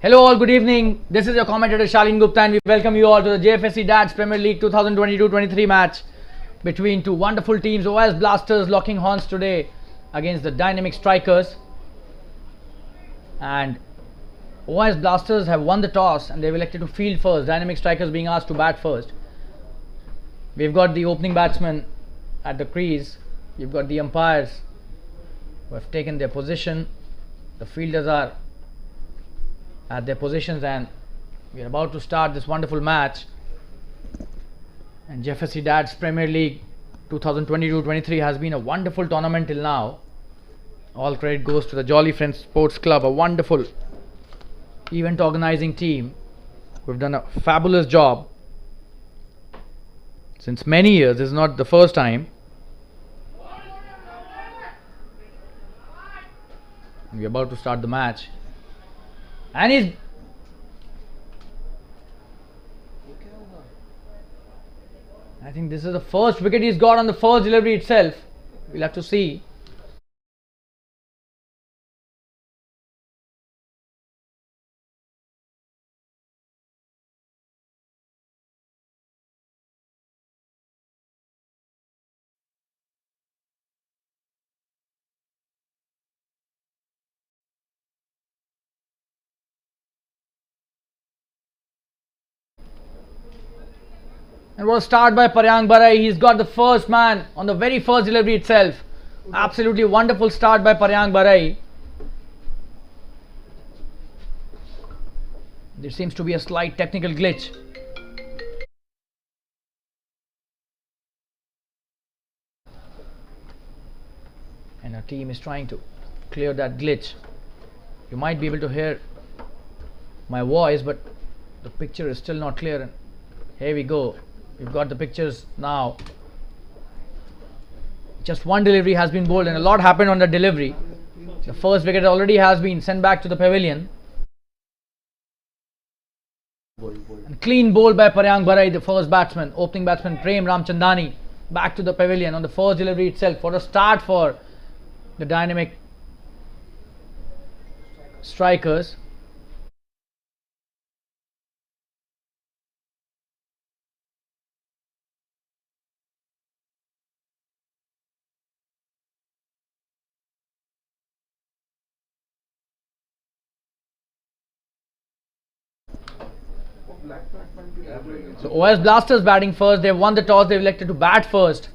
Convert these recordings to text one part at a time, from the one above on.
Hello all, good evening. This is your commentator Shalin Gupta and we welcome you all to the Jfsc Dads Premier League 2022-23 match between two wonderful teams. OS Blasters locking horns today against the Dynamic Strikers. And OS Blasters have won the toss and they've elected to field first. Dynamic Strikers being asked to bat first. We've got the opening batsman at the crease. You've got the umpires who have taken their position. The fielders are at their positions and we are about to start this wonderful match. And Jfsc Dads Premier League 2022-23 has been a wonderful tournament till now. All credit goes to the Jolly Friends Sports Club, a wonderful event organizing team who have done a fabulous job since many years. This is not the first time. We are about to start the match. And I think this is the first wicket he's got on the first delivery itself. We'll have to see. And was start by Paryang Barai. He's got the first man on the very first delivery itself. Absolutely wonderful start by Paryang Barai. There seems to be a slight technical glitch. And our team is trying to clear that glitch. You might be able to hear my voice, but the picture is still not clear. And here we go. We've got the pictures now. Just one delivery has been bowled and a lot happened on the delivery. The first wicket already has been sent back to the pavilion. And clean bowl by Paryang Barai, the first batsman. Opening batsman Prem Ramchandani back to the pavilion on the first delivery itself for a start for the Dynamic Strikers. So OS Blasters batting first. They've won the toss. They've elected to bat first.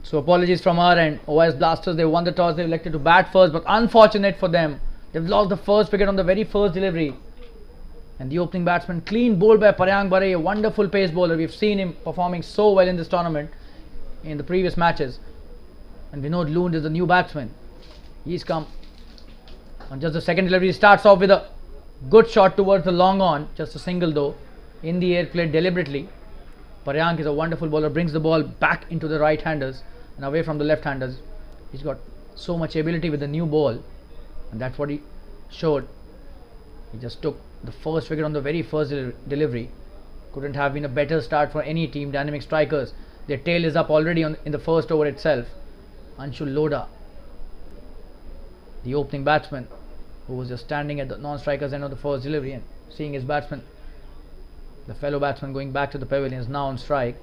So apologies from our end. OS Blasters, they won the toss. They elected to bat first, but unfortunate for them, they've lost the first wicket on the very first delivery. And the opening batsman, clean bowled by Paryang Barai, a wonderful pace bowler. We've seen him performing so well in this tournament in the previous matches. And Vinod Lund is the new batsman. He's come on just the second delivery. He starts off with a good shot towards the long on, just a single though, in the air, played deliberately. Paryang is a wonderful bowler, brings the ball back into the right-handers and away from the left-handers. He's got so much ability with the new ball, and that's what he showed. He just took the first wicket on the very first delivery. Couldn't have been a better start for any team. Dynamic Strikers, their tail is up already in the first over itself. Anshul Lodha, the opening batsman, who was just standing at the non-strikers end of the first delivery and seeing his batsman, the fellow batsman, going back to the pavilion, is now on strike.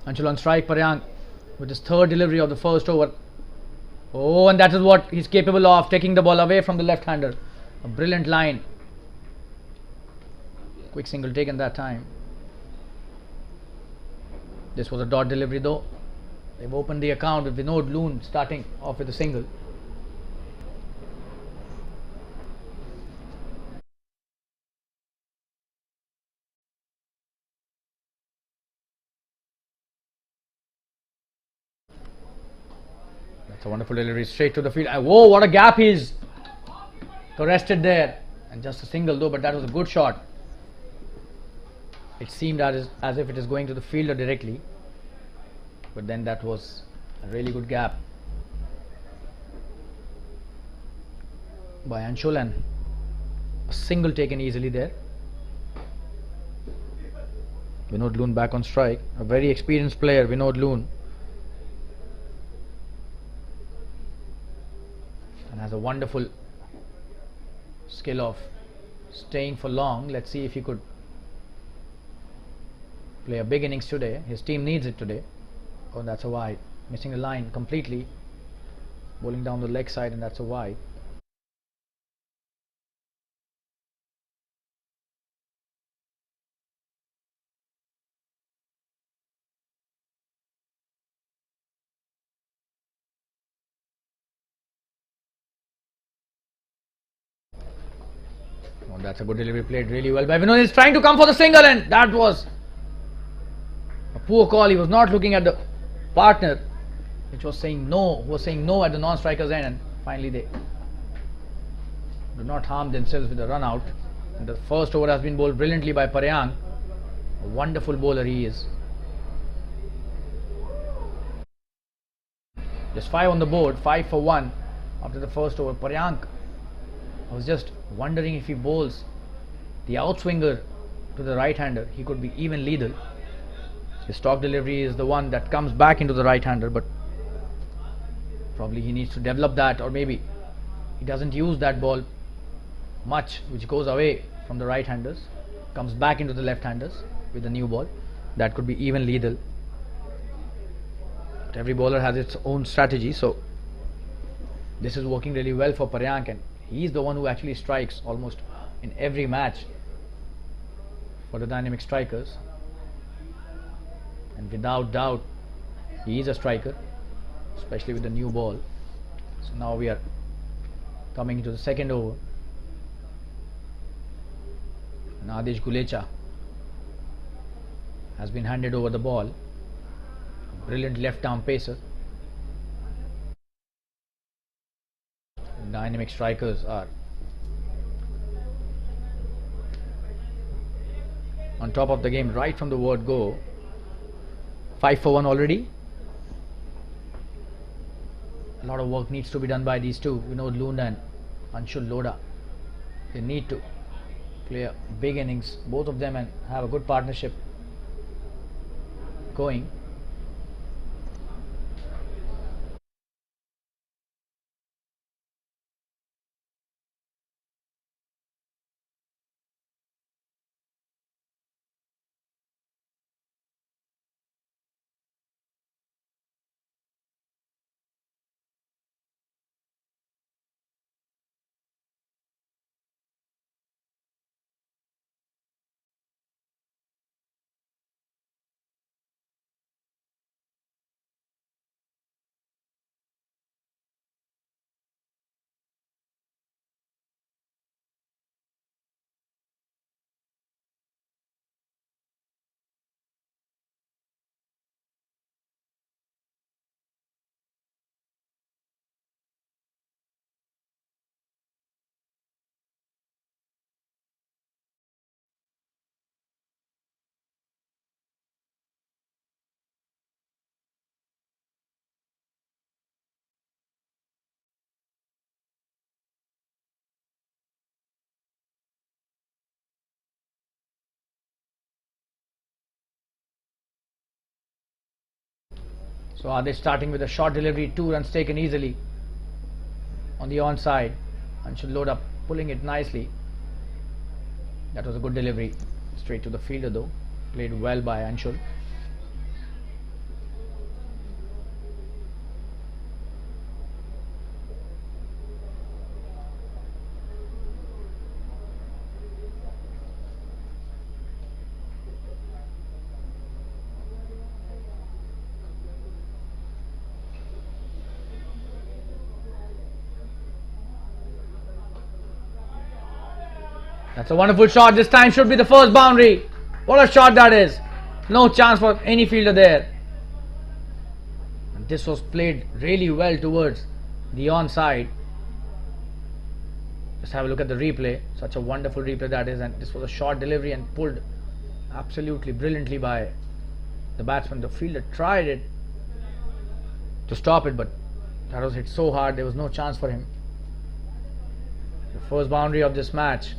Anshul on strike. Paryang with his third delivery of the first over. Oh, and that is what he's capable of, taking the ball away from the left-hander. A brilliant line. Quick single taken that time. This was a dot delivery though. They've opened the account with Vinod Loon starting off with a single. That's a wonderful delivery straight to the field. Whoa, what a gap he's arrested there. And just a single though, but that was a good shot. It seemed as if it is going to the fielder directly. But then that was a really good gap by Anshul, and a single taken easily there. Vinod Loon back on strike. A very experienced player, Vinod Loon. And has a wonderful skill of staying for long. Let's see if he could play a big innings today. His team needs it today. Oh, that's a wide. Missing the line completely. Bowling down the leg side, and that's a wide. Oh, that's a good delivery, played really well by Vinod. He's trying to come for the single, and that was a poor call. He was not looking at the partner, which was saying no, at the non-striker's end, and finally they do not harm themselves with a run out. And the first over has been bowled brilliantly by Paryang. A wonderful bowler he is. Just 5 on the board, 5 for 1 after the first over. Paryang, I was just wondering if he bowls the outswinger to the right-hander, he could be even lethal. His stock delivery is the one that comes back into the right-hander, but probably he needs to develop that, or maybe he doesn't use that ball much, which goes away from the right-handers, comes back into the left-handers with the new ball. That could be even lethal. But every bowler has its own strategy, so this is working really well for Paryang, and he is the one who actually strikes almost in every match for the dynamic strikers, and without doubt he is a striker, especially with the new ball. So now we are coming into the second over, and Adesh Gulecha has been handed over the ball. A brilliant left arm pacer. Dynamic strikers are on top of the game right from the word go. 5 for 1 already. A lot of work needs to be done by these two, Vinod Loon and Anshul Lodha. They need to play a big innings, both of them, and have a good partnership going. So are they starting with a short delivery, 2 runs taken easily on the onside. Anshul Lodha pulling it nicely. That was a good delivery straight to the fielder though, played well by Anshul. That's a wonderful shot. This time should be the first boundary. What a shot that is. No chance for any fielder there. And this was played really well towards the onside. Just have a look at the replay. Such a wonderful replay that is. And this was a short delivery and pulled absolutely brilliantly by the batsman. The fielder tried it to stop it, but that was hit so hard there was no chance for him. The first boundary of this match.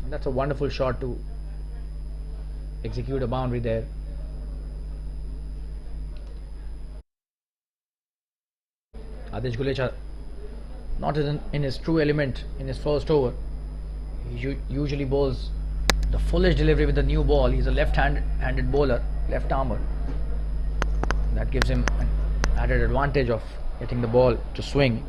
And that's a wonderful shot to execute a boundary there. Adish Gulecha not in his true element in his first over. He usually bowls the foolish delivery with the new ball. He's a left-handed bowler, left armer. That gives him an added advantage of getting the ball to swing.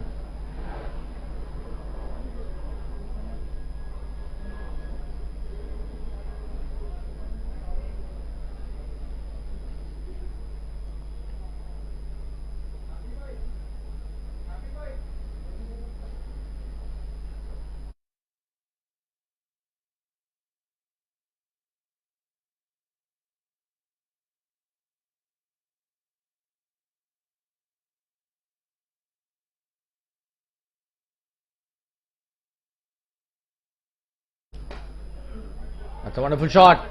That's a wonderful shot.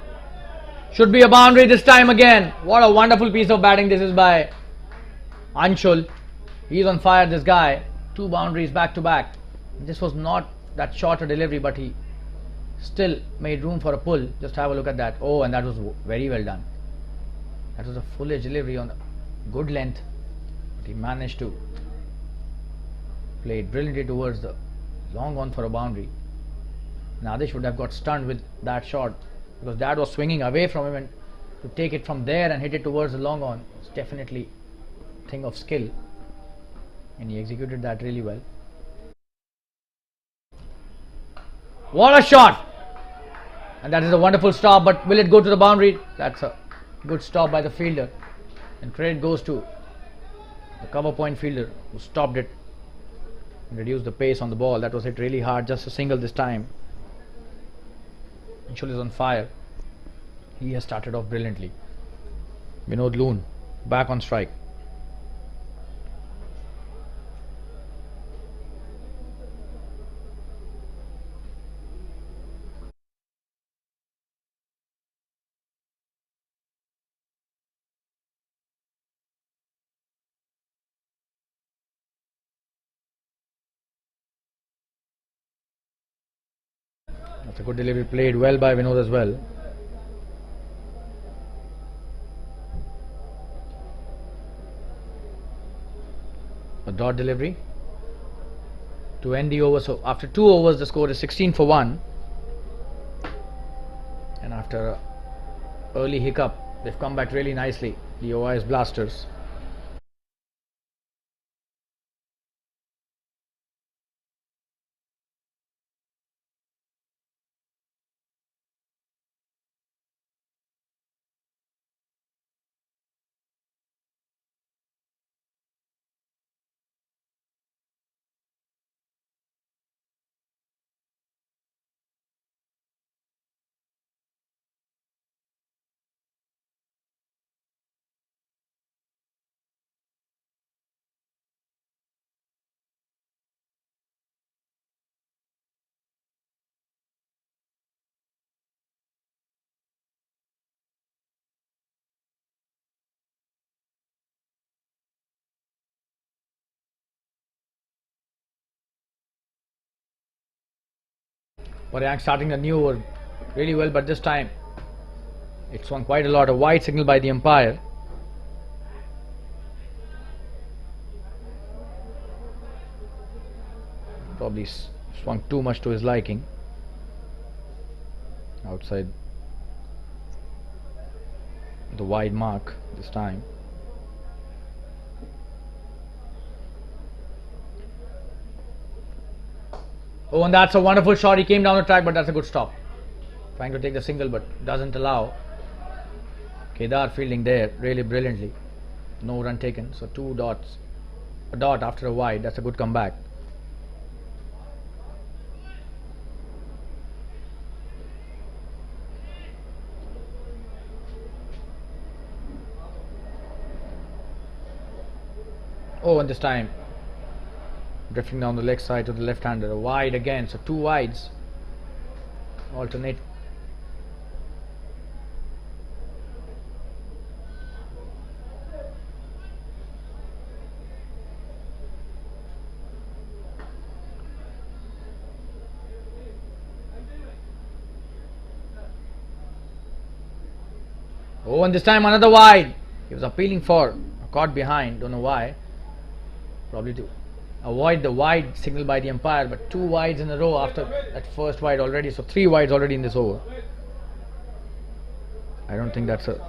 Should be a boundary this time again. What a wonderful piece of batting this is by Anshul. He's on fire, this guy. 2 boundaries back to back. This was not that short a delivery, but he still made room for a pull. Just have a look at that. Oh, and that was very well done. That was a foolish delivery on good length, but he managed to play it brilliantly towards the long on for a boundary. Nadish would have got stunned with that shot because that was swinging away from him, and to take it from there and hit it towards the long on is definitely a thing of skill, and he executed that really well. What a shot! And that is a wonderful stop, but will it go to the boundary? That's a good stop by the fielder, and credit goes to the cover point fielder who stopped it and reduced the pace on the ball. That was hit really hard, just a single this time. Anshul is on fire. He has started off brilliantly. Vinod Loon back on strike. That's a good delivery, played well by Vinod as well. A dot delivery to end the over. So after 2 overs the score is 16 for 1, and after an early hiccup they've come back really nicely, the OIS Blasters. Paryank starting the new over really well, but this time it swung quite a lot. A wide signal by the umpire. Probably swung too much to his liking. Outside the wide mark this time. Oh, and that's a wonderful shot. He came down the track, but that's a good stop. Trying to take the single, but doesn't allow. Kedar fielding there really brilliantly. No run taken. So 2 dots. A dot after a wide. That's a good comeback. Oh, and this time drifting down the leg side to the left-hander. Wide again, so 2 wides. Alternate. Oh, and this time another wide. He was appealing for, caught behind, don't know why. Probably to avoid the wide signal by the umpire, but 2 wides in a row after that first wide already, so 3 wides already in this over. I don't think that's a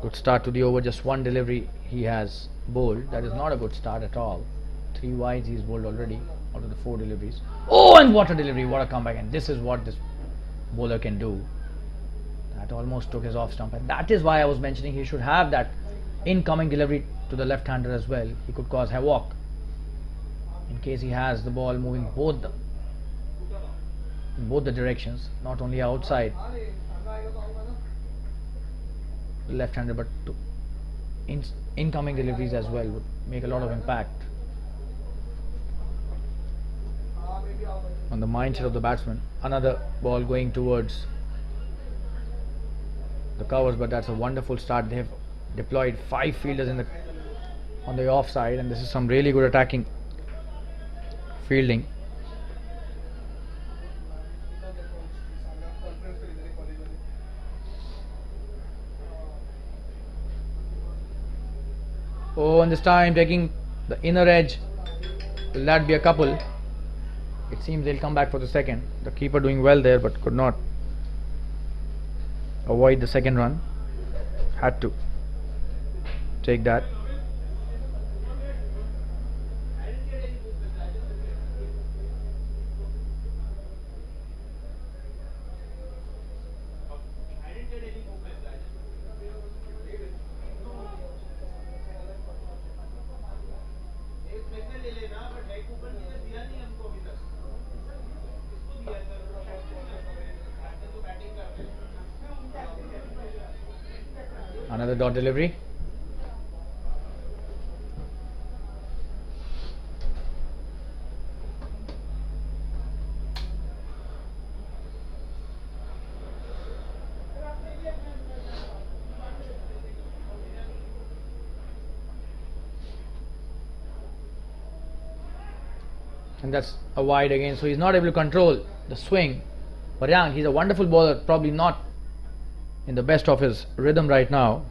good start to the over. Just 1 delivery he has bowled. That is not a good start at all. 3 wides he's bowled already out of the 4 deliveries. Oh, and what a delivery, what a comeback, and this is what this bowler can do. That almost took his off stump, and that is why I was mentioning he should have that incoming delivery to the left-hander as well. He could cause havoc in case he has the ball moving in both the directions, not only outside the left-hander, but to incoming deliveries as well would make a lot of impact on the mindset of the batsman. Another ball going towards the covers, but that's a wonderful start. They have deployed 5 fielders on the offside, and this is some really good attacking fielding. Oh, and this time taking the inner edge. Will that be a couple? It seems they'll come back for the second. The keeper doing well there, but could not avoid the second run. Had to take that. Another dot delivery. And that's a wide again, so he's not able to control the swing. But Yang, he's a wonderful bowler, probably not in the best of his rhythm right now.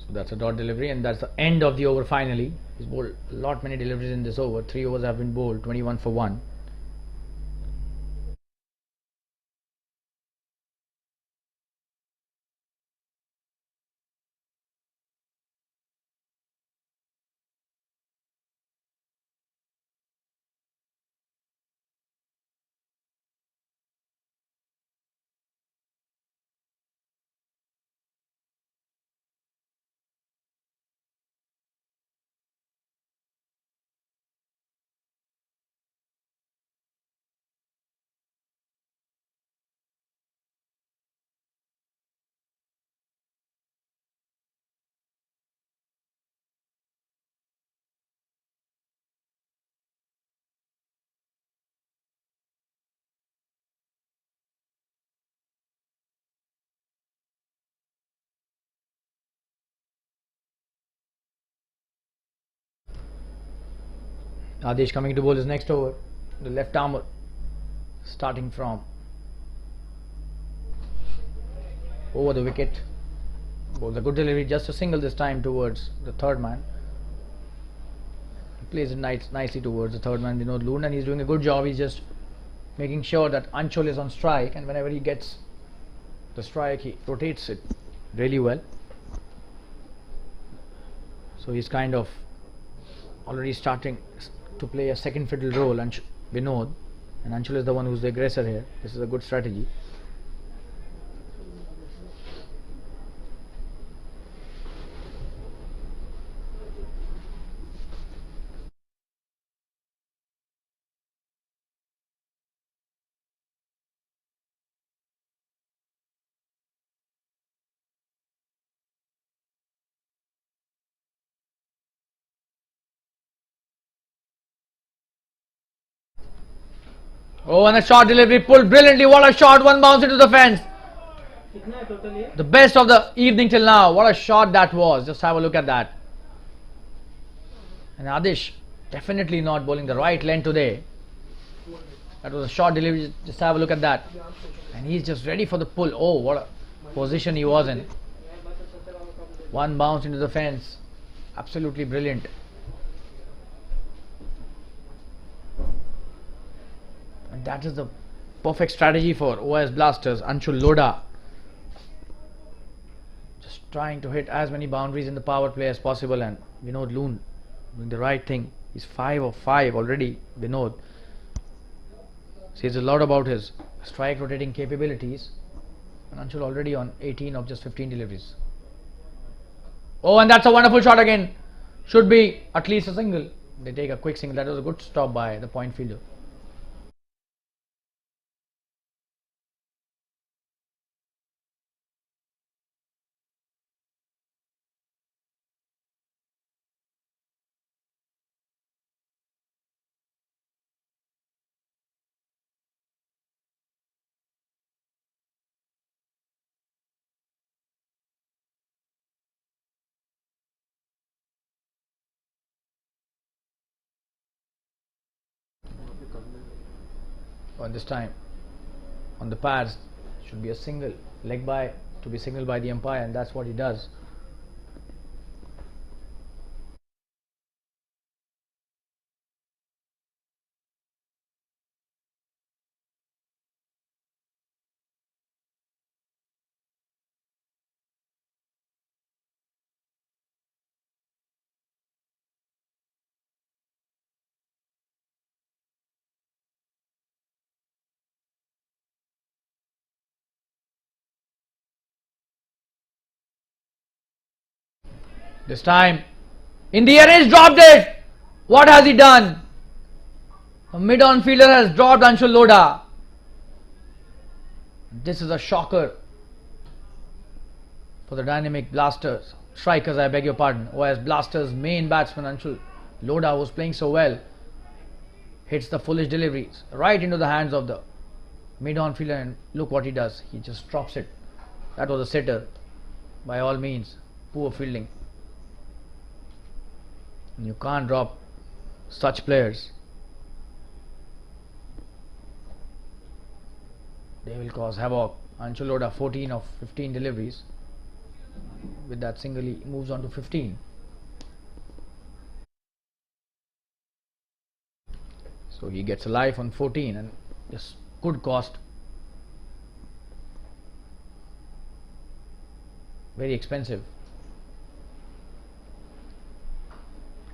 So that's a dot delivery, and that's the end of the over finally. He's bowled many deliveries in this over. 3 overs have been bowled, 21 for 1. Adesh coming to bowl his next over. The left armer starting from over the wicket. Bowls a good delivery, just a single this time towards the third man. He plays it nicely towards the third man, Vinod Loon, and he's doing a good job. He's just making sure that Anshul is on strike, and whenever he gets the strike, he rotates it really well. So he's kind of already starting to play a second fiddle role, and Vinod. and Anshul is the one who's the aggressor here. This is a good strategy. Oh, and a short delivery pulled brilliantly. What a shot! One bounce into the fence. The best of the evening till now. What a shot that was. Just have a look at that. And Adish definitely not bowling the right length today. That was a short delivery. Just have a look at that. And he's just ready for the pull. Oh, what a position he was in. One bounce into the fence. Absolutely brilliant. And that is the perfect strategy for OS Blasters. Anshul Lodha just trying to hit as many boundaries in the power play as possible, and Vinod Loon doing the right thing. He's 5 of 5 already. Vinod says a lot about his strike rotating capabilities, and Anshul already on 18 of just 15 deliveries. Oh, and that's a wonderful shot again. Should be at least a single. They take a quick single. That was a good stop by the point fielder. And this time on the pads should be a single, leg by to be signaled by the umpire, and that's what he does. This time in the air, he's dropped it. What has he done? The mid-on fielder has dropped Anshul Lodha. This is a shocker for the dynamic Blasters strikers, I beg your pardon. OS Blasters main batsman Anshul Lodha, was playing so well, hits the foolish deliveries right into the hands of the mid-on fielder, and look what he does. He just drops it. That was a sitter by all means. Poor fielding. You can't drop such players. They will cause havoc. Anshul Lodha 14 of 15 deliveries. With that single he moves on to 15. So he gets a life on 14, and just good cost. Very expensive.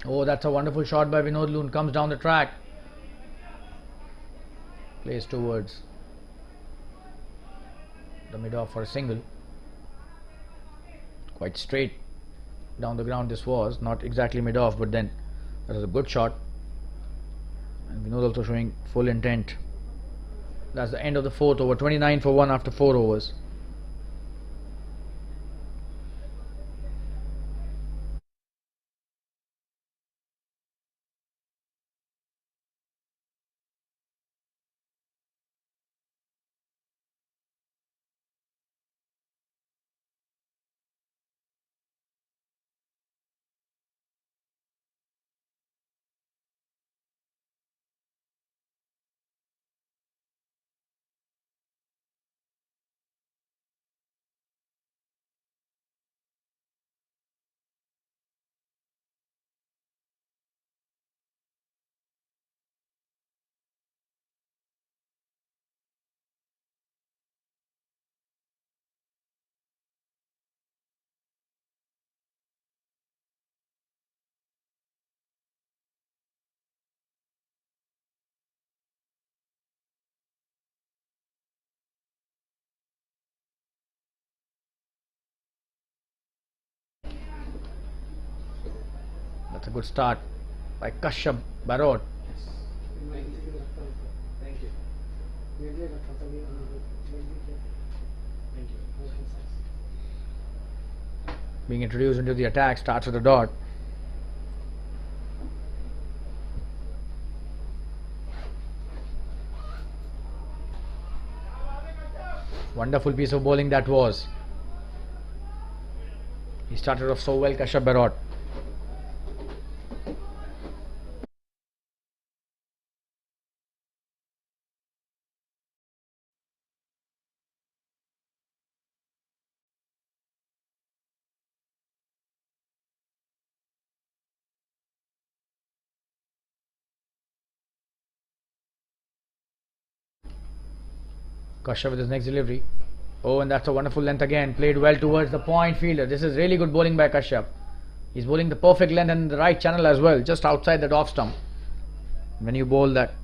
Oh, that's a wonderful shot by Vinod Loon. Comes down the track. Plays towards the mid-off for a single. Quite straight down the ground this was. Not exactly mid-off, but then that was a good shot. And Vinod also showing full intent. That's the end of the 4th over. 29 for 1 after 4 overs. That's a good start by Kashyap Barot. Being introduced into the attack, starts with a dot. Wonderful piece of bowling that was. He started off so well, Kashyap Barot. Kashyap with his next delivery. Oh, and that's a wonderful length again. Played well towards the point fielder. This is really good bowling by Kashyap. He's bowling the perfect length and the right channel as well, just outside that off stump. When you bowl that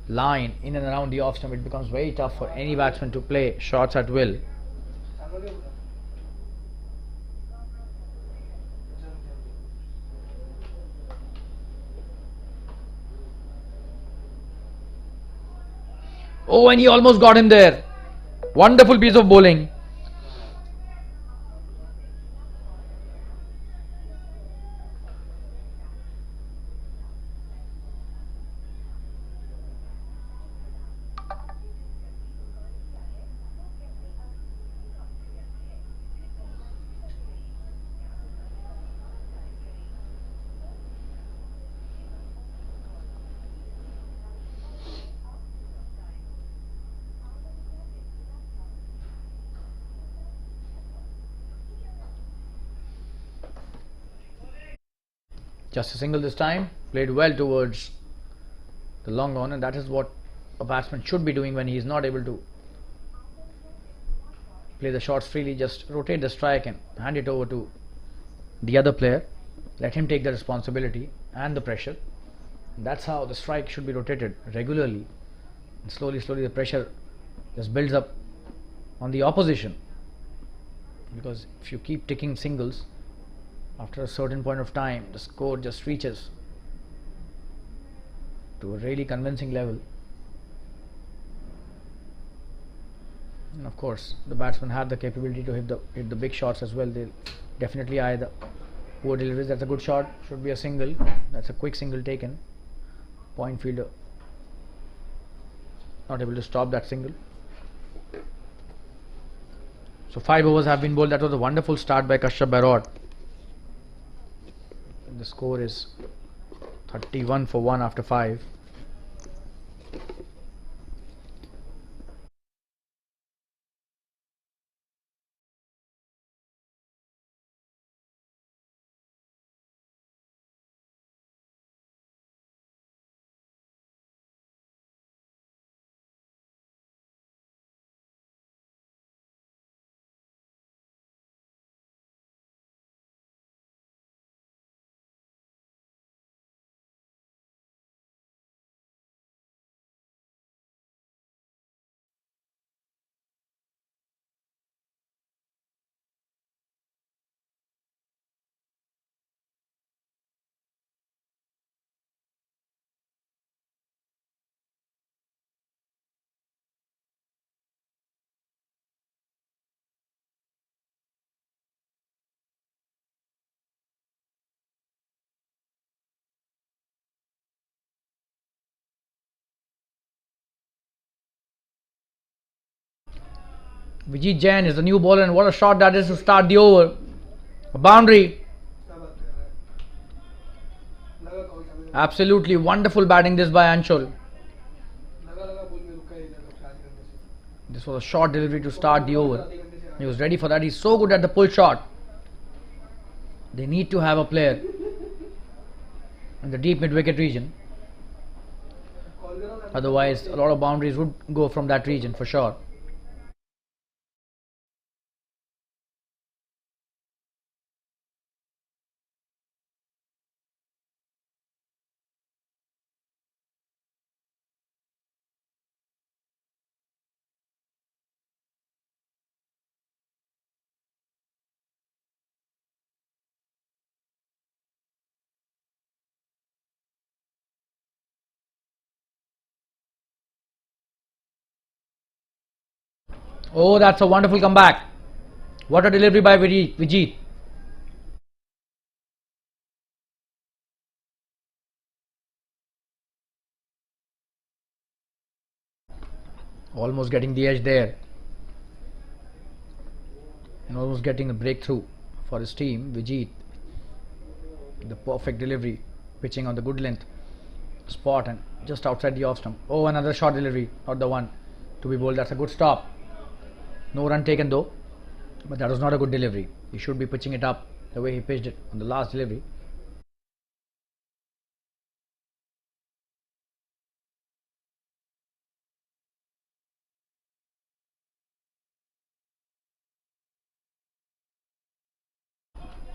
line in and around the off stump, it becomes very tough for any batsman to play shots at will. Oh, and he almost got him there. Wonderful piece of bowling. Just a single this time. Played well towards the long on, and that is what a batsman should be doing when he is not able to play the shots freely. Just rotate the strike and hand it over to the other player. Let him take the responsibility and the pressure. That's how the strike should be rotated regularly. And slowly the pressure just builds up on the opposition. Because if you keep ticking singles, after a certain point of time, the score just reaches to a really convincing level. And of course, the batsmen have the capability to hit the big shots as well. They definitely eye the poor deliveries. That's a good shot. Should be a single. That's a quick single taken. Point fielder not able to stop that single. So 5 overs have been bowled. That was a wonderful start by Kashyap Barot. The score is 31 for 1 after 5. Vijit Jain is the new bowler, and what a shot that is to start the over. A boundary. Absolutely wonderful batting this by Anshul. This was a short delivery to start the over. He was ready for that. He's so good at the pull shot. They need to have a player in the deep mid-wicket region. Otherwise, a lot of boundaries would go from that region for sure. Oh, that's a wonderful comeback. What a delivery by Vijit. Almost getting the edge there. And almost getting a breakthrough for his team. Vijit. The perfect delivery. Pitching on the good length spot and just outside the off stump. Oh, another short delivery. Not the one to be bowled. That's a good stop. No run taken though. But that was not a good delivery. He should be pitching it up the way he pitched it on the last delivery.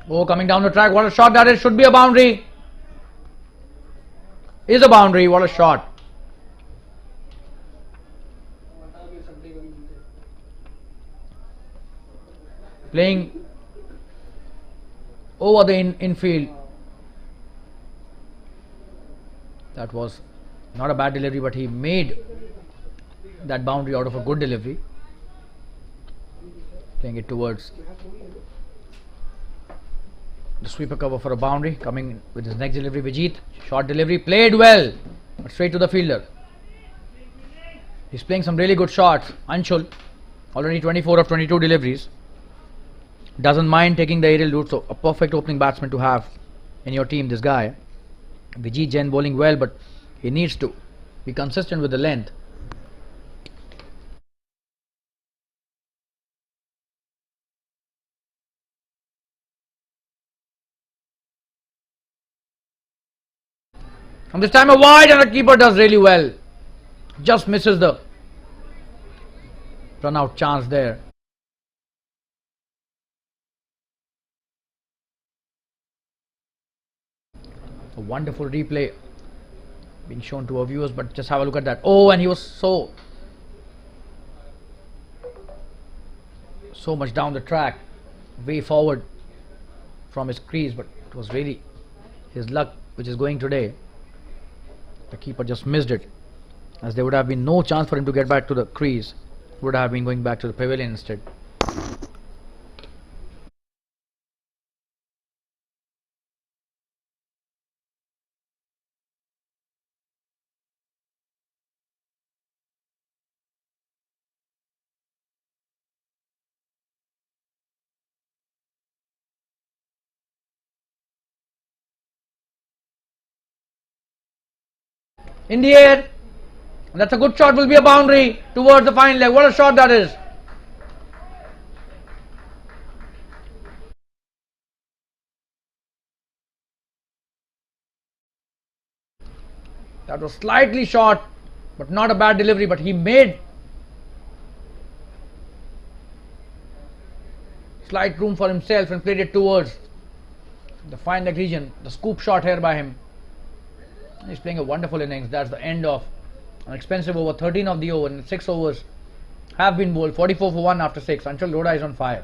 Oh, coming down the track. What a shot that is. Should be a boundary. Is a boundary. What a shot. Playing over the infield. That was not a bad delivery, but he made that boundary out of a good delivery. Playing it towards the sweeper cover for a boundary. Coming with his next delivery, Vijit. Short delivery, played well, but straight to the fielder. He's playing some really good shots. Anshul, already 24 of 22 deliveries. Doesn't mind taking the aerial route, so a perfect opening batsman to have in your team, this guy. Vijit Jain bowling well, but he needs to be consistent with the length. And this time a wide, and the keeper does really well. Just misses the run out chance there. A wonderful replay being shown to our viewers, but just have a look at that. Oh, and he was so much down the track, way forward from his crease, but it was really his luck which is going today. The keeper just missed it, as there would have been no chance for him to get back to the crease. Would have been going back to the pavilion instead. In the air, and that's a good shot, will be a boundary towards the fine leg. What a shot that is. That was slightly short, but not a bad delivery, but he made slight room for himself and played it towards the fine leg region. The scoop shot here by him. He's playing a wonderful innings. That's the end of an expensive over. 13 of the over, and 6 overs have been bowled. 44 for 1 after 6. Anshul Lodha is on fire.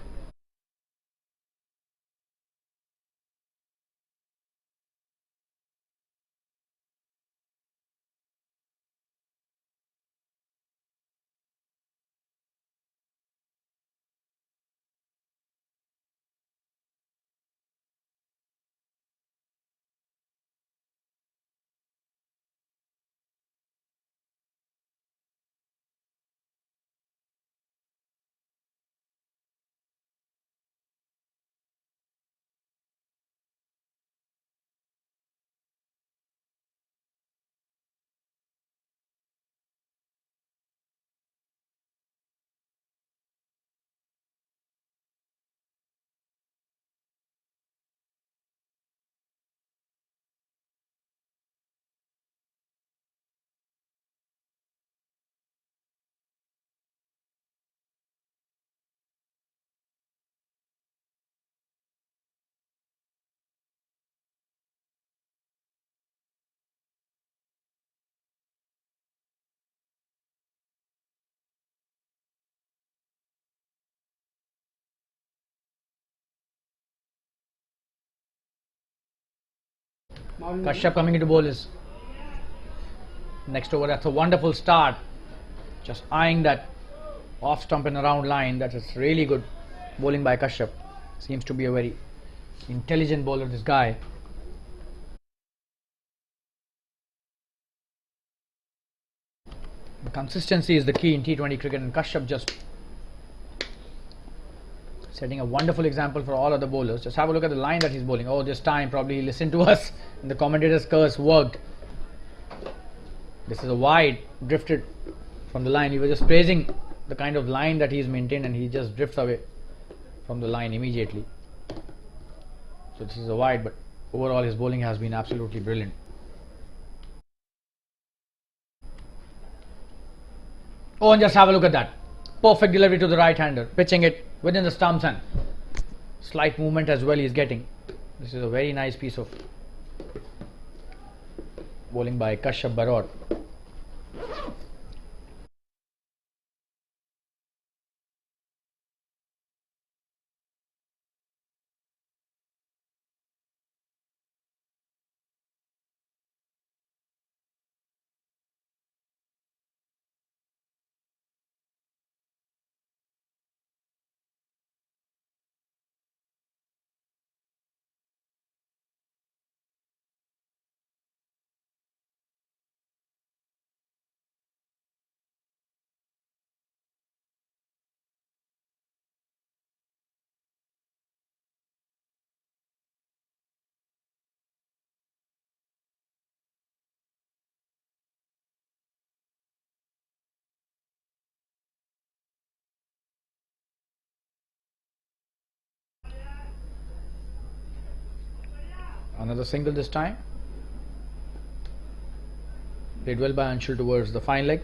Kashyap coming into bowl is next over. That's a wonderful start. Just eyeing that Off stump and around line. That is really good bowling by Kashyap. Seems to be a very intelligent bowler, this guy. The consistency is the key in T20 cricket, and Kashyap just setting a wonderful example for all other bowlers. Just have a look at the line that he's bowling. Oh, this time probably he listened to us and the commentator's curse worked. This is a wide, drifted from the line. We were just praising the kind of line that he's maintained, and he just drifts away from the line immediately. So this is a wide, but overall his bowling has been absolutely brilliant. Oh, and just have a look at that. Perfect delivery to the right-hander, pitching it within the stumps, and slight movement as well he's getting. This is a very nice piece of bowling by Kashyap Barot. Another single this time. Played well by Anshul towards the fine leg.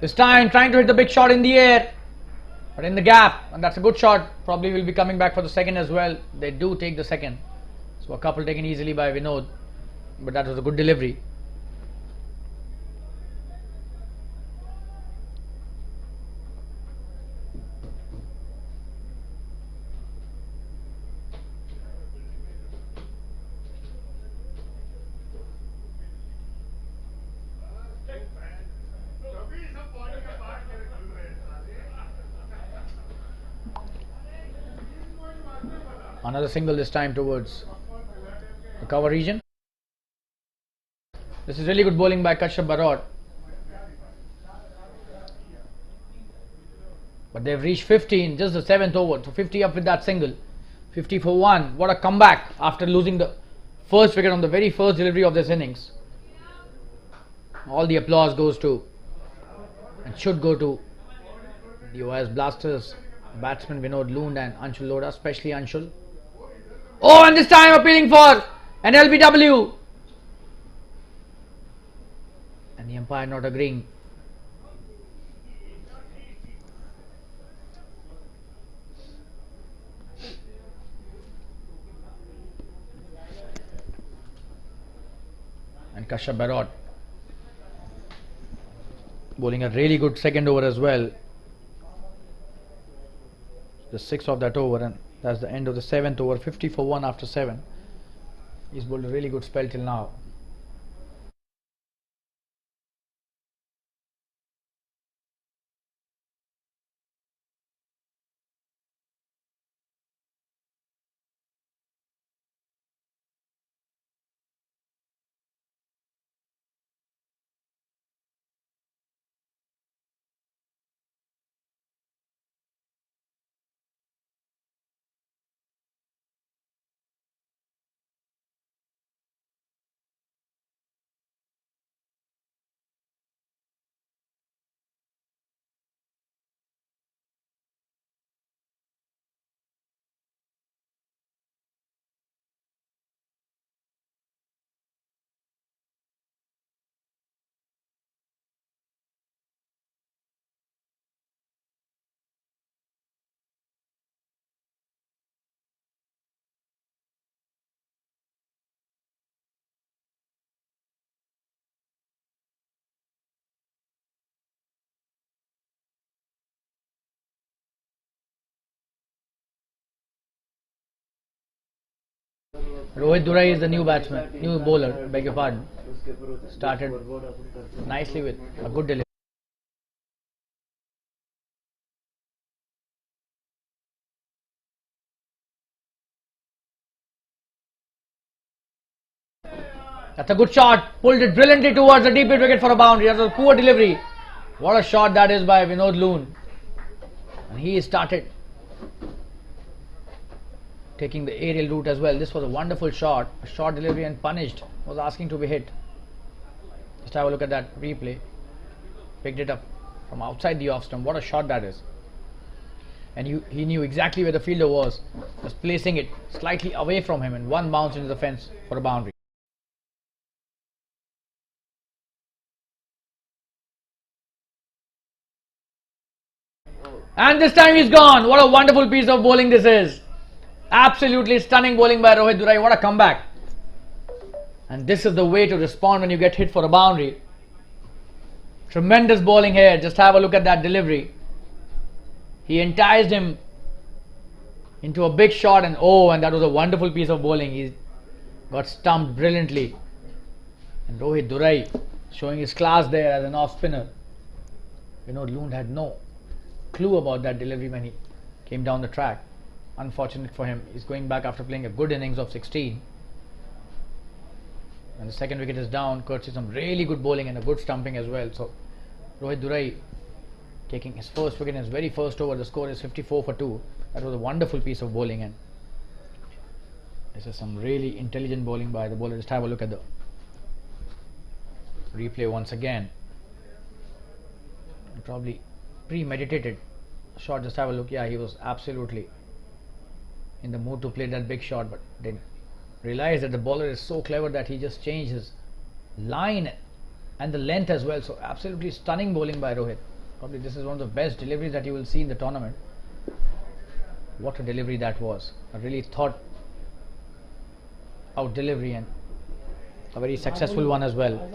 This time trying to hit the big shot in the air, but in the gap, and that's a good shot. Probably will be coming back for the second as well. They do take the second. So a couple taken easily by Vinod, but that was a good delivery. Another single this time towards the cover region. This is really good bowling by Kashyap Barot. But they've reached 50 in just the 7th over. So 50 up with that single. 50 for 1. What a comeback after losing the first wicket on the very first delivery of this innings. All the applause goes to, and should go to, the OS Blasters batsmen Vinod Lund and Anshul Lodha, especially Anshul. Oh, and this time appealing for an LBW. And the umpire not agreeing. And Kashyap Barot bowling a really good second over as well. The 6th of that over, and that's the end of the 7th over. 50 for 1 after 7. He's bowled a really good spell till now. Rohit Durai is the new batsman, new bowler, beg your pardon. Started nicely with a good delivery. That's a good shot. Pulled it brilliantly towards the deep mid wicket for a boundary. That's a poor delivery. What a shot that is by Vinod Loon. And he started taking the aerial route as well. This was a wonderful shot. A short delivery and punished. Was asking to be hit. Just have a look at that replay. Picked it up from outside the off stump. What a shot that is. And he knew exactly where the fielder was. Just placing it slightly away from him and one bounce into the fence for a boundary. And this time he's gone. What a wonderful piece of bowling this is. Absolutely stunning bowling by Rohit Durai. What a comeback. And this is the way to respond when you get hit for a boundary. Tremendous bowling here. Just have a look at that delivery. He enticed him into a big shot and that was a wonderful piece of bowling. He got stumped brilliantly. And Rohit Durai showing his class there as an off spinner. Vinod Loon had no clue about that delivery when he came down the track. Unfortunate for him. He's going back after playing a good innings of 16. And the second wicket is down, courtesy some really good bowling and a good stumping as well. So Rohit Durai taking his first wicket in his very first over. The score is 54 for 2. That was a wonderful piece of bowling, and this is some really intelligent bowling by the bowler. Just have a look at the replay once again. Probably premeditated shot. Just have a look. Yeah, he was absolutely in the mood to play that big shot, but didn't realize that the bowler is so clever that he just changed his line and the length as well. So absolutely stunning bowling by Rohit. Probably this is one of the best deliveries that you will see in the tournament. What a delivery that was. A really thought out delivery and a very successful one as well.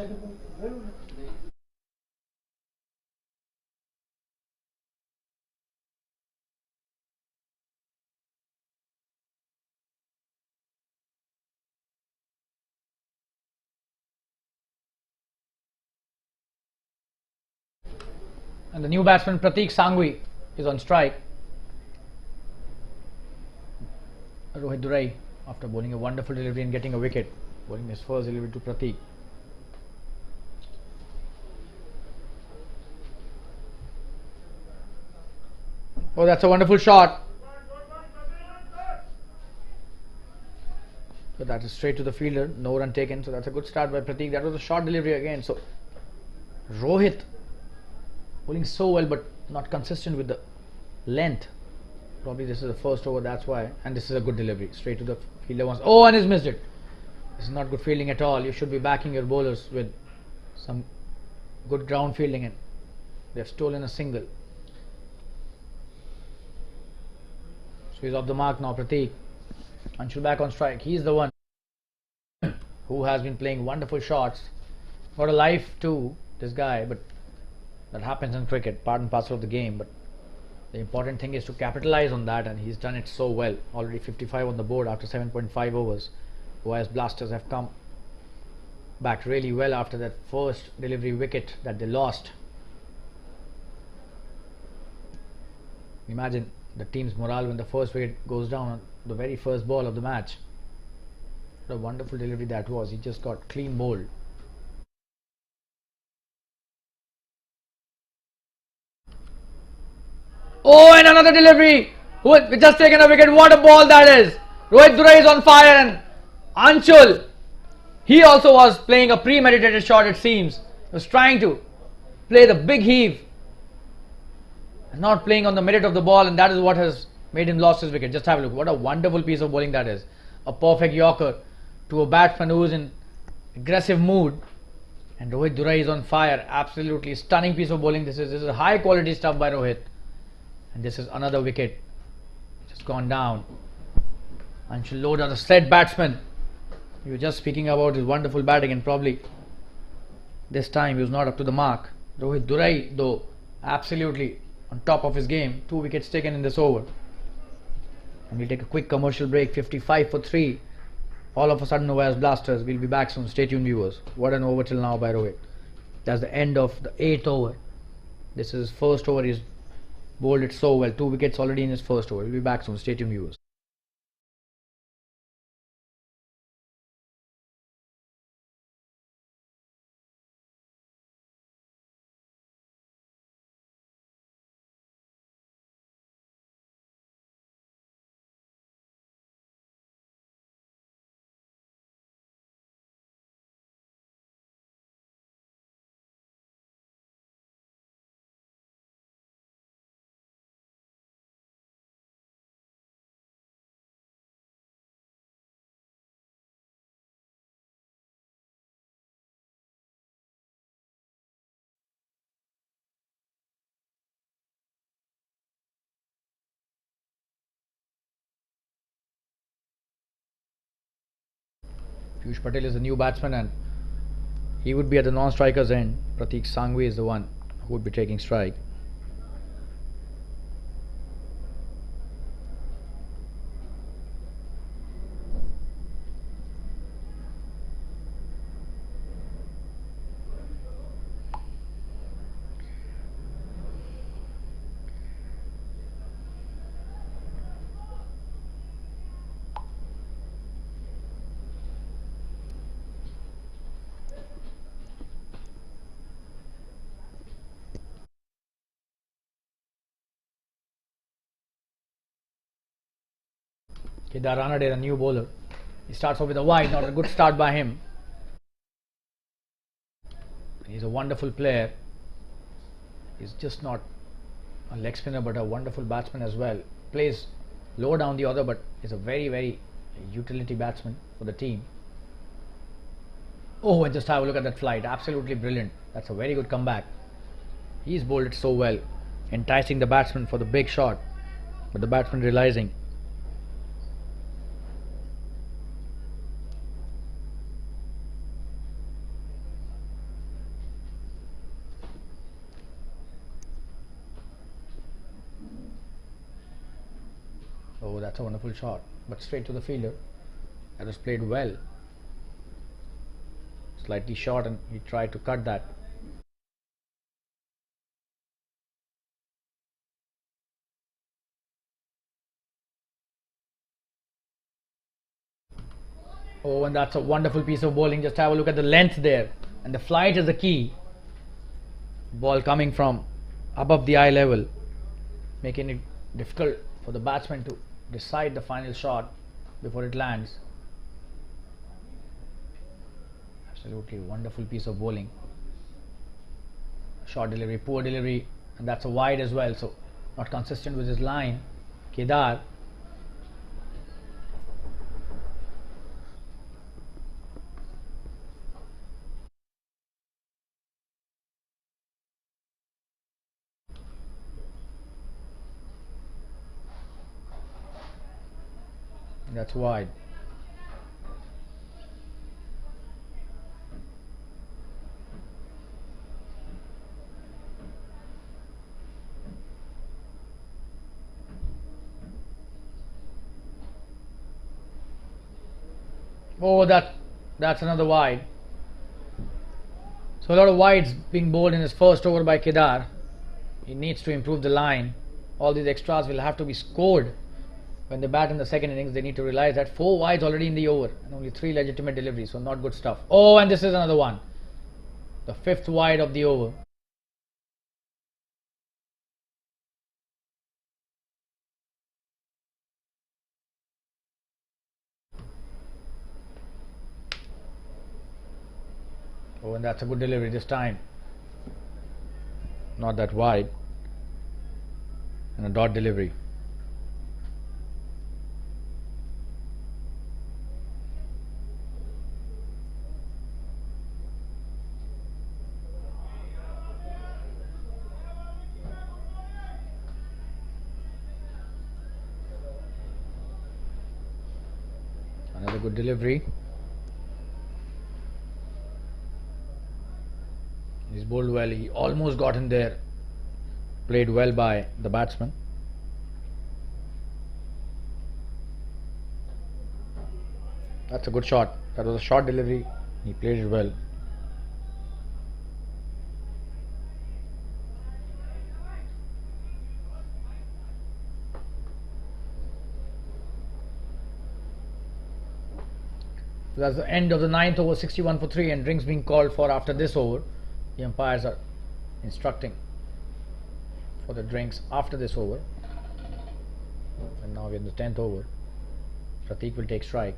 And the new batsman Prateek Sangvi is on strike. Rohit Durai, after bowling a wonderful delivery and getting a wicket, bowling his first delivery to Prateek. Oh, that's a wonderful shot. So that is straight to the fielder, no run taken. So that's a good start by Prateek. That was a short delivery again. So Rohit bowling so well but not consistent with the length. Probably this is the first over, that's why. And this is a good delivery straight to the fielder once. Oh, and he's missed it. This is not good fielding at all. You should be backing your bowlers with some good ground fielding, and they've stolen a single. So he's off the mark now, Prateek. Anshul back on strike. He's the one who has been playing wonderful shots. Got a life too, this guy, but that happens in cricket, part and parcel of the game. But the important thing is to capitalize on that, and he's done it so well. Already 55 on the board after 7.5 overs. OS Blasters have come back really well after that first delivery wicket that they lost. Imagine the team's morale when the first wicket goes down on the very first ball of the match. What a wonderful delivery that was. He just got clean bowled. Oh, and another delivery. We just taken a wicket. What a ball that is. Rohit Durai is on fire, and Anshul, he also was playing a premeditated shot, it seems. He was trying to play the big heave and not playing on the merit of the ball, and that is what has made him lost his wicket. Just have a look. What a wonderful piece of bowling that is. A perfect Yorker to a batsman who is in aggressive mood. And Rohit Durai is on fire. Absolutely stunning piece of bowling. This is high quality stuff by Rohit. And this is another wicket just gone down. Anshul Lodha, the said batsman. We were just speaking about his wonderful batting, and probably this time he was not up to the mark. Rohit Durai, though, absolutely on top of his game. 2 wickets taken in this over. And we'll take a quick commercial break. 55 for 3. All of a sudden, Nova's Blasters. We'll be back soon. Stay tuned, viewers. What an over till now by Rohit. That's the end of the 8th over. This is his first over. He's bowled it so well. 2 wickets already in his first over. We'll be back soon. Stay tuned, viewers. Piyush Patel is the new batsman and he would be at the non-strikers end. Pratik Sangvi is the one who would be taking strike. Kedar Ranade, a new bowler. He starts off with a wide, not a good start by him. He's a wonderful player. He's just not a leg spinner but a wonderful batsman as well. Plays low down the order but is a very utility batsman for the team. Oh, and just have a look at that flight. Absolutely brilliant. That's a very good comeback. He's bowled it so well, enticing the batsman for the big shot. But the batsman realizing. Oh, that's a wonderful shot, but straight to the fielder. That was played well. Slightly short and he tried to cut that. Oh, and that's a wonderful piece of bowling. Just have a look at the length there. And the flight is the key. Ball coming from above the eye level, making it difficult for the batsman to decide the final shot before it lands. Absolutely wonderful piece of bowling. Short delivery, poor delivery, and that's a wide as well. So not consistent with his line. Kedar. That's wide. Oh, that's another wide. So a lot of wides being bowled in his first over by Kedar. He needs to improve the line. All these extras will have to be scored. When they bat in the second innings, they need to realize that 4 wides already in the over and only 3 legitimate deliveries, so not good stuff. Oh, and this is another one. The 5th wide of the over. Oh, and that's a good delivery this time. Not that wide. And a dot delivery. Another good delivery. He's bowled well. He almost got in there. Played well by the batsman. That's a good shot. That was a short delivery. He played it well. So that's the end of the ninth over, 61 for 3, and drinks being called for after this over. The umpires are instructing for the drinks after this over. And now we're in the 10th over. Pratik will take strike.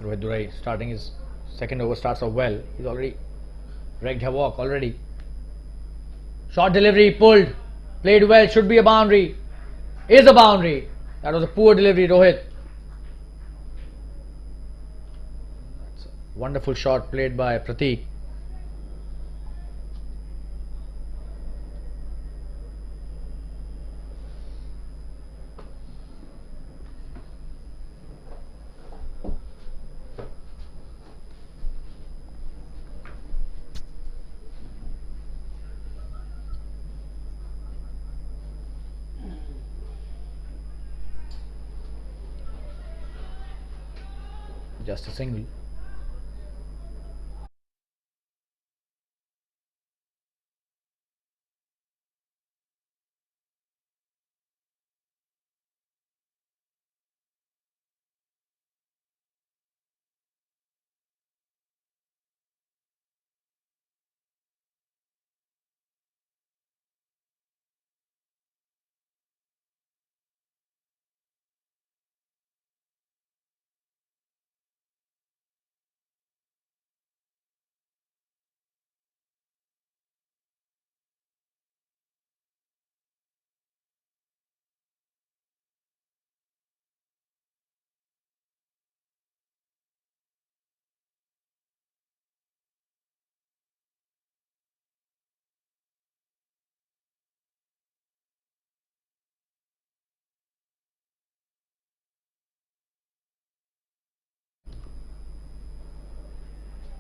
Rohit Durai starting his second over starts off well. He's already wreaked havoc already. Short delivery pulled. Played well. Should be a boundary. Is a boundary. That was a poor delivery, Rohit. That's a wonderful shot played by Pratik. Just a single.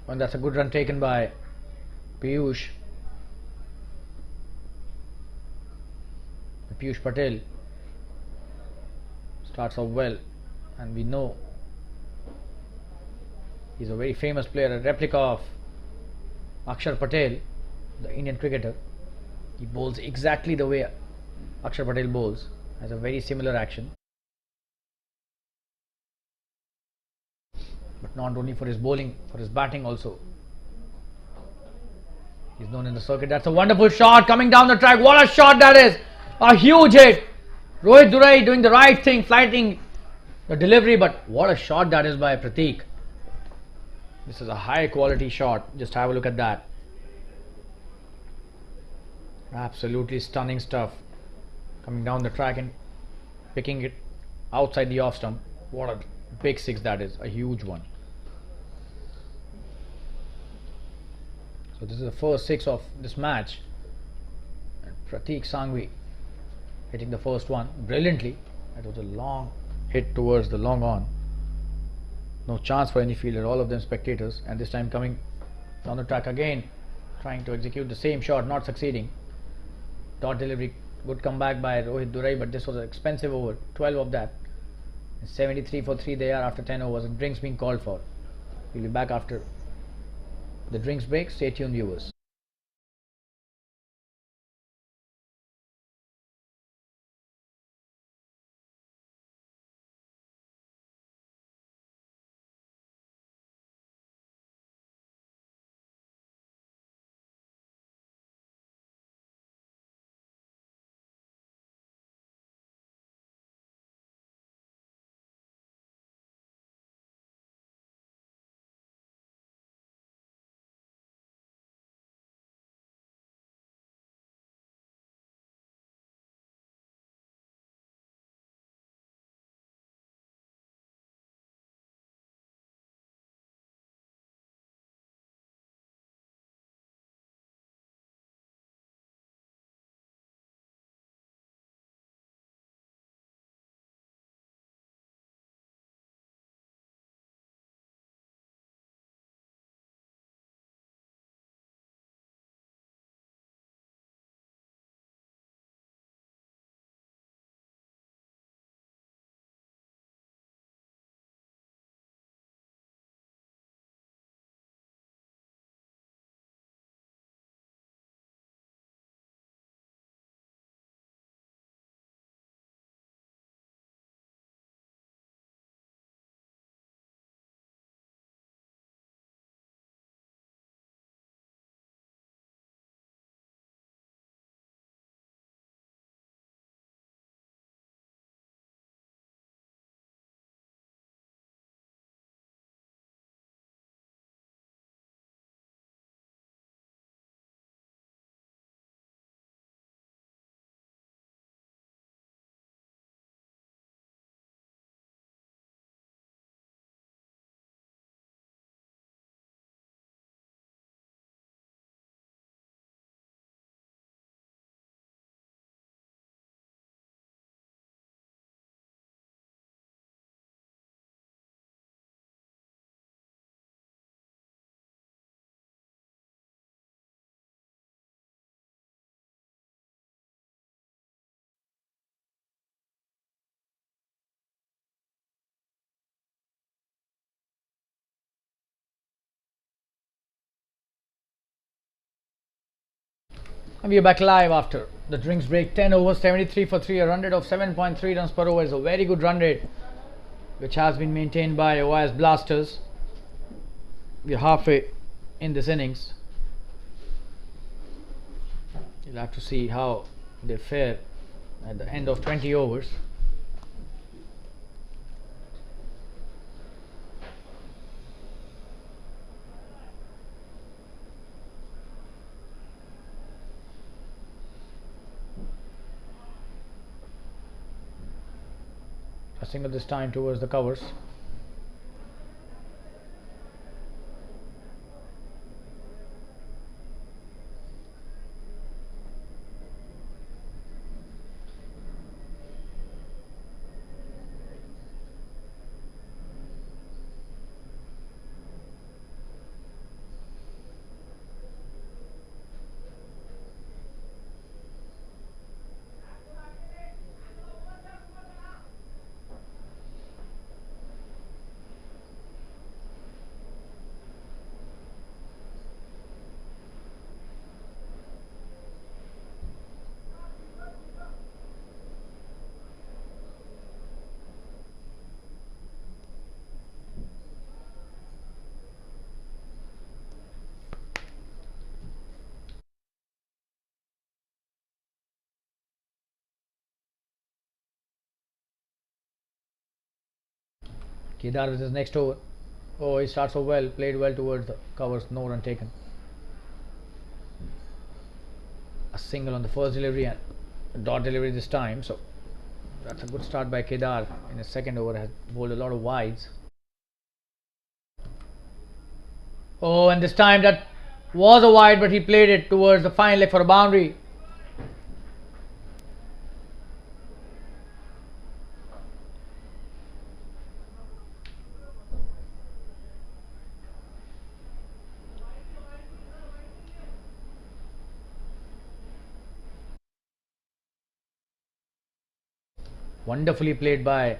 And that's a good run taken by Piyush. Piyush Patel starts off well, and we know he's a very famous player, a replica of Akshar Patel, the Indian cricketer. He bowls exactly the way Akshar Patel bowls, has a very similar action. But not only for his bowling, for his batting also. He's known in the circuit. That's a wonderful shot coming down the track. What a shot that is! A huge hit. Rohit Durai doing the right thing, flighting the delivery, but what a shot that is by Pratik. This is a high quality shot. Just have a look at that. Absolutely stunning stuff. Coming down the track and picking it outside the off stump. What a big six that is. A huge one. So this is the first six of this match. And Pratik Sangvi hitting the first one brilliantly. That was a long hit towards the long on. No chance for any fielder, all of them spectators, and this time coming down the track again, trying to execute the same shot, not succeeding. Dot delivery, good comeback by Rohit Durai, but this was an expensive over, 12 of that. 73 for 3 they are after 10 overs, and drinks being called for. We'll be back after the drinks break. Stay tuned, viewers. And we are back live after the drinks break. 10 overs, 73 for 3, a run rate of 7.3 runs per over is a very good run rate, which has been maintained by OS Blasters. We are halfway in this innings. You'll have to see how they fare at the end of 20 overs. A single this time towards the covers. Kedar with his next over. Oh, he starts so well, played well towards the covers, no run taken. A single on the first delivery and a dot delivery this time, so that's a good start by Kedar. In his second over has bowled a lot of wides. Oh, and this time that was a wide, but he played it towards the fine leg for a boundary. Wonderfully played by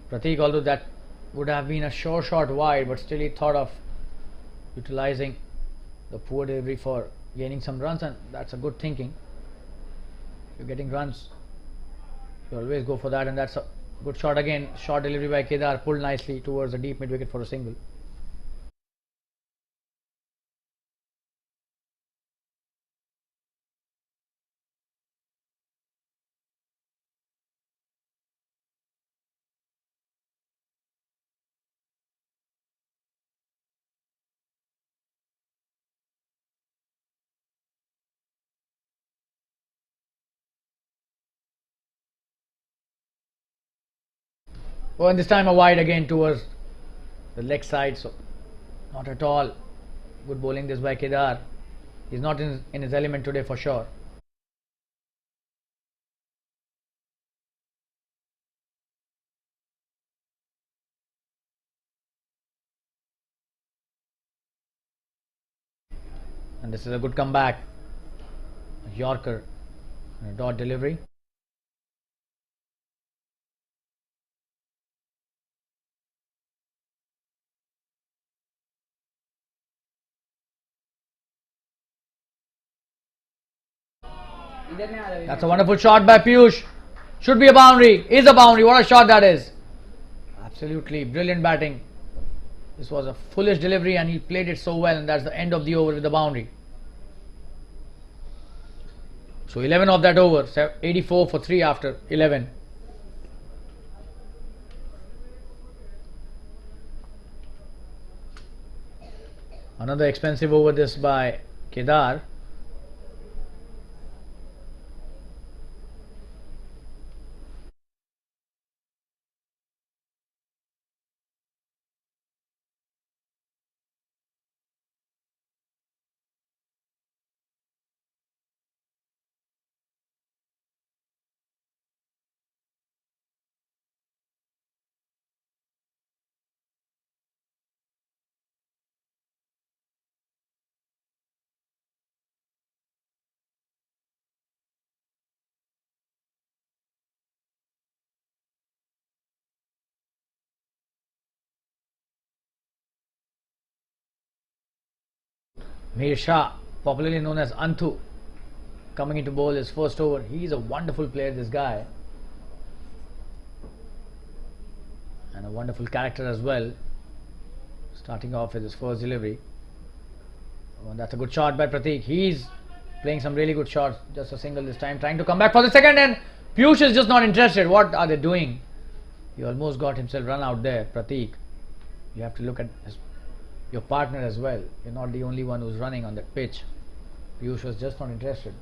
Pratik, although that would have been a sure shot wide, but still he thought of utilizing the poor delivery for gaining some runs, and that's a good thinking. If you're getting runs, you always go for that, and that's a good shot again. Short delivery by Kedar, pulled nicely towards the deep mid wicket for a single. Oh, and this time a wide again towards the leg side, so not at all good bowling this by Kedar. He's not in his element today for sure. And this is a good comeback. A Yorker and a dot delivery. That's a wonderful shot by Piyush. Should be a boundary. Is a boundary. What a shot that is. Absolutely brilliant batting. This was a foolish delivery and he played it so well, and that's the end of the over with the boundary. So 11 of that over, 84 for 3 after 11. Another expensive over this by Kedar. Mir Shah, popularly known as Anthu, coming into bowl his first over. He's a wonderful player, this guy, and a wonderful character as well. Starting off with his first delivery. Oh, that's a good shot by Pratik. He's playing some really good shots. Just a single this time, trying to come back for the second, and Piyush is just not interested. What are they doing? He almost got himself run out there, Pratik. You have to look at your partner as well. You're not the only one who's running on that pitch. Piyush was just not interested.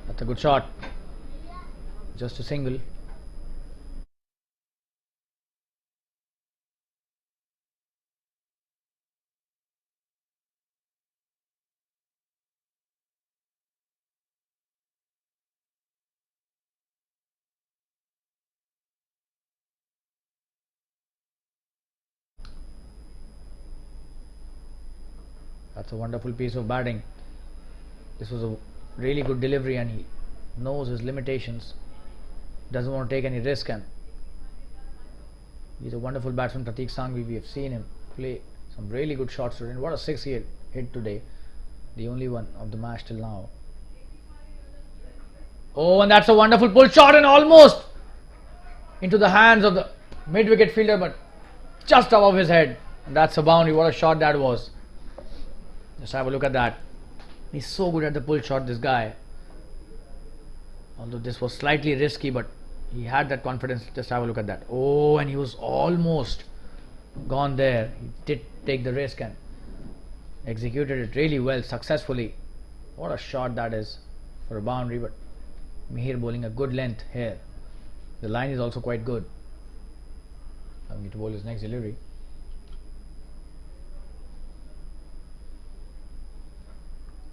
That's a good shot. Just a single. That's a wonderful piece of batting. This was a really good delivery, and he knows his limitations. Doesn't want to take any risk, and he's a wonderful batsman, Pratik Sangvi. We have seen him play some really good shots today. And what a six he hit today. The only one of the match till now. Oh, and that's a wonderful pull shot, and almost into the hands of the mid-wicket fielder, but just above his head. And that's a boundary. What a shot that was. Just have a look at that. He's so good at the pull shot, this guy. Although this was slightly risky, but he had that confidence. Just have a look at that. Oh, and he was almost gone there. He did take the risk and executed it really well, successfully. What a shot that is for a boundary, but Mihir bowling a good length here. The line is also quite good. I'm going to bowl his next delivery.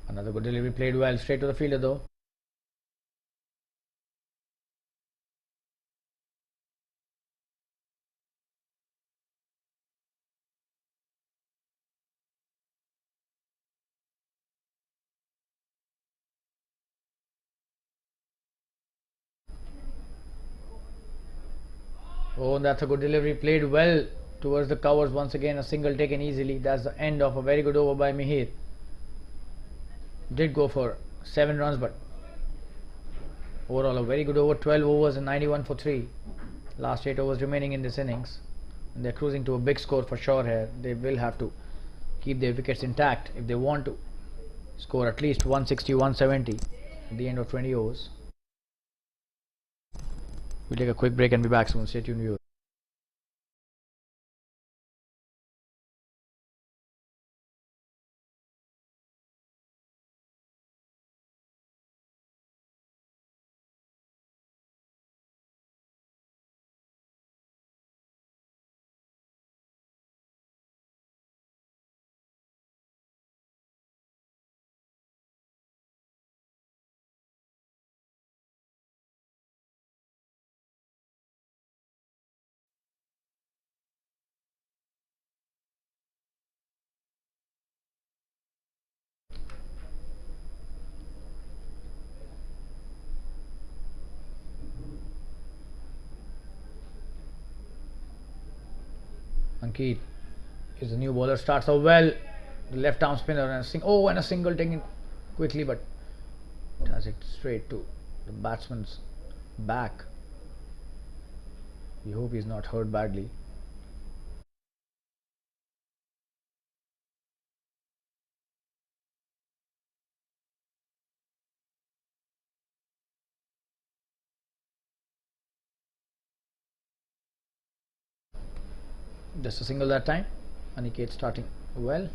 Another good delivery, played well, straight to the fielder though. Oh, that's a good delivery, played well towards the covers. Once again, a single taken easily. That's the end of a very good over by Mihir. Did go for 7 runs, but overall a very good over. 12 overs and 91 for 3. Last 8 overs remaining in this innings, and they're cruising to a big score for sure here. They will have to keep their wickets intact if they want to score at least 160, 170 at the end of 20 overs. We'll take a quick break and be back soon. Stay tuned, viewers. Ankit is the new bowler. Starts off well. The left arm spinner and a single taken quickly, but does it straight to the batsman's back. We hope he's not hurt badly. Just a single that time. Aniket starting well.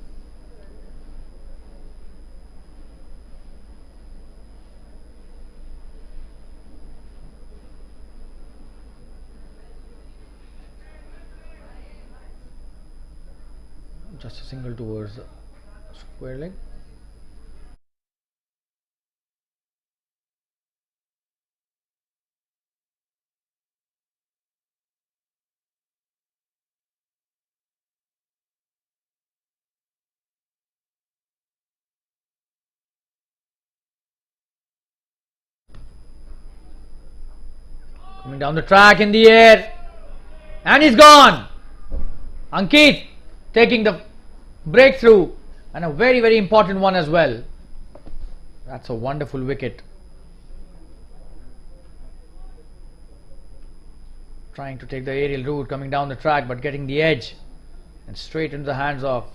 Just a single towards the square leg. Coming down the track in the air. And he's gone. Ankit taking the breakthrough, and a very, very important one as well. That's a wonderful wicket. Trying to take the aerial route, coming down the track, but getting the edge and straight into the hands of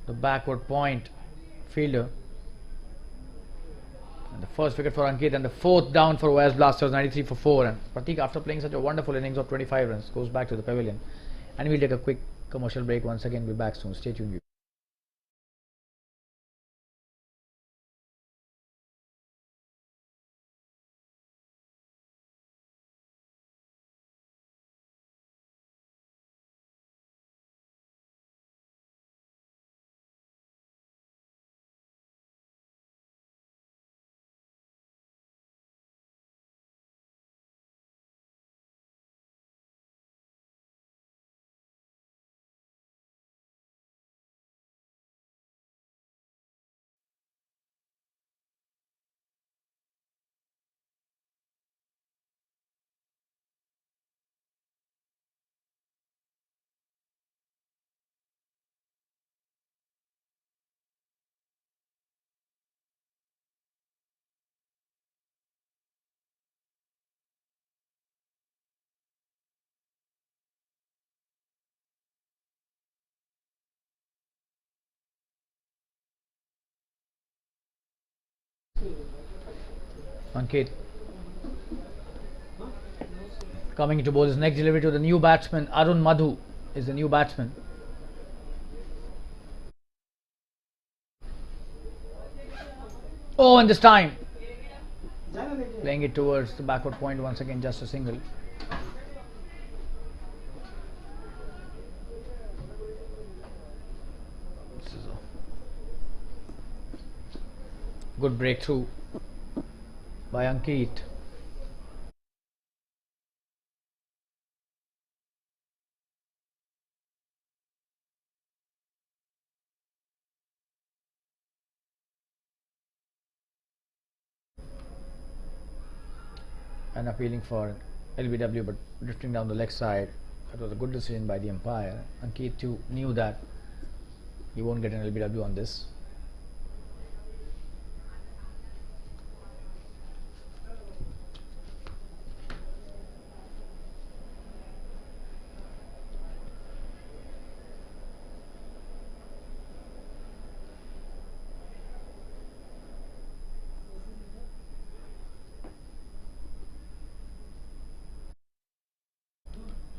the backward point fielder. And the first wicket for Ankit, and the fourth down for OS Blasters, 93 for 4. And Pratik, after playing such a wonderful innings of 25 runs, goes back to the pavilion. And we'll take a quick commercial break. Once again, we'll be back soon. Stay tuned. Ankit coming into bowl his next delivery to the new batsman. Arun Madhu is the new batsman. Oh, and this time playing it towards the backward point once again, just a single. This is a good breakthrough by Ankit. And appealing for LBW, but drifting down the leg side. That was a good decision by the umpire. Ankit too knew that he won't get an LBW on this.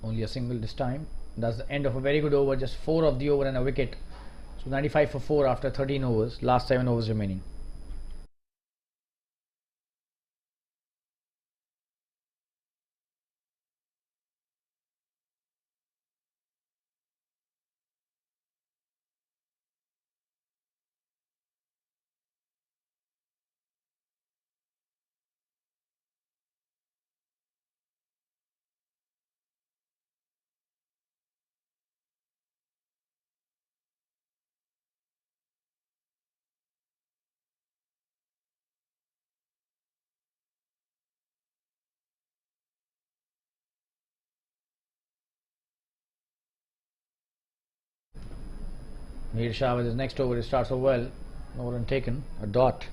Only a single this time. That's the end of a very good over. Just 4 of the over and a wicket. So 95 for 4 after 13 overs. Last 7 overs remaining. Mihir Shah with his next over, he starts off well. No run taken, a dot.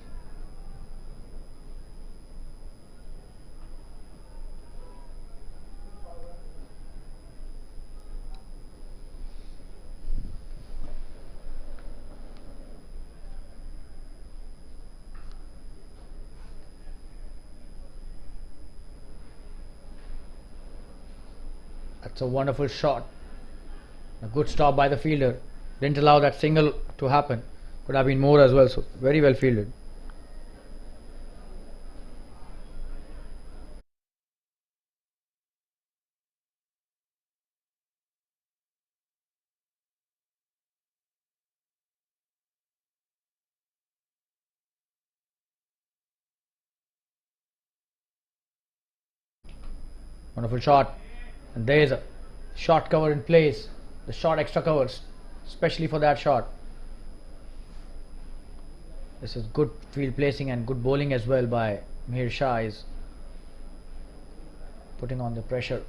That's a wonderful shot. A good stop by the fielder. Didn't allow that single to happen. Could have been more as well, so very well fielded. Wonderful shot. And there is a shot cover in place. The shot extra covers, especially for that shot. This is good field placing and good bowling as well by Mihir Shah. Is putting on the pressure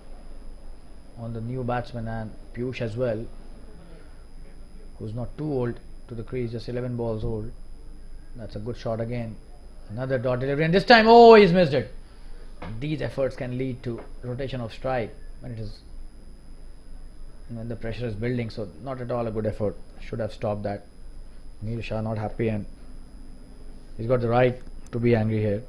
on the new batsman and Piyush as well, who's not too old to the crease, just 11 balls old. That's a good shot again. Another dot delivery, and this time, oh, he's missed it. These efforts can lead to rotation of strike when the pressure is building, so not at all a good effort. Should have stopped that. Neil Shah not happy, and he's got the right to be angry here.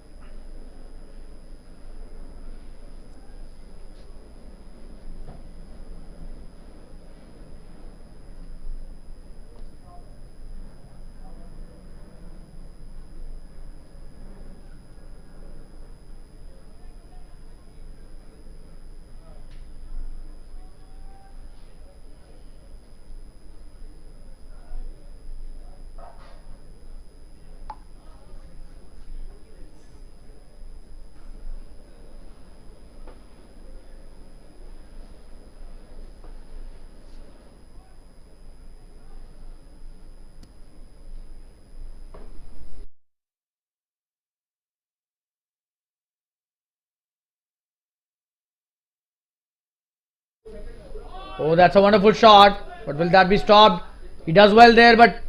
Oh, that's a wonderful shot, but will that be stopped? He does well there, but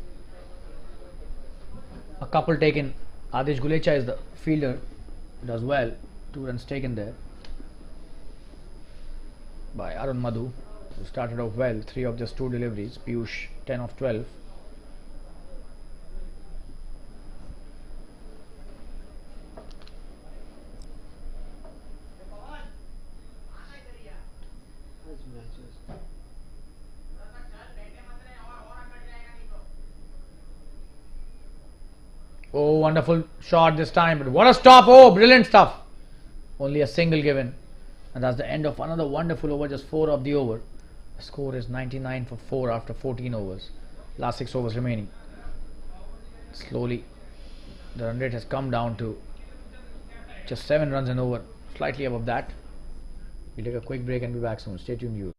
a couple taken. Adish Gulecha is the fielder, does well. 2 runs taken there by Arun Madhu, who started off well. 3 of just 2 deliveries. Piyush 10 of 12. Oh, wonderful shot this time, but what a stop. Oh, brilliant stuff. Only a single given, and that's the end of another wonderful over. Just 4 of the over. The score is 99 for 4 after 14 overs. Last 6 overs remaining. Slowly the run rate has come down to just 7 runs an over, slightly above that. We'll take a quick break and be back soon. Stay tuned, you.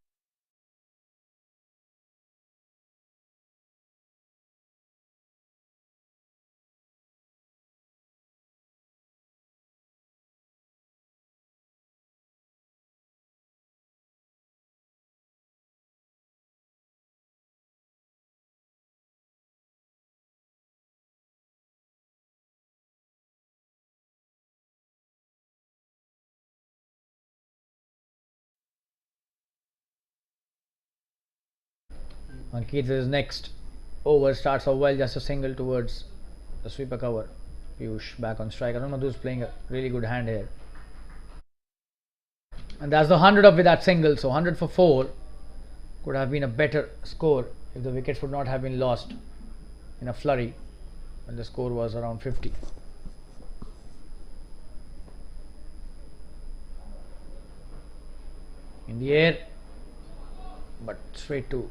Ankit is next. Over starts off well, just a single towards the sweeper cover. Piyush back on strike. Arun Madhu is playing a really good hand here. And that's the 100 of with that single. So 100 for 4 could have been a better score if the wickets would not have been lost in a flurry when the score was around 50. In the air, but straight to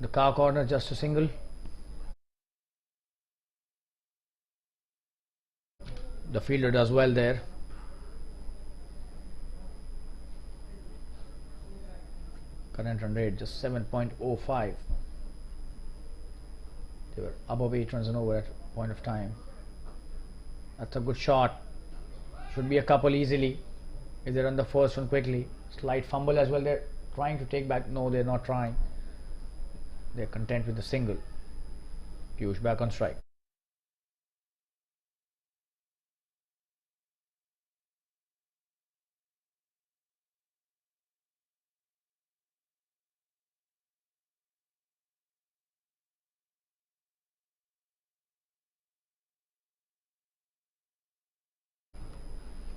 the car corner, just a single. The fielder does well there. Current run rate just 7.05. They were above 8 runs and over at a point of time. That's a good shot. Should be a couple easily if they run the first one quickly. Slight fumble as well. They're trying to take back. No, they're not trying. They're content with the single. Piyush back on strike.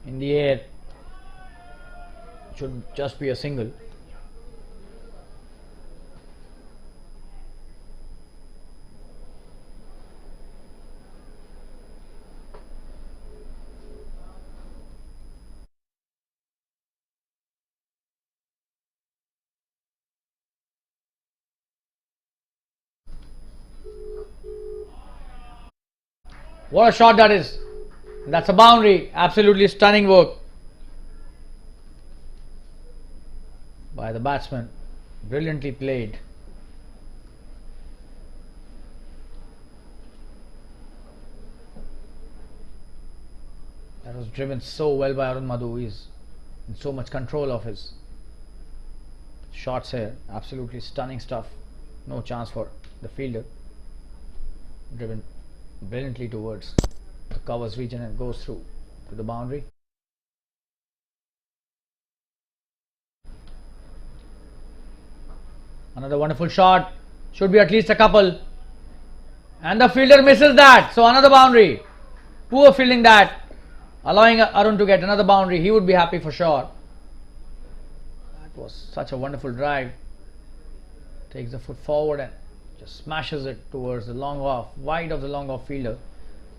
In the air, should just be a single. What a shot that is. That's a boundary. Absolutely stunning work by the batsman. Brilliantly played. That was driven so well by Arun Madhu. He's and so much control of his shots here. Absolutely stunning stuff. No chance for the fielder. Driven brilliantly towards the covers region and goes through to the boundary. Another wonderful shot. Should be at least a couple. And the fielder misses that. So another boundary. Poor fielding that. Allowing Arun to get another boundary. He would be happy for sure. That was such a wonderful drive. Takes the foot forward and just smashes it towards the long off. Wide of the long off fielder.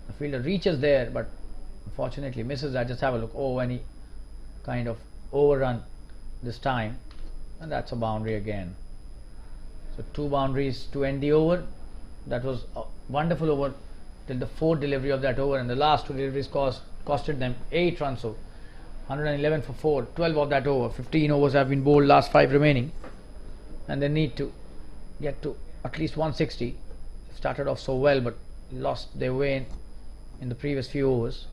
The fielder reaches there but unfortunately misses that. Just have a look. Oh, any kind of overrun this time. And that's a boundary again. So 2 boundaries to end the over. That was a wonderful over till the 4th delivery of that over, and the last 2 deliveries costed them 8 runs. So 111 for 4, 12 of that over. 15 overs have been bowled, last 5 remaining, and they need to get to at least 160. Started off so well but lost their way in the previous few overs.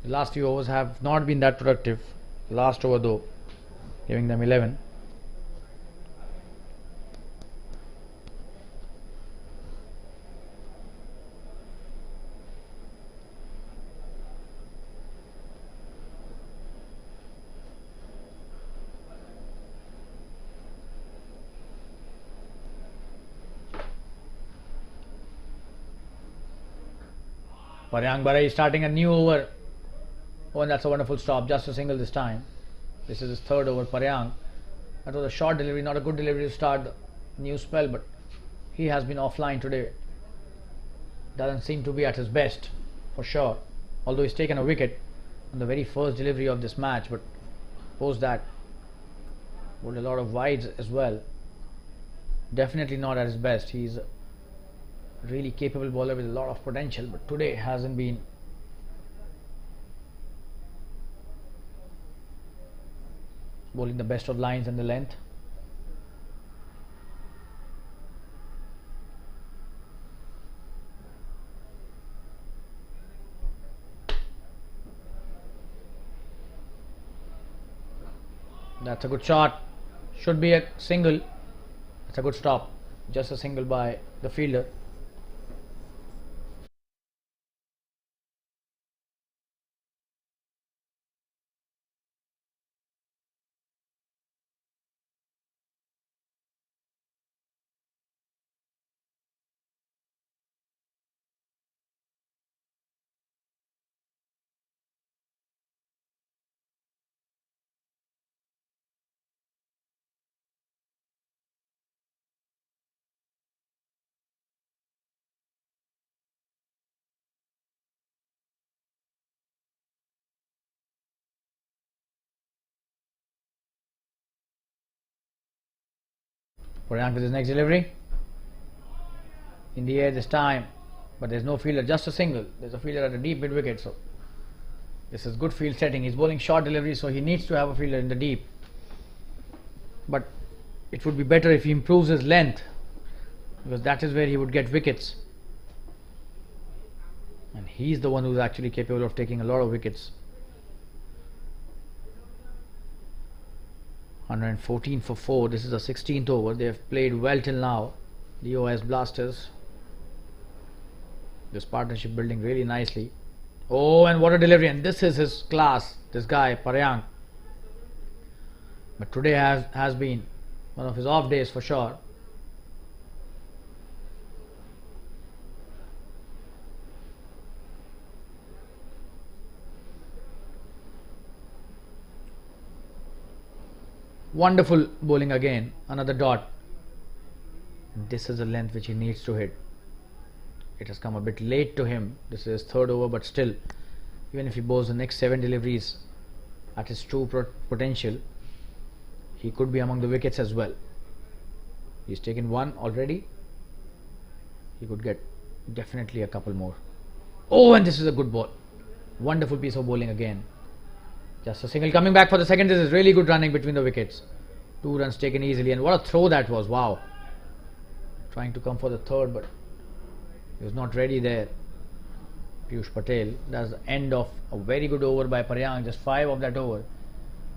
The last few overs have not been that productive. The last over though giving them 11. Paryang Barai starting a new over. Oh, and that's a wonderful stop. Just a single this time. This is his 3rd over. Paryang. That was a short delivery, not a good delivery to start the new spell, but he has been offline today. Doesn't seem to be at his best for sure. Although he's taken a wicket on the very first delivery of this match, but post that bowled a lot of wides as well. Definitely not at his best. He's a really capable bowler with a lot of potential, but today hasn't been bowling the best of lines and the length. That's a good shot. Should be a single. That's a good stop. Just a single by the fielder. Paryang with his next delivery. In the air this time, but there's no fielder, just a single. There's a fielder at a deep mid wicket, so this is good field setting. He's bowling short delivery, so he needs to have a fielder in the deep. But it would be better if he improves his length, because that is where he would get wickets. And he's the one who's actually capable of taking a lot of wickets. 114 for 4. This is the 16th over. They have played well till now, the OS Blasters. This partnership building really nicely. Oh, and what a delivery, and this is his class, this guy Paryang. But today has been one of his off days for sure. Wonderful bowling again, another dot. This is the length which he needs to hit. It has come a bit late to him. This is his 3rd over, but still, even if he bowls the next 7 deliveries at his true potential, he could be among the wickets as well. He's taken 1 already. He could get definitely a couple more. Oh, and this is a good ball. Wonderful piece of bowling again. Just a single coming back for the second. This is really good running between the wickets. 2 runs taken easily, and what a throw that was. Wow. Trying to come for the 3rd, but he was not ready there. Piyush Patel. That's the end of a very good over by Paryang, just 5 of that over.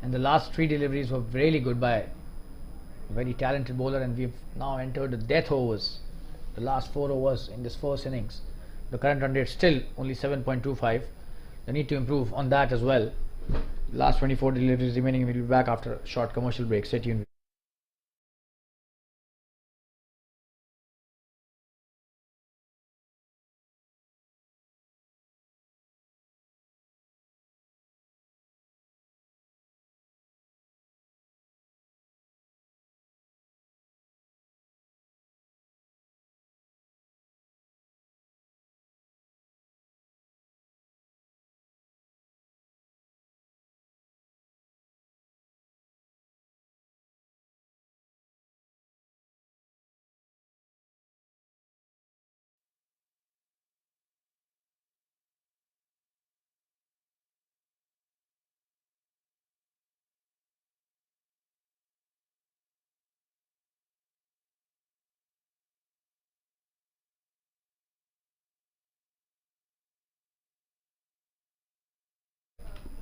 And the last 3 deliveries were really good by a very talented bowler, and we've now entered the death overs, the last 4 overs in this first innings. The current run rate still only 7.25. They need to improve on that as well. The last 24 deliveries remaining. We'll be back after a short commercial break. Stay tuned.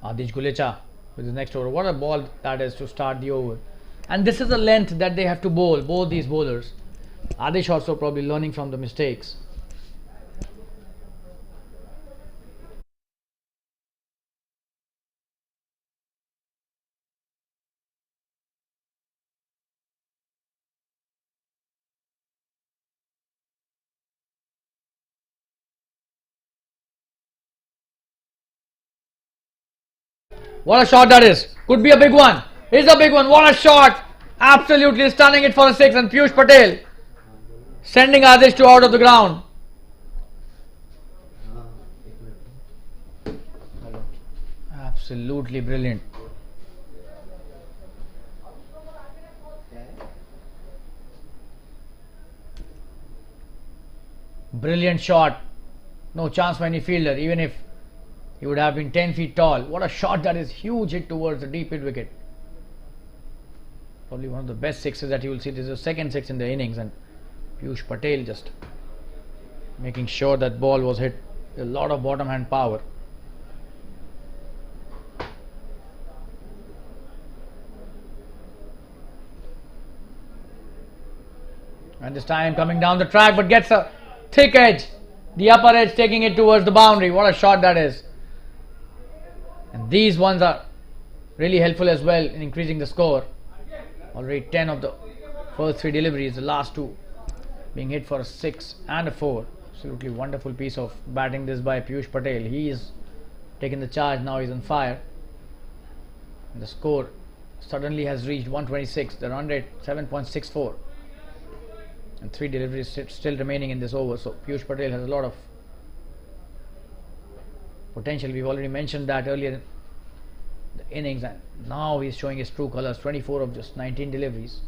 Adish Gulecha with the next over. What a ball that is to start the over. And this is the length that they have to bowl, both these bowlers. Adish also probably learning from the mistakes. What a shot that is. Could be a big one. It's a big one. What a shot. Absolutely stunning it for a 6. And Piyush Patel sending Adish to out of the ground. Absolutely brilliant. Brilliant shot. No chance for any fielder, even if he would have been 10 feet tall. What a shot that is. Huge hit towards the deep mid wicket. Probably one of the best sixes that you will see. This is the second 6 in the innings, and Piyush Patel just making sure that ball was hit. A lot of bottom hand power. And this time coming down the track, but gets a thick edge. The upper edge taking it towards the boundary. What a shot that is. And these ones are really helpful as well in increasing the score. Already 10 of the first 3 deliveries, the last 2 being hit for a 6 and a 4. Absolutely wonderful piece of batting this by Piyush Patel. He is taking the charge now. He's on fire. And the score suddenly has reached 126. The run rate 7.64. And 3 deliveries still remaining in this over. So Piyush Patel has a lot of potential. We've already mentioned that earlier in the innings, and now he's showing his true colors. 24 of just 19 deliveries.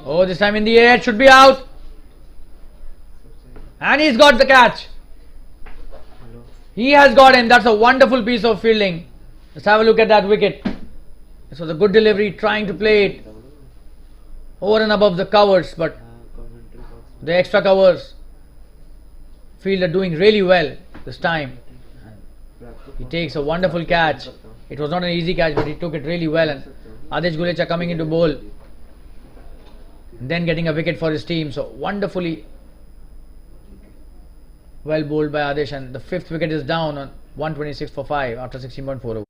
Oh, this time in the air, should be out. And he's got the catch. He has got him. That's a wonderful piece of fielding. Let's have a look at that wicket. This was a good delivery, trying to play it over and above the covers, but the extra covers fielder doing really well this time. He takes a wonderful catch. It was not an easy catch, but he took it really well. And Adish Gulecha coming into bowl and then getting a wicket for his team. So wonderfully well bowled by Adish, and the 5th wicket is down on 126 for 5 after 16.4 overs.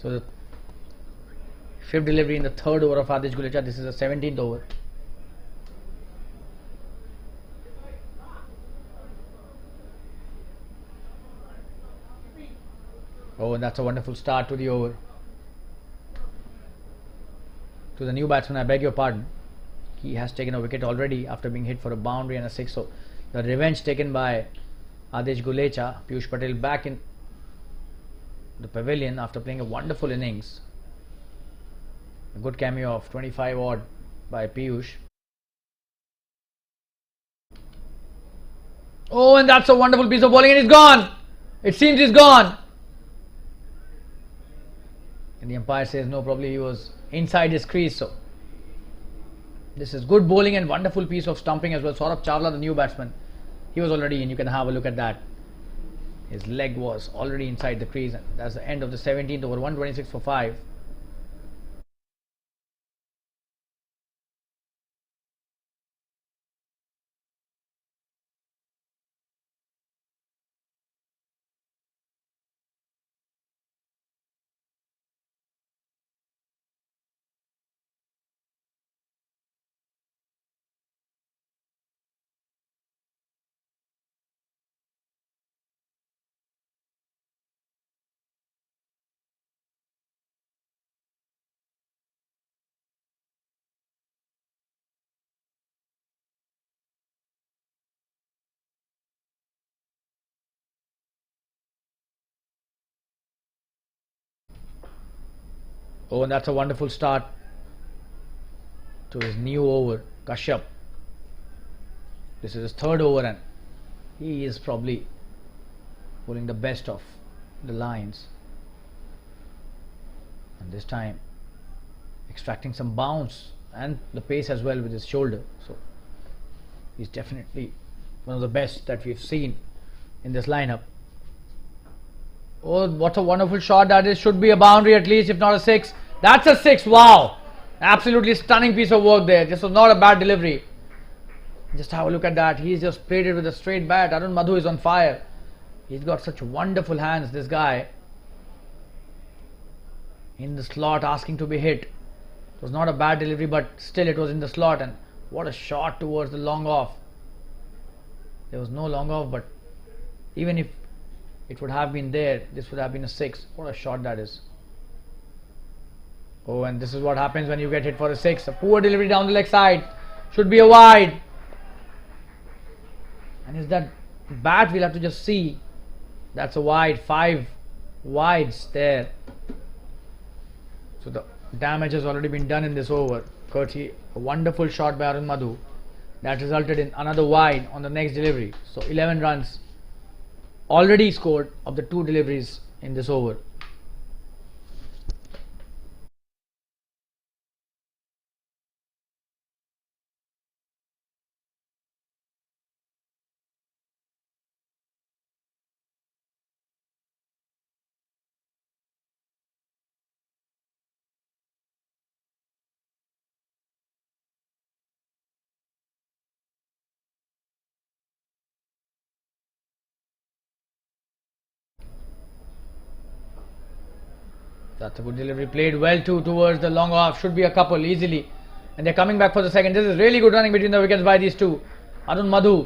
So the fifth delivery in the third over of Adesh Gulecha. This is the 17th over. Oh, and that's a wonderful start to the over. To the new batsman, I beg your pardon. He has taken a wicket already after being hit for a boundary and a six. So the revenge taken by Adesh Gulecha. Piyush Patel back in the pavilion after playing a wonderful innings. A good cameo of 25 odd by Piyush. Oh, and that's a wonderful piece of bowling, and he's gone. It seems he's gone. And the umpire says no, probably he was inside his crease. So this is good bowling and wonderful piece of stumping as well. Saurabh Chawla, the new batsman, he was already in. You can have a look at that. His leg was already inside the crease, and that's the end of the 17th over. 126 for 5. Oh, and that's a wonderful start to his new over, Kashyap. This is his third over, and he is probably pulling the best of the lines. And this time extracting some bounce and the pace as well with his shoulder. So he's definitely one of the best that we've seen in this lineup. Oh, what a wonderful shot that is. Should be a boundary at least, if not a 6. That's a 6. Wow. Absolutely stunning piece of work there. This was not a bad delivery. Just have a look at that. He's just played it with a straight bat. Arun Madhu is on fire. He's got such wonderful hands, this guy. In the slot, asking to be hit. It was not a bad delivery, but still it was in the slot. And what a shot towards the long off. There was no long off, but even if it would have been there, this would have been a 6. What a shot that is. Oh, and this is what happens when you get hit for a 6. A poor delivery down the leg side. Should be a wide. And is that bat? We'll have to just see. That's a wide. 5 wides there. So the damage has already been done in this over. Courtesy a wonderful shot by Arun Madhu. That resulted in another wide on the next delivery. So 11 runs already scored of the 2 deliveries in this over. That's a good delivery, played well too towards the long off. Should be a couple easily, and they're coming back for the second. This is really good running between the wickets by these two, Arun Madhu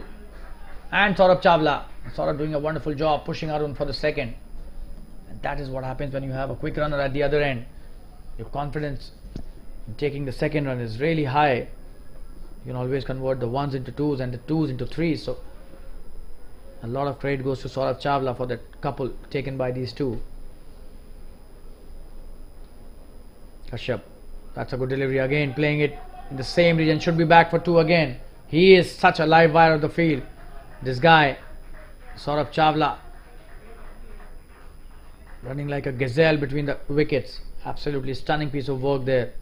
and Saurabh Chawla. Saurabh doing a wonderful job pushing Arun for the second, and that is what happens when you have a quick runner at the other end. Your confidence in taking the second run is really high. You can always convert the 1s into 2s and the 2s into 3s. So a lot of credit goes to Saurabh Chawla for that couple taken by these two. Kashyap, that's a good delivery again, playing it in the same region. Should be back for 2 again. He is such a live wire of the field, this guy Saurabh Chawla, running like a gazelle between the wickets. Absolutely stunning piece of work there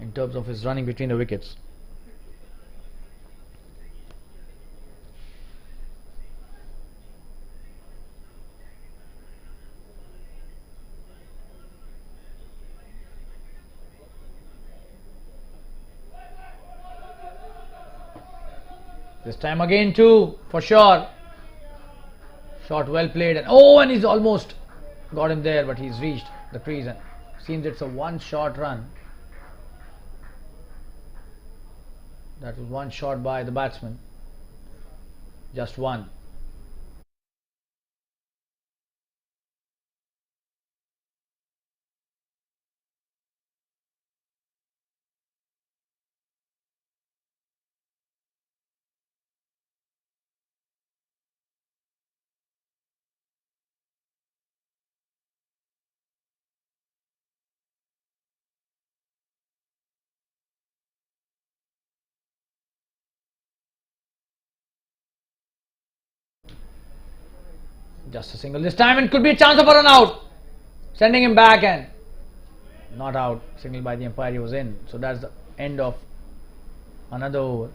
in terms of his running between the wickets. This time again 2 for sure. Shot well played, and oh, and he's almost got him there, but he's reached. the crease, and seems it's a one shot run. That was one shot by the batsman. Just one. Just a single this time, and could be a chance of a run out. Sending him back and not out. Signal by the umpire, he was in. So that's the end of another over.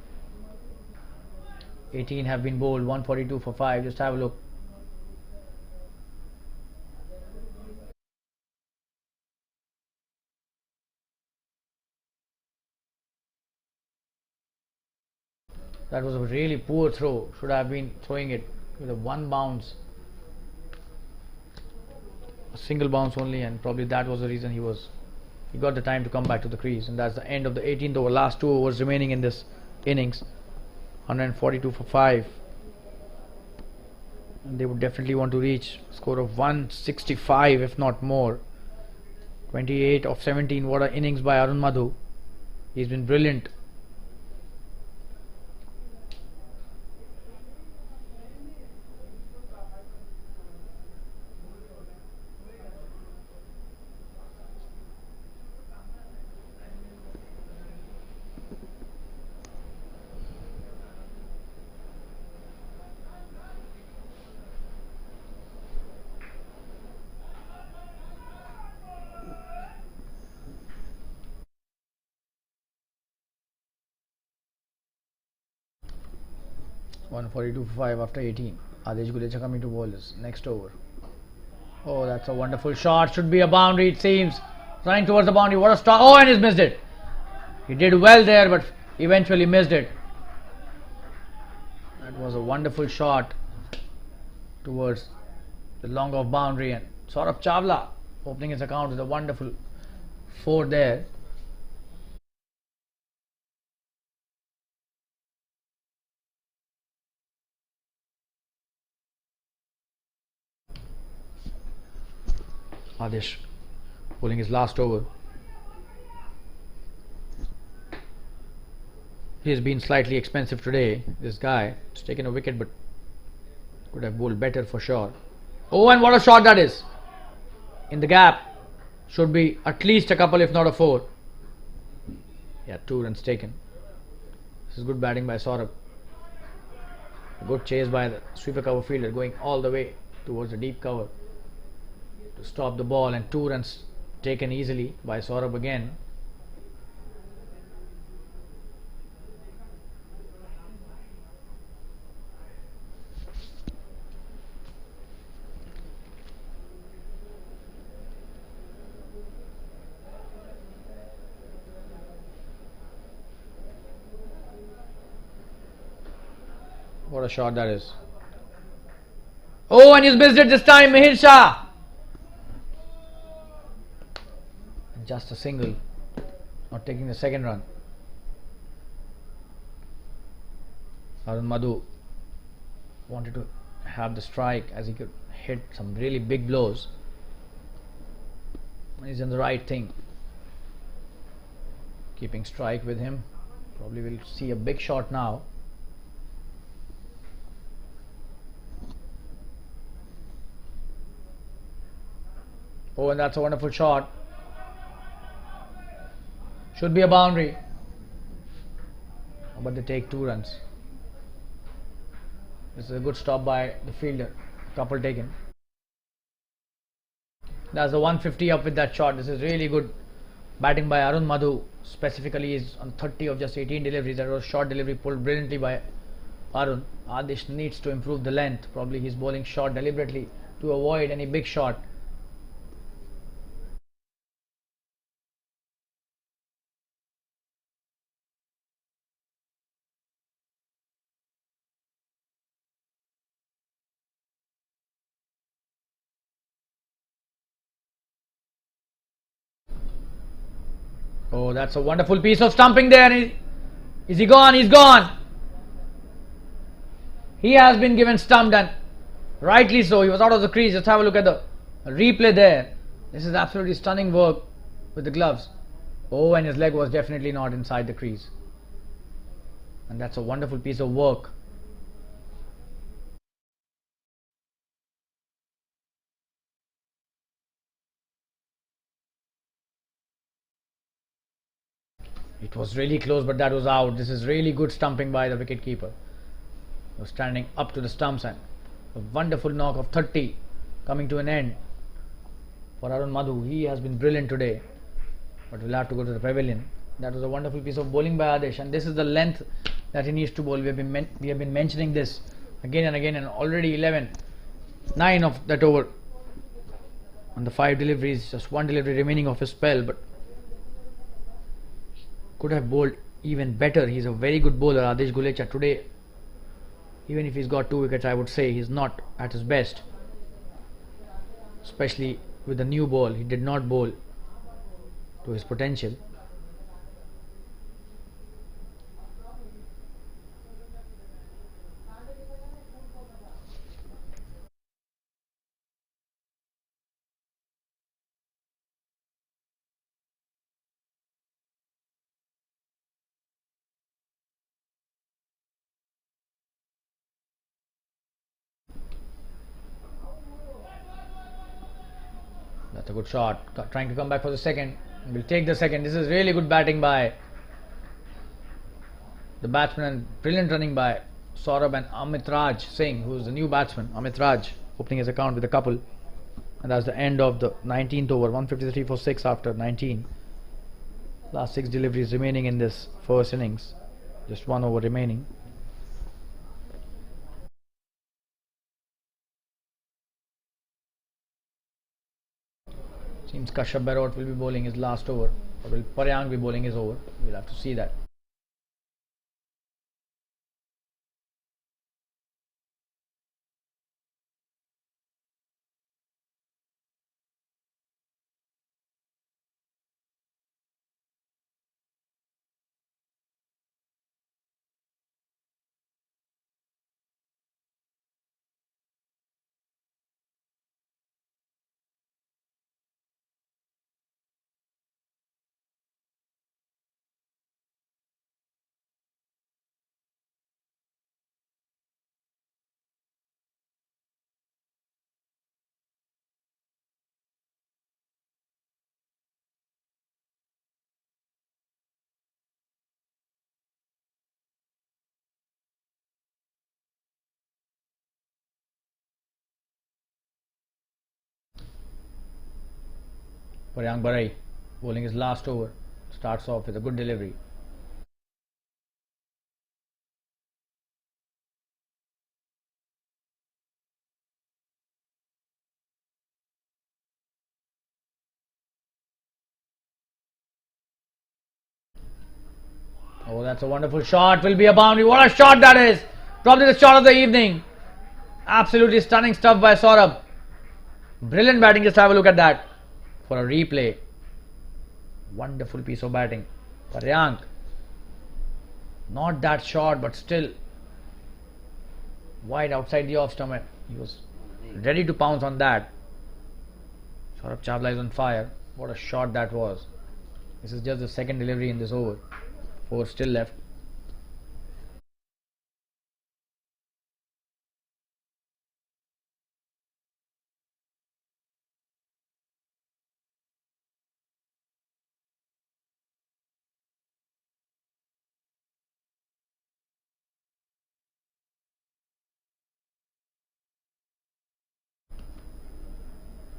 18 have been bowled, 142 for 5. Just have a look. That was a really poor throw. Should have been throwing it with a one bounce. A single bounce only, and probably that was the reason he got the time to come back to the crease. And that's the end of the 18th over. Last 2 overs remaining in this innings. 142 for 5. And they would definitely want to reach a score of 165 if not more. 28 of 17. What an innings by Arun Madhu. He's been brilliant. One 42 for 5 after 18. Adesh Gulecha coming to bowl this next over. Oh, that's a wonderful shot. Should be a boundary, it seems. Running towards the boundary. What a start. Oh, and he's missed it. He did well there, but eventually missed it. That was a wonderful shot towards the long off boundary, and Saurabh Chawla opening his account with a wonderful 4 there. Adesh bowling his last over. He has been slightly expensive today. This guy has taken a wicket, but could have bowled better for sure. Oh, and what a shot that is! In the gap. Should be at least a couple, if not a 4. Yeah, 2 runs taken. This is good batting by Saurabh. A good chase by the sweeper cover fielder, going all the way towards the deep cover to stop the ball, and 2 runs taken easily by Saurabh again. What a shot that is. Oh, and he's missed it this time, Mihir Shah. Just a single. Not taking the second run. Arun Madhu wanted to have the strike, as he could hit some really big blows. He's in the right thing. Keeping strike with him. Probably will see a big shot now. Oh, and that's a wonderful shot. Should be a boundary. But they take 2 runs. This is a good stop by the fielder. Couple taken. That's a 150 up with that shot. This is really good batting by Arun Madhu. Specifically, is on 30 of just 18 deliveries. That was short delivery pulled brilliantly by Arun. Adesh needs to improve the length. Probably he's bowling short deliberately to avoid any big shot. Oh, that's a wonderful piece of stumping there. Is he gone? He's gone. He has been given stumped, and rightly so. He was out of the crease. Just have a look at the replay there. This is absolutely stunning work with the gloves. Oh, and his leg was definitely not inside the crease. And that's a wonderful piece of work. It was really close, but that was out. This is really good stumping by the wicketkeeper. He was standing up to the stumps, and a wonderful knock of 30 coming to an end for Arun Madhu. He has been brilliant today, but we'll have to go to the pavilion. That was a wonderful piece of bowling by Adesh, and this is the length that he needs to bowl. We have been mentioning this again and again, and already 9 of that over on the 5 deliveries, just 1 delivery remaining of his spell, but could have bowled even better. He's a very good bowler, Adesh Gulecha. Today, even if he's got 2 wickets, I would say he's not at his best, especially with the new ball. He did not bowl to his potential. That's a good shot. Trying to come back for the second. We'll take the second. This is really good batting by the batsman and brilliant running by Saurabh and Amit Raj Singh, who is the new batsman. Amit Raj opening his account with a couple. And that's the end of the 19th over. 153 for 6 after 19. Last 6 deliveries remaining in this first innings. Just 1 over remaining. Seems Kashyap Barot will be bowling his last over, or will Paryang be bowling his over? We'll have to see that. Paryang Barai bowling his last over. Starts off with a good delivery. Oh, that's a wonderful shot. Will be a boundary. What a shot that is! Probably the shot of the evening. Absolutely stunning stuff by Saurabh. Brilliant batting. Just have a look at that for a replay. Wonderful piece of batting. Paryang. Not that short, but still wide outside the off stump. He was ready to pounce on that. Saurabh Chawla is on fire. What a shot that was. This is just the second delivery in this over. 4 still left.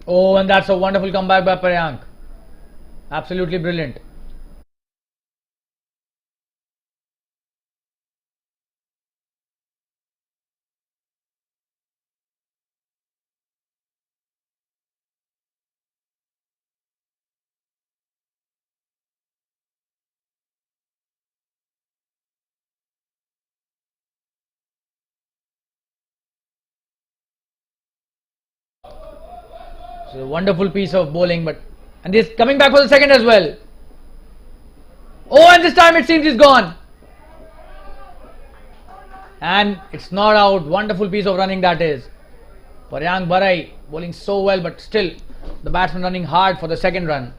Oh, and that's a wonderful comeback by Paryang. Absolutely brilliant. So a wonderful piece of bowling, and this coming back for the second as well. Oh, and this time it seems he's gone. And it's not out. Wonderful piece of running that is. Paryang Barai bowling so well, but still the batsman running hard for the second run.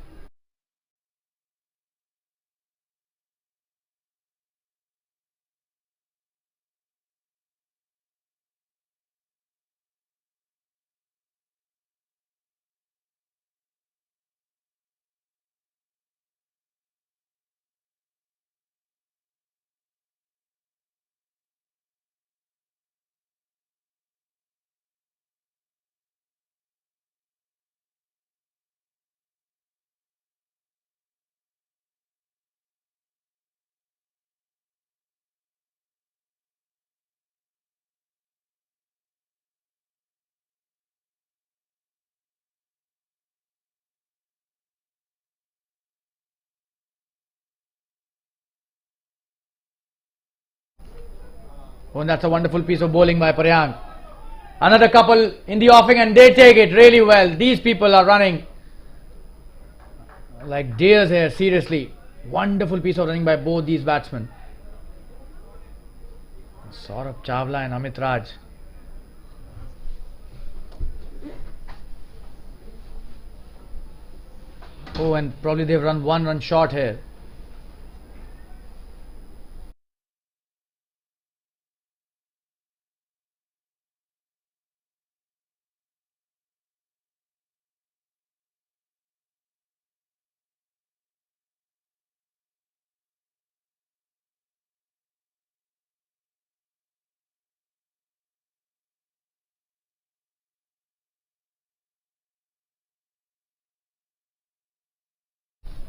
Oh, and that's a wonderful piece of bowling by Paryang. Another couple in the offing and they take it really well. These people are running like deers here, seriously. Wonderful piece of running by both these batsmen. Saurabh Chawla and Amit Raj. Oh, and probably they've run one run short here.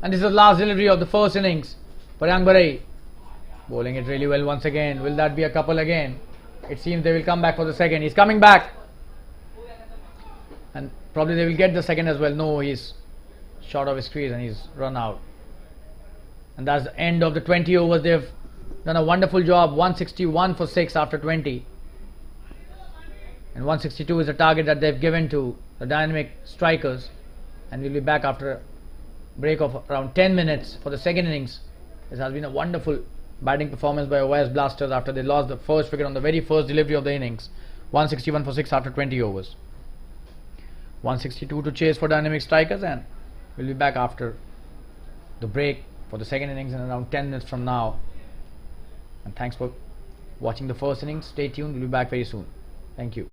And this is the last delivery of the first innings. Paryang Barai bowling it really well once again. Will that be a couple again? It seems they will come back for the second. He's coming back. And probably they will get the second as well. No, he's short of his crease and he's run out. And that's the end of the 20 overs. They've done a wonderful job. 161 for 6 after 20. And 162 is the target that they've given to the dynamic strikers. And we'll be back after a break of around 10 minutes for the second innings. This has been a wonderful batting performance by OS Blasters after they lost the first wicket on the very first delivery of the innings. 161 for 6 after 20 overs. 162 to chase for dynamic strikers, and we'll be back after the break for the second innings in around 10 minutes from now. And thanks for watching the first innings. Stay tuned. We'll be back very soon. Thank you.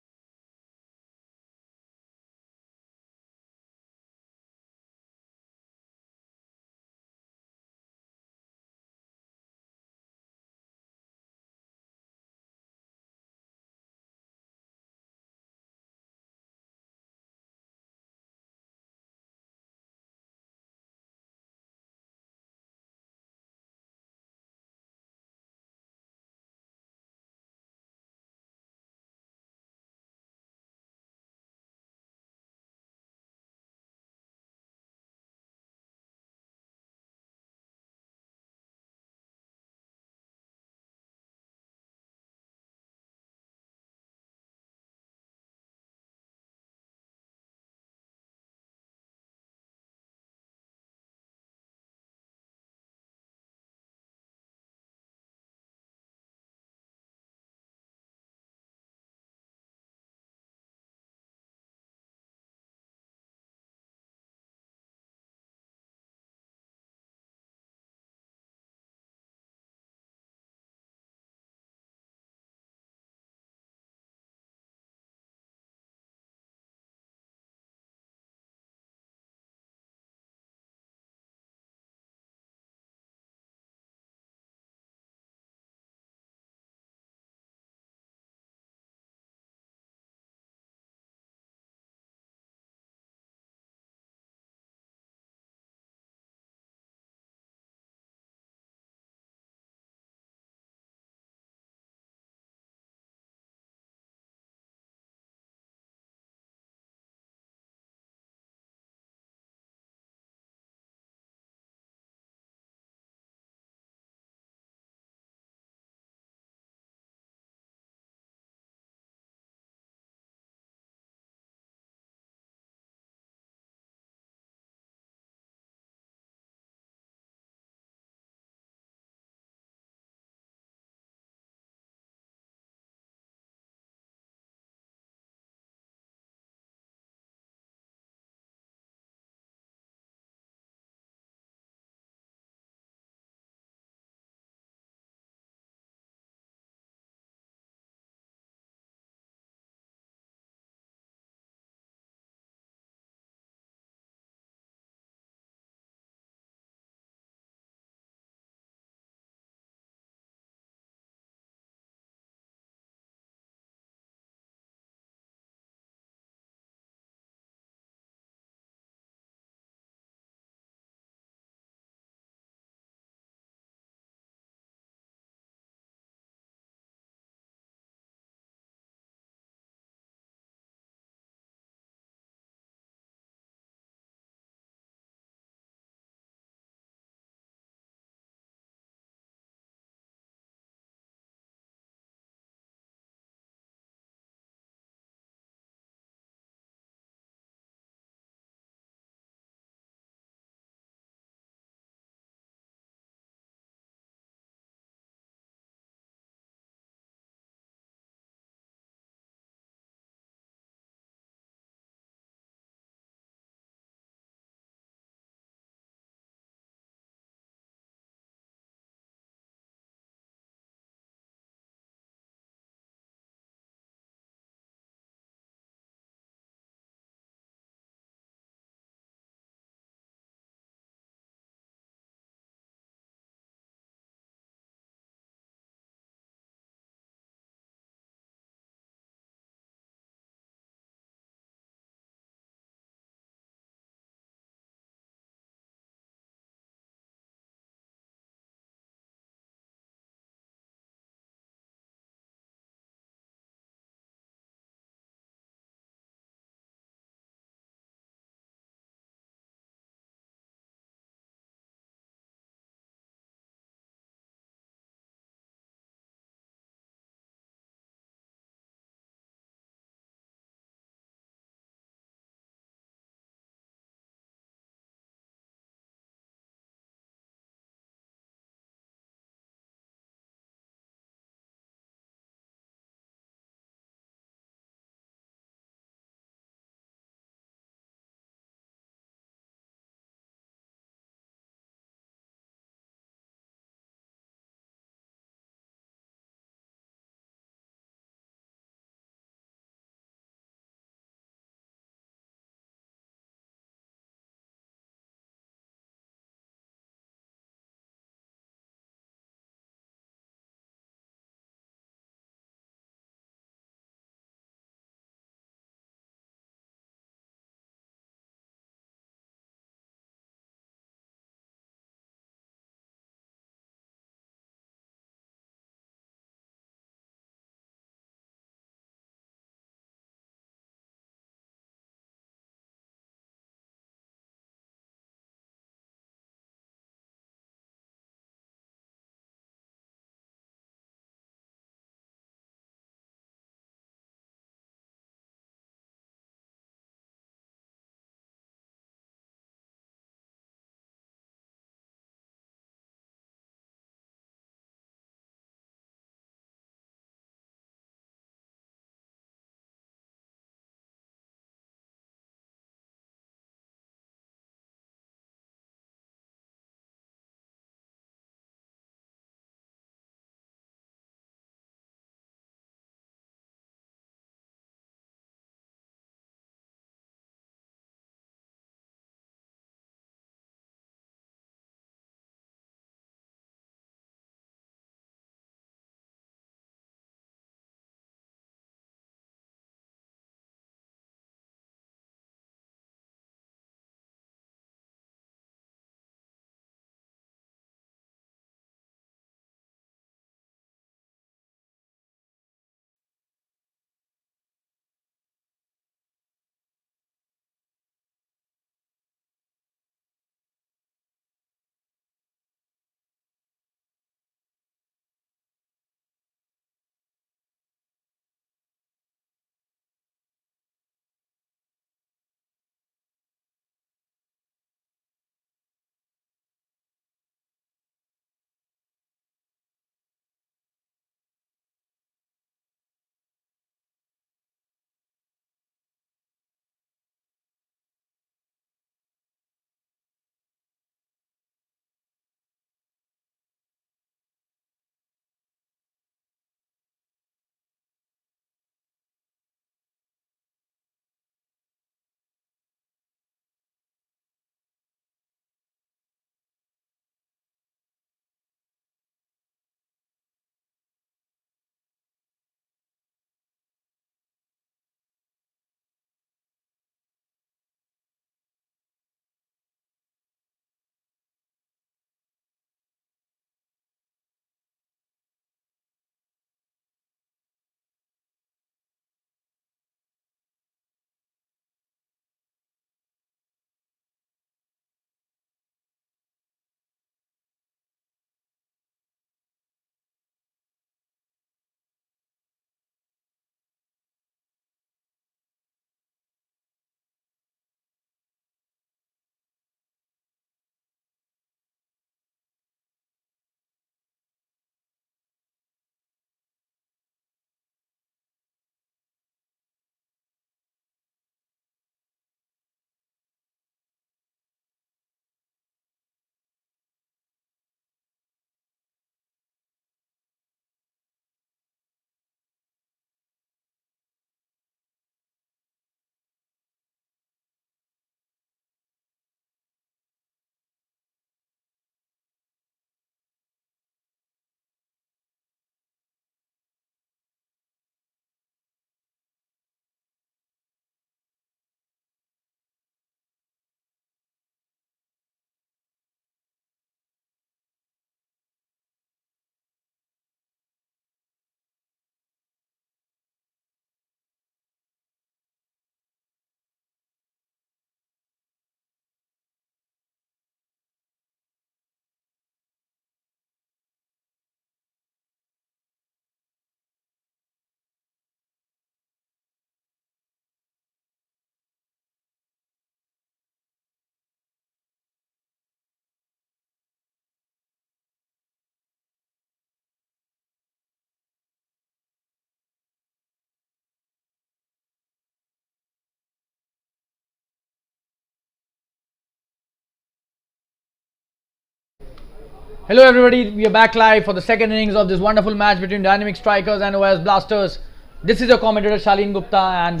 Hello everybody, we are back live for the second innings of this wonderful match between Dynamic Strikers and OS Blasters. This is your commentator Shaleen Gupta, and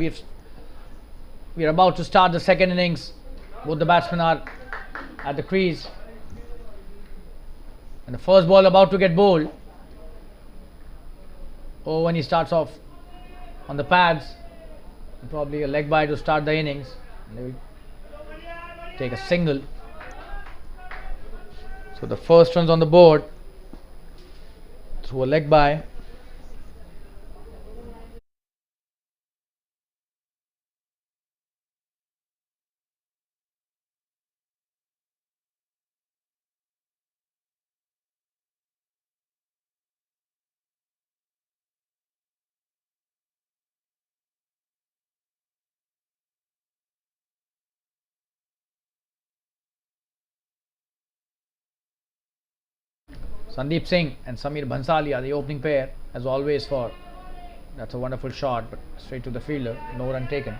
we are about to start the second innings. Both the batsmen are at the crease, and the first ball about to get bowled. Oh, when he starts off on the pads, probably a leg bye to start the innings. They will take a single. So the first runs on the board through a leg bye. Sandeep Singh and Samir Bhansali are the opening pair, as always. That's a wonderful shot, but straight to the fielder, no run taken.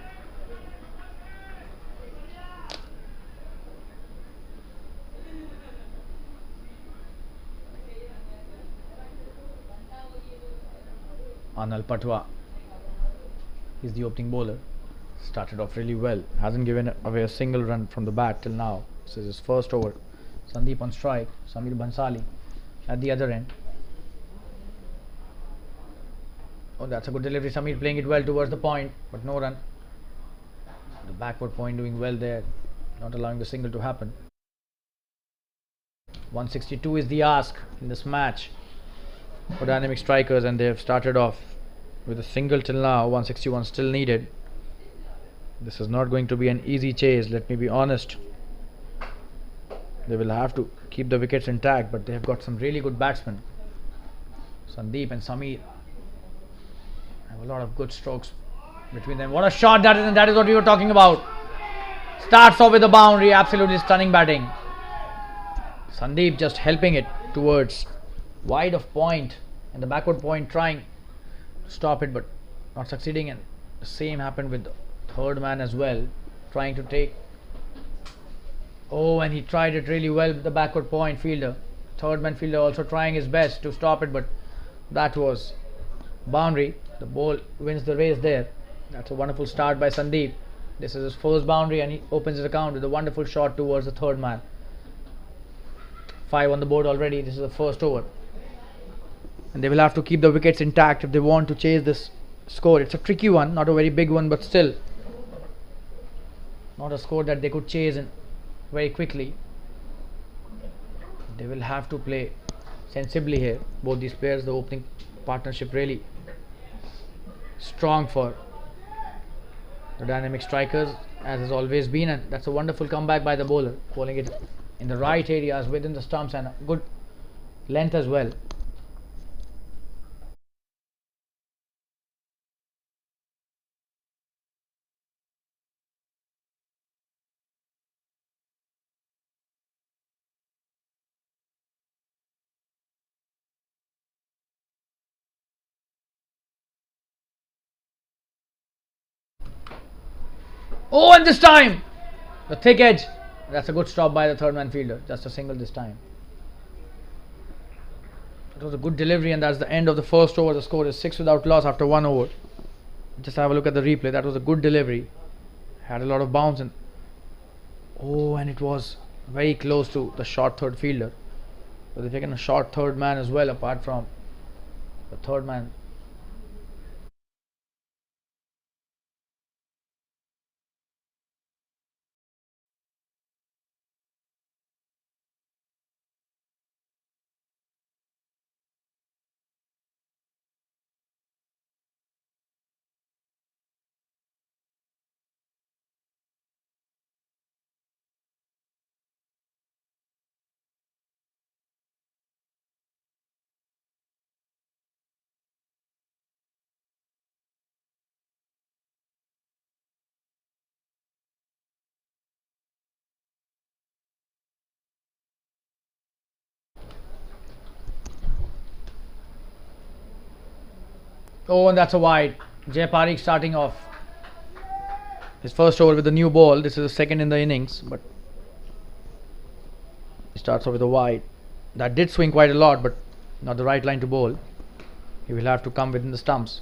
Anil Patwa, he's the opening bowler. Started off really well, hasn't given away a single run from the bat till now. This is his first over. Sandeep on strike, Samir Bhansali at the other end. Oh, that's a good delivery. Samir playing it well towards the point, but no run. The backward point doing well there, not allowing the single to happen. 162 is the ask in this match for Dynamic Strikers, and they have started off with a single till now. 161 still needed. This is not going to be an easy chase, let me be honest. They will have to keep the wickets intact, but they have got some really good batsmen. Sandeep and Samir have a lot of good strokes between them. What a shot that is, and that is what we were talking about. Starts off with a boundary, absolutely stunning batting. Sandeep just helping it towards wide of point, and the backward point trying to stop it but not succeeding, and the same happened with the third man as well, trying to take. Oh, and he tried it really well with the backward point fielder. Third man fielder also trying his best to stop it, but that was boundary. The ball wins the race there. That's a wonderful start by Sandeep. This is his first boundary, and he opens his account with a wonderful shot towards the third man. 5 on the board already. This is the first over, and they will have to keep the wickets intact if they want to chase this score. It's a tricky one, not a very big one, but still not a score that they could chase in very quickly. They will have to play sensibly here. Both these players, the opening partnership really strong for the Dynamic Strikers, as has always been, and that's a wonderful comeback by the bowler, bowling it in the right areas within the stumps and a good length as well. Oh, and this time the thick edge. That's a good stop by the third man fielder. Just a single this time. It was a good delivery, and that's the end of the first over. The score is 6 without loss after 1 over. Just have a look at the replay. That was a good delivery. Had a lot of bounce, and oh, and it was very close to the short third fielder. So they've taken a short third man as well, apart from the third man. Oh, and that's a wide. Jay Parikh starting off his first over with a new ball. This is the second in the innings, but he starts off with a wide. That did swing quite a lot, but not the right line to bowl. He will have to come within the stumps.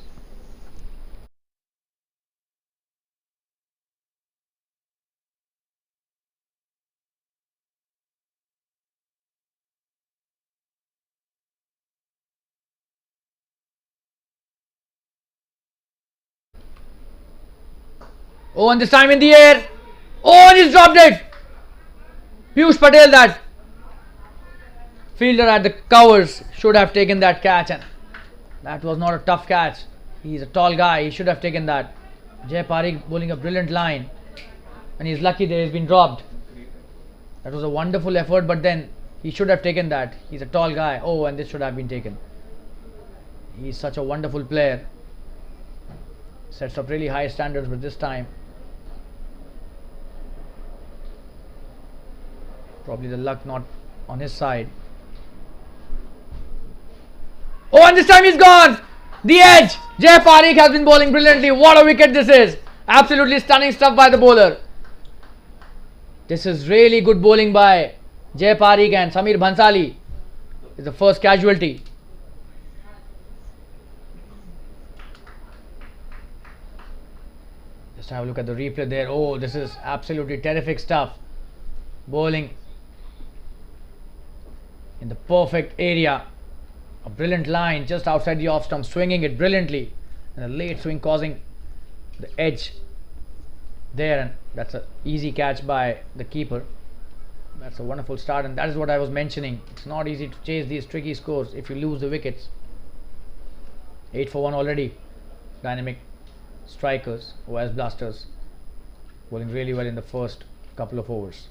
Oh, and this time in the air. Oh, and he's dropped it. Piyush Patel, that fielder at the covers, should have taken that catch, and that was not a tough catch. He's a tall guy. He should have taken that. Jay Parikh bowling a brilliant line, and he's lucky that he's been dropped. That was a wonderful effort, but then he should have taken that. He's a tall guy. Oh, and this should have been taken. He's such a wonderful player. Sets up really high standards, but this time probably the luck not on his side. Oh, and this time he's gone! The edge! Jay Parikh has been bowling brilliantly. What a wicket this is! Absolutely stunning stuff by the bowler. This is really good bowling by Jay Parikh, and Samir Bhansali is the first casualty. Just have a look at the replay there. Oh, this is absolutely terrific stuff. Bowling in the perfect area. A brilliant line just outside the off stump, swinging it brilliantly, and a late swing causing the edge there, and that's an easy catch by the keeper. That's a wonderful start, and that is what I was mentioning. It's not easy to chase these tricky scores if you lose the wickets. 8 for 1 already. Dynamic strikers, OS Blasters, bowling really well in the first couple of overs.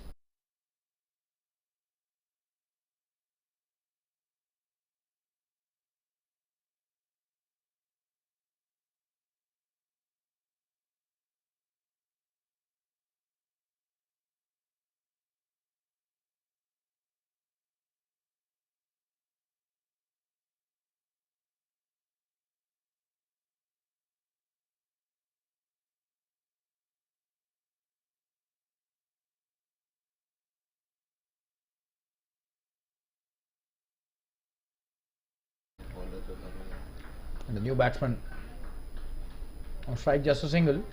And the new batsman on strike, just a single.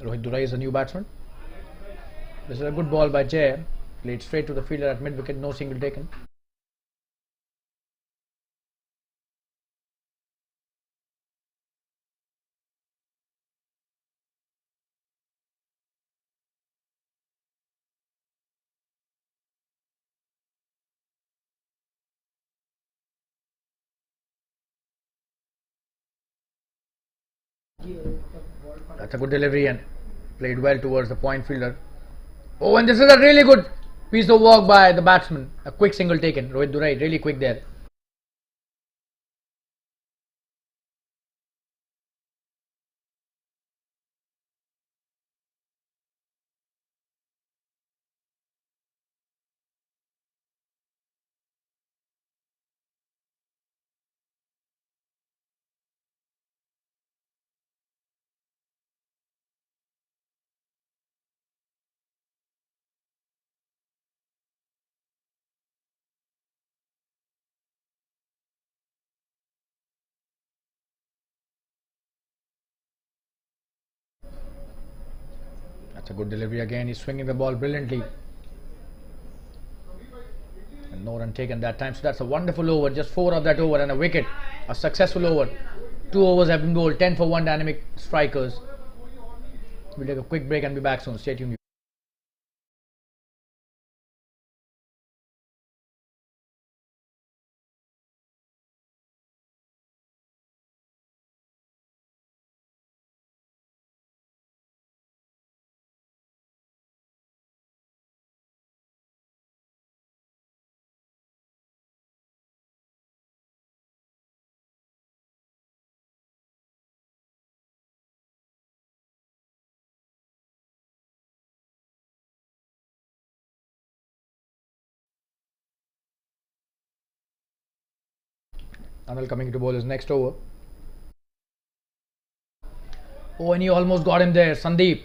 Rohit Durai is a new batsman. This is a good ball by Jay. Played straight to the fielder at mid wicket, no single taken. That's a good delivery and played well towards the point fielder. Oh, and this is a really good piece of work by the batsman. A quick single taken. Rohit Durai, really quick there. That's a good delivery again. He's swinging the ball brilliantly. And no run taken that time. So that's a wonderful over. Just 4 of that over and a wicket. A successful over. 2 overs have been bowled. 10 for 1 dynamic strikers. We'll take a quick break and be back soon. Stay tuned. Anil coming to bowl his next over. Oh, and he almost got him there. Sandeep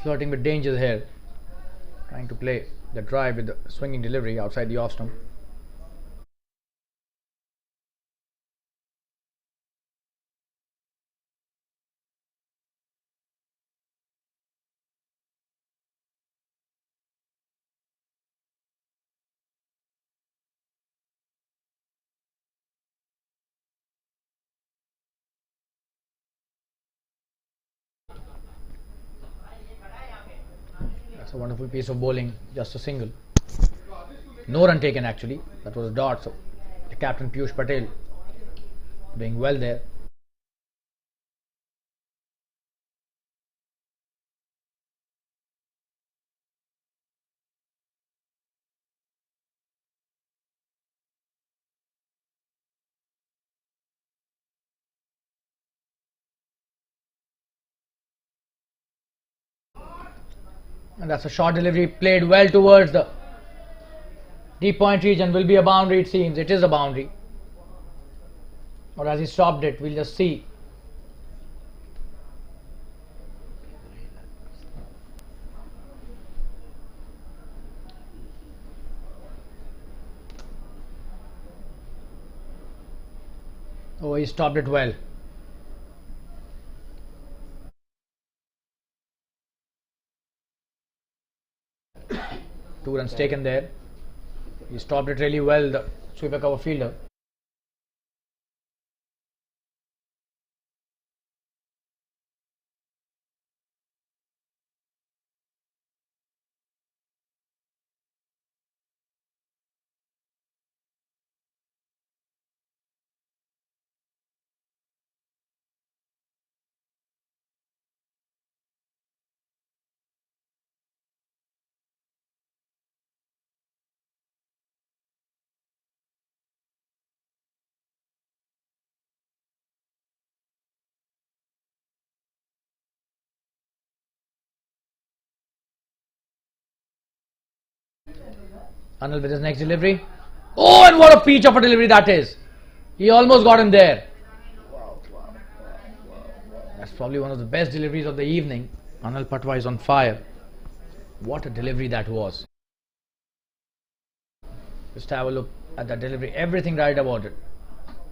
flirting with dangers here, trying to play the drive with the swinging delivery outside the off stump. That's a wonderful piece of bowling, just a single. No run taken actually, that was a dot. So the captain Piyush Patel doing well there. And that's a short delivery played well towards the deep point region. Will be a boundary, it seems. It is a boundary. Or as he stopped it, we'll just see. Oh, he stopped it well. Two runs taken there. He stopped it really well, the sweeper cover fielder. Anil with his next delivery. Oh, and what a peach of a delivery that is. He almost got him there. That's probably one of the best deliveries of the evening. Anil Patwa is on fire. What a delivery that was. Just have a look at that delivery. Everything right about it.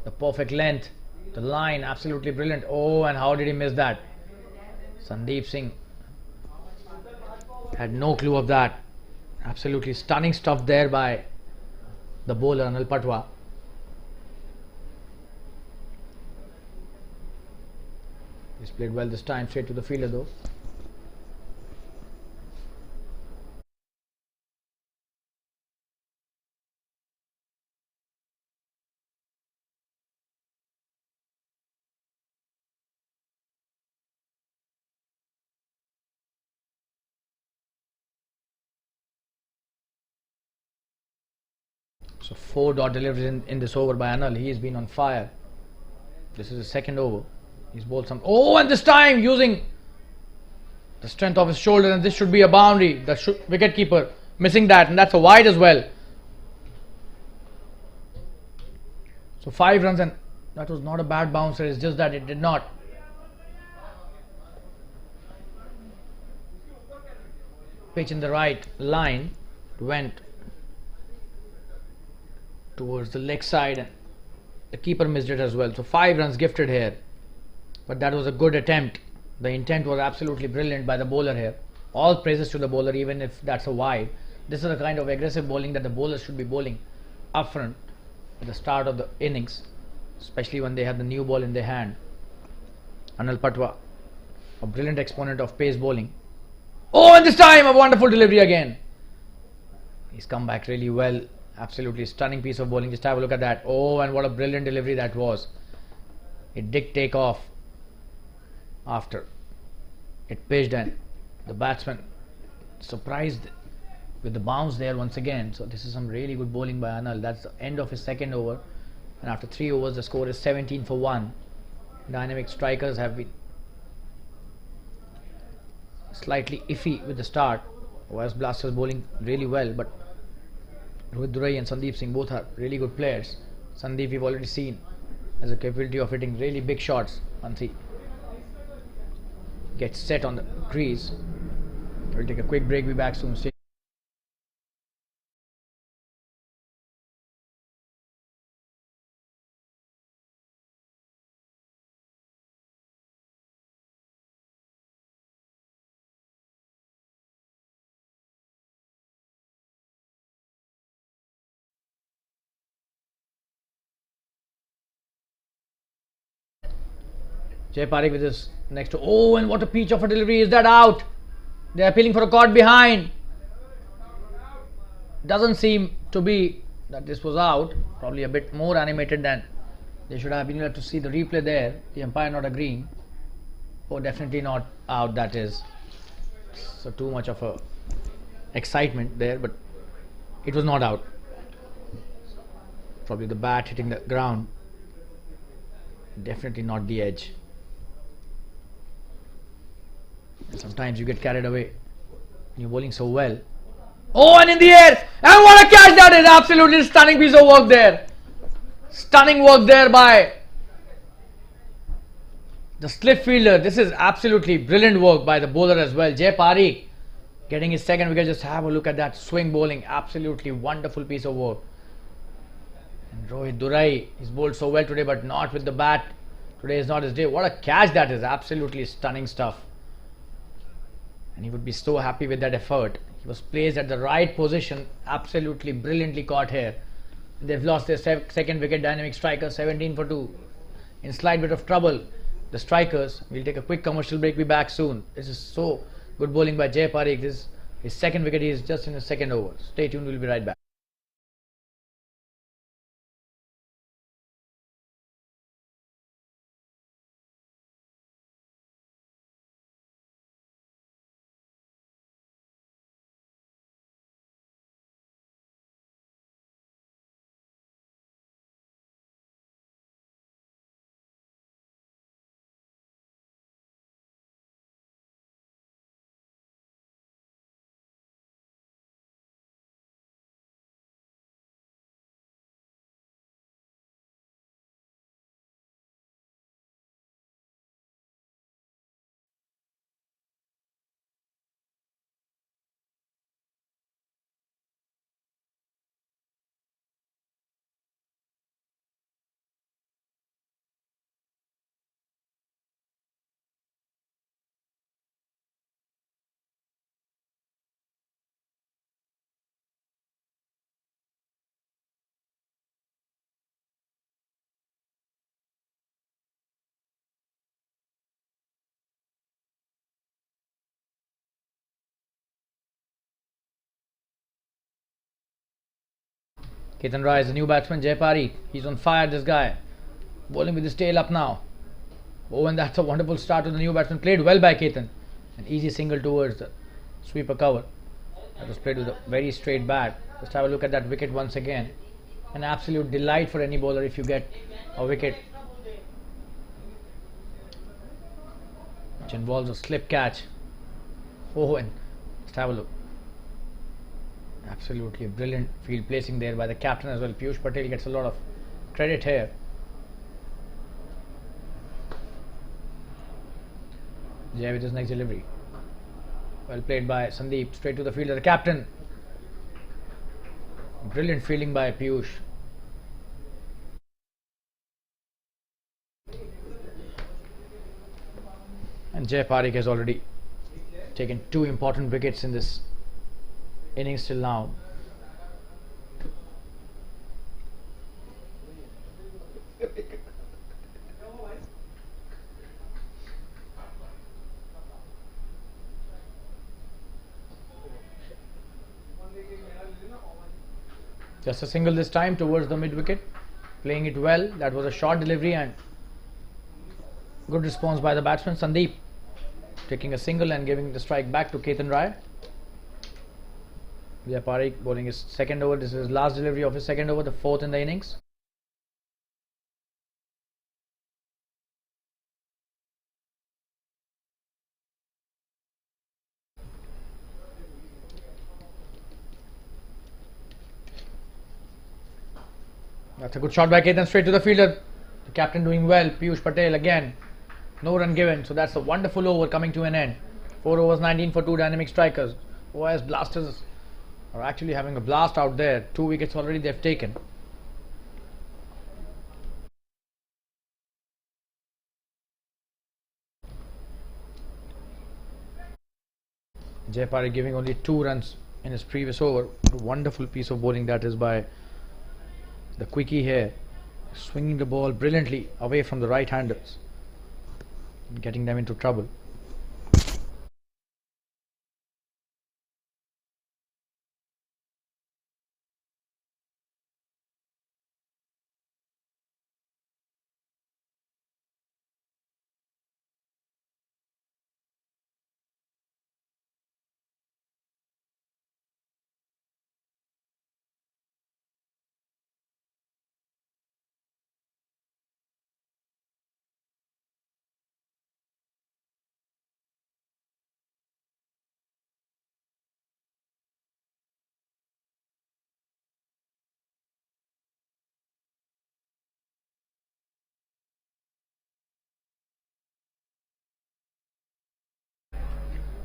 The perfect length. The line. Absolutely brilliant. Oh, and how did he miss that? Sandeep Singh had no clue of that. Absolutely stunning stuff there by the bowler Anil Patwa. He's played well this time, straight to the fielder though. So 4 dot deliveries in this over by Anil. He has been on fire. This is his second over. He's bowled some. Oh, and this time using the strength of his shoulder, and this should be a boundary. The wicket keeper missing that, and that's a wide as well. So 5 runs, and that was not a bad bouncer. It's just that it did not pitch in the right line. It went towards the leg side, and the keeper missed it as well. So 5 runs gifted here, but that was a good attempt. The intent was absolutely brilliant by the bowler here. All praises to the bowler, even if that's a wide. This is the kind of aggressive bowling that the bowlers should be bowling up front at the start of the innings, especially when they have the new ball in their hand. Anil Patwa, a brilliant exponent of pace bowling. Oh, and this time a wonderful delivery again. He's come back really well. Absolutely stunning piece of bowling. Just have a look at that. Oh, and what a brilliant delivery that was. It did take off after it pitched, and the batsman surprised with the bounce there once again. So this is some really good bowling by Anil. That's the end of his second over, and after 3 overs the score is 17 for 1. Dynamic strikers have been slightly iffy with the start. OS Blasters bowling really well, but Rohit Durai and Sandeep Singh both are really good players. Sandeep we've already seen has a capability of hitting really big shots once he gets set on the crease. We'll take a quick break, be back soon. Jay Parikh with his next to, oh, and what a peach of a delivery. Is that out? They're appealing for a caught behind. Doesn't seem to be that this was out. Probably a bit more animated than they should have been able to see the replay there. The umpire not agreeing. Oh, definitely not out, that is. So too much of a excitement there, but it was not out. Probably the bat hitting the ground. Definitely not the edge. And sometimes you get carried away. You're bowling so well. Oh, and in the air! And what a catch that is! Absolutely stunning piece of work there. Stunning work there by the slip fielder. This is absolutely brilliant work by the bowler as well. Jay Parikh getting his second wicket. Just have a look at that swing bowling. Absolutely wonderful piece of work. And Rohit Durai is bowled so well today, but not with the bat. Today is not his day. What a catch that is. Absolutely stunning stuff. And he would be so happy with that effort. He was placed at the right position. Absolutely brilliantly caught here. They've lost their second wicket. Dynamic striker 17 for 2. In slight bit of trouble. The strikers. We'll take a quick commercial break. Be back soon. This is so good bowling by Jay Parikh. This is his second wicket. He is just in his second over. Stay tuned. We'll be right back. Ketan Rai is the new batsman. Jay Parikh. He's on fire, this guy. Bowling with his tail up now. Oh, and that's a wonderful start to the new batsman. Played well by Ketan. An easy single towards the sweeper cover. That was played with a very straight bat. Just have a look at that wicket once again. An absolute delight for any bowler if you get a wicket which involves a slip catch. Oh, and just have a look. Absolutely brilliant field placing there by the captain as well. Piyush Patel gets a lot of credit here. Jay with his next delivery. Well played by Sandeep. Straight to the fielder, the captain. Brilliant fielding by Piyush. And Jay Parikh has already taken 2 important wickets in this innings till now. Just a single this time towards the mid wicket. Playing it well. That was a short delivery and good response by the batsman Sandeep. Taking a single and giving the strike back to Ketan Rai. Jay Parikh bowling his second over. This is his last delivery of his second over, the 4th in the innings. That's a good shot by Ketan straight to the fielder. The captain doing well. Piyush Patel again. No run given. So that's a wonderful over coming to an end. 4 overs 19 for two dynamic strikers. OS Blasters are actually having a blast out there. 2 wickets already they've taken. Jayapari giving only 2 runs in his previous over. What a wonderful piece of bowling that is by the quickie here. Swinging the ball brilliantly away from the right-handers, getting them into trouble.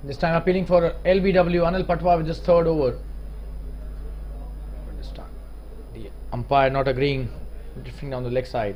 This time appealing for LBW, Anil Patwa with his third over. But this time the umpire not agreeing, drifting down the leg side.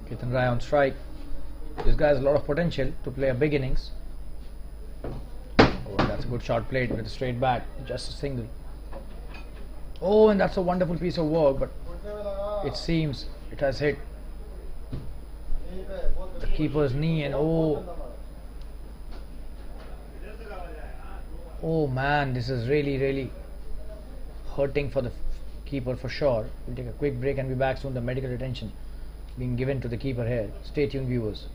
Ketan Rai on strike. This guy has a lot of potential to play a big innings. Oh, that's a good shot played with a straight bat, just a single. Oh, and that's a wonderful piece of work, but it seems it has hit the keeper's knee, and oh man, this is really hurting for the keeper for sure. We'll take a quick break and be back soon. The medical attention being given to the keeper here. Stay tuned, viewers.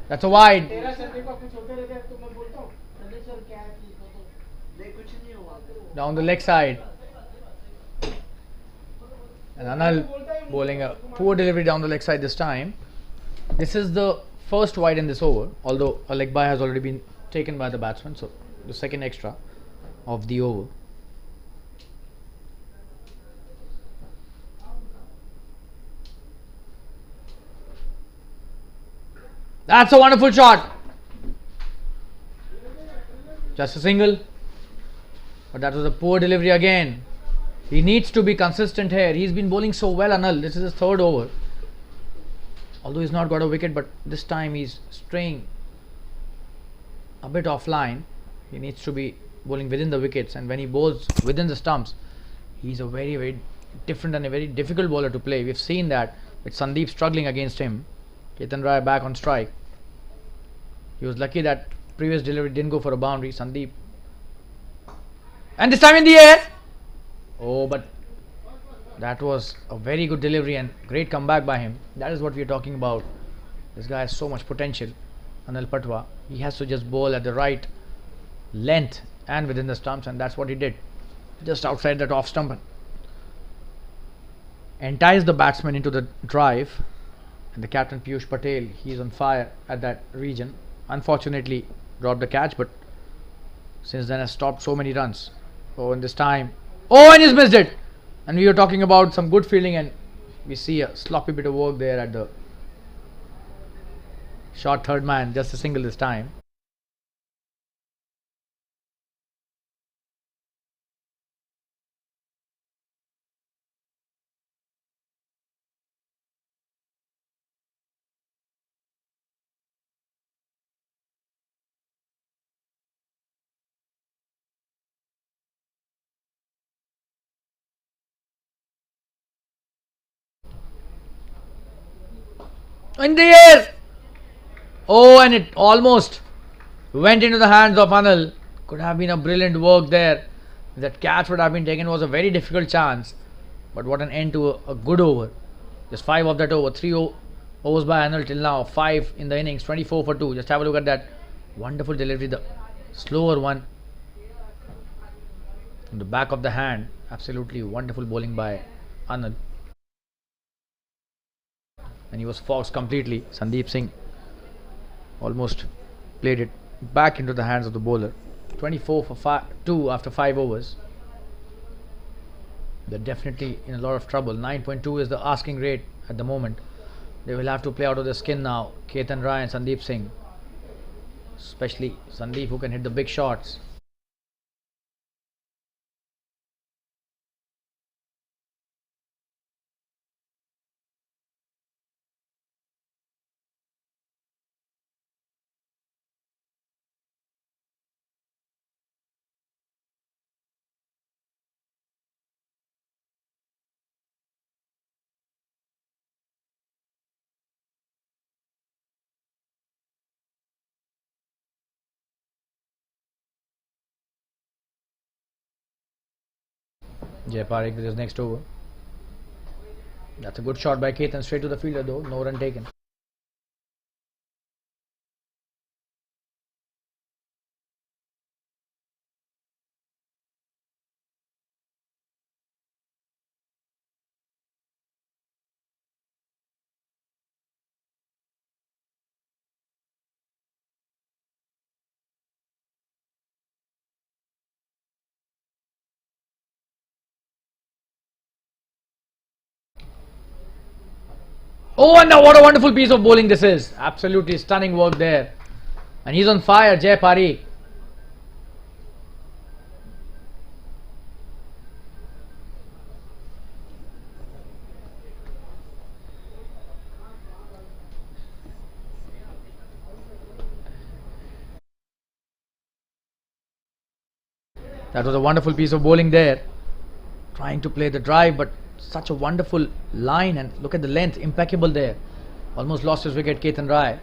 That's a wide. Down the leg side. And Anil bowling a poor delivery down the leg side this time. This is the first wide in this over, although a leg bye has already been taken by the batsman, so the second extra of the over. That's a wonderful shot. Just a single. But that was a poor delivery again. He needs to be consistent here. He's been bowling so well, Anil. This is his third over. Although he's not got a wicket, but this time he's straying a bit offline. He needs to be bowling within the wickets, and when he bowls within the stumps, he's a very, very different and a very difficult bowler to play. We've seen that with Sandeep struggling against him. Ketan Rai back on strike. He was lucky that previous delivery didn't go for a boundary. Sandeep, and this time in the air. Oh, but that was a very good delivery and great comeback by him. That is what we are talking about. This guy has so much potential. Anil Patwa. He has to just bowl at the right length and within the stumps, and that's what he did. Just outside that off stump. Entice the batsman into the drive. And the captain Piyush Patel, he's on fire at that region. Unfortunately dropped the catch, but since then has stopped so many runs. Oh, and this time, oh, and he's missed it. And we were talking about some good fielding, and we see a sloppy bit of work there at the short third man. Just a single this time. In the air. Oh, and it almost went into the hands of Anil. Could have been a brilliant work there. If that catch would have been taken, was a very difficult chance. But what an end to a good over. Just 5 of that over. 3 overs by Anil till now. 5 in the innings. 24 for 2. Just have a look at that wonderful delivery. The slower one. From the back of the hand. Absolutely wonderful bowling by Anil. And he was foxed completely. Sandeep Singh almost played it back into the hands of the bowler. 24 for 2 after 5 overs. They're definitely in a lot of trouble. 9.2 is the asking rate at the moment. They will have to play out of their skin now. Ketan Rai and Sandeep Singh. Especially Sandeep, who can hit the big shots. Jay Parekh with his next over. That's a good shot by Ketan, straight to the fielder though, no run taken. Oh, and now what a wonderful piece of bowling this is. Absolutely stunning work there. And he's on fire, Jay Parekh. That was a wonderful piece of bowling there. Trying to play the drive, but such a wonderful line, and look at the length, impeccable there. Almost lost his wicket, Ketan Rai.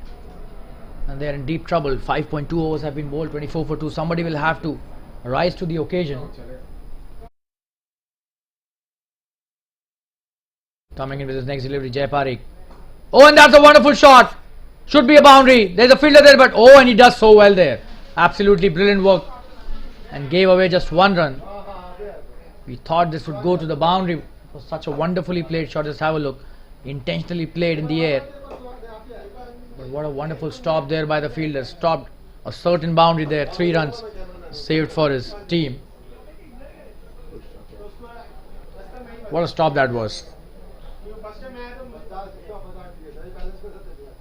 And they are in deep trouble. 5.2 overs have been bowled, 24 for 2. Somebody will have to rise to the occasion. Coming in with his next delivery, Jay Parikh. Oh, and that's a wonderful shot. Should be a boundary. There's a fielder there, but oh, and he does so well there. Absolutely brilliant work. And gave away just one run. We thought this would go to the boundary. It was such a wonderfully played shot. Just have a look. Intentionally played in the air. But what a wonderful stop there by the fielder. Stopped a certain boundary there. 3 runs saved for his team. What a stop that was.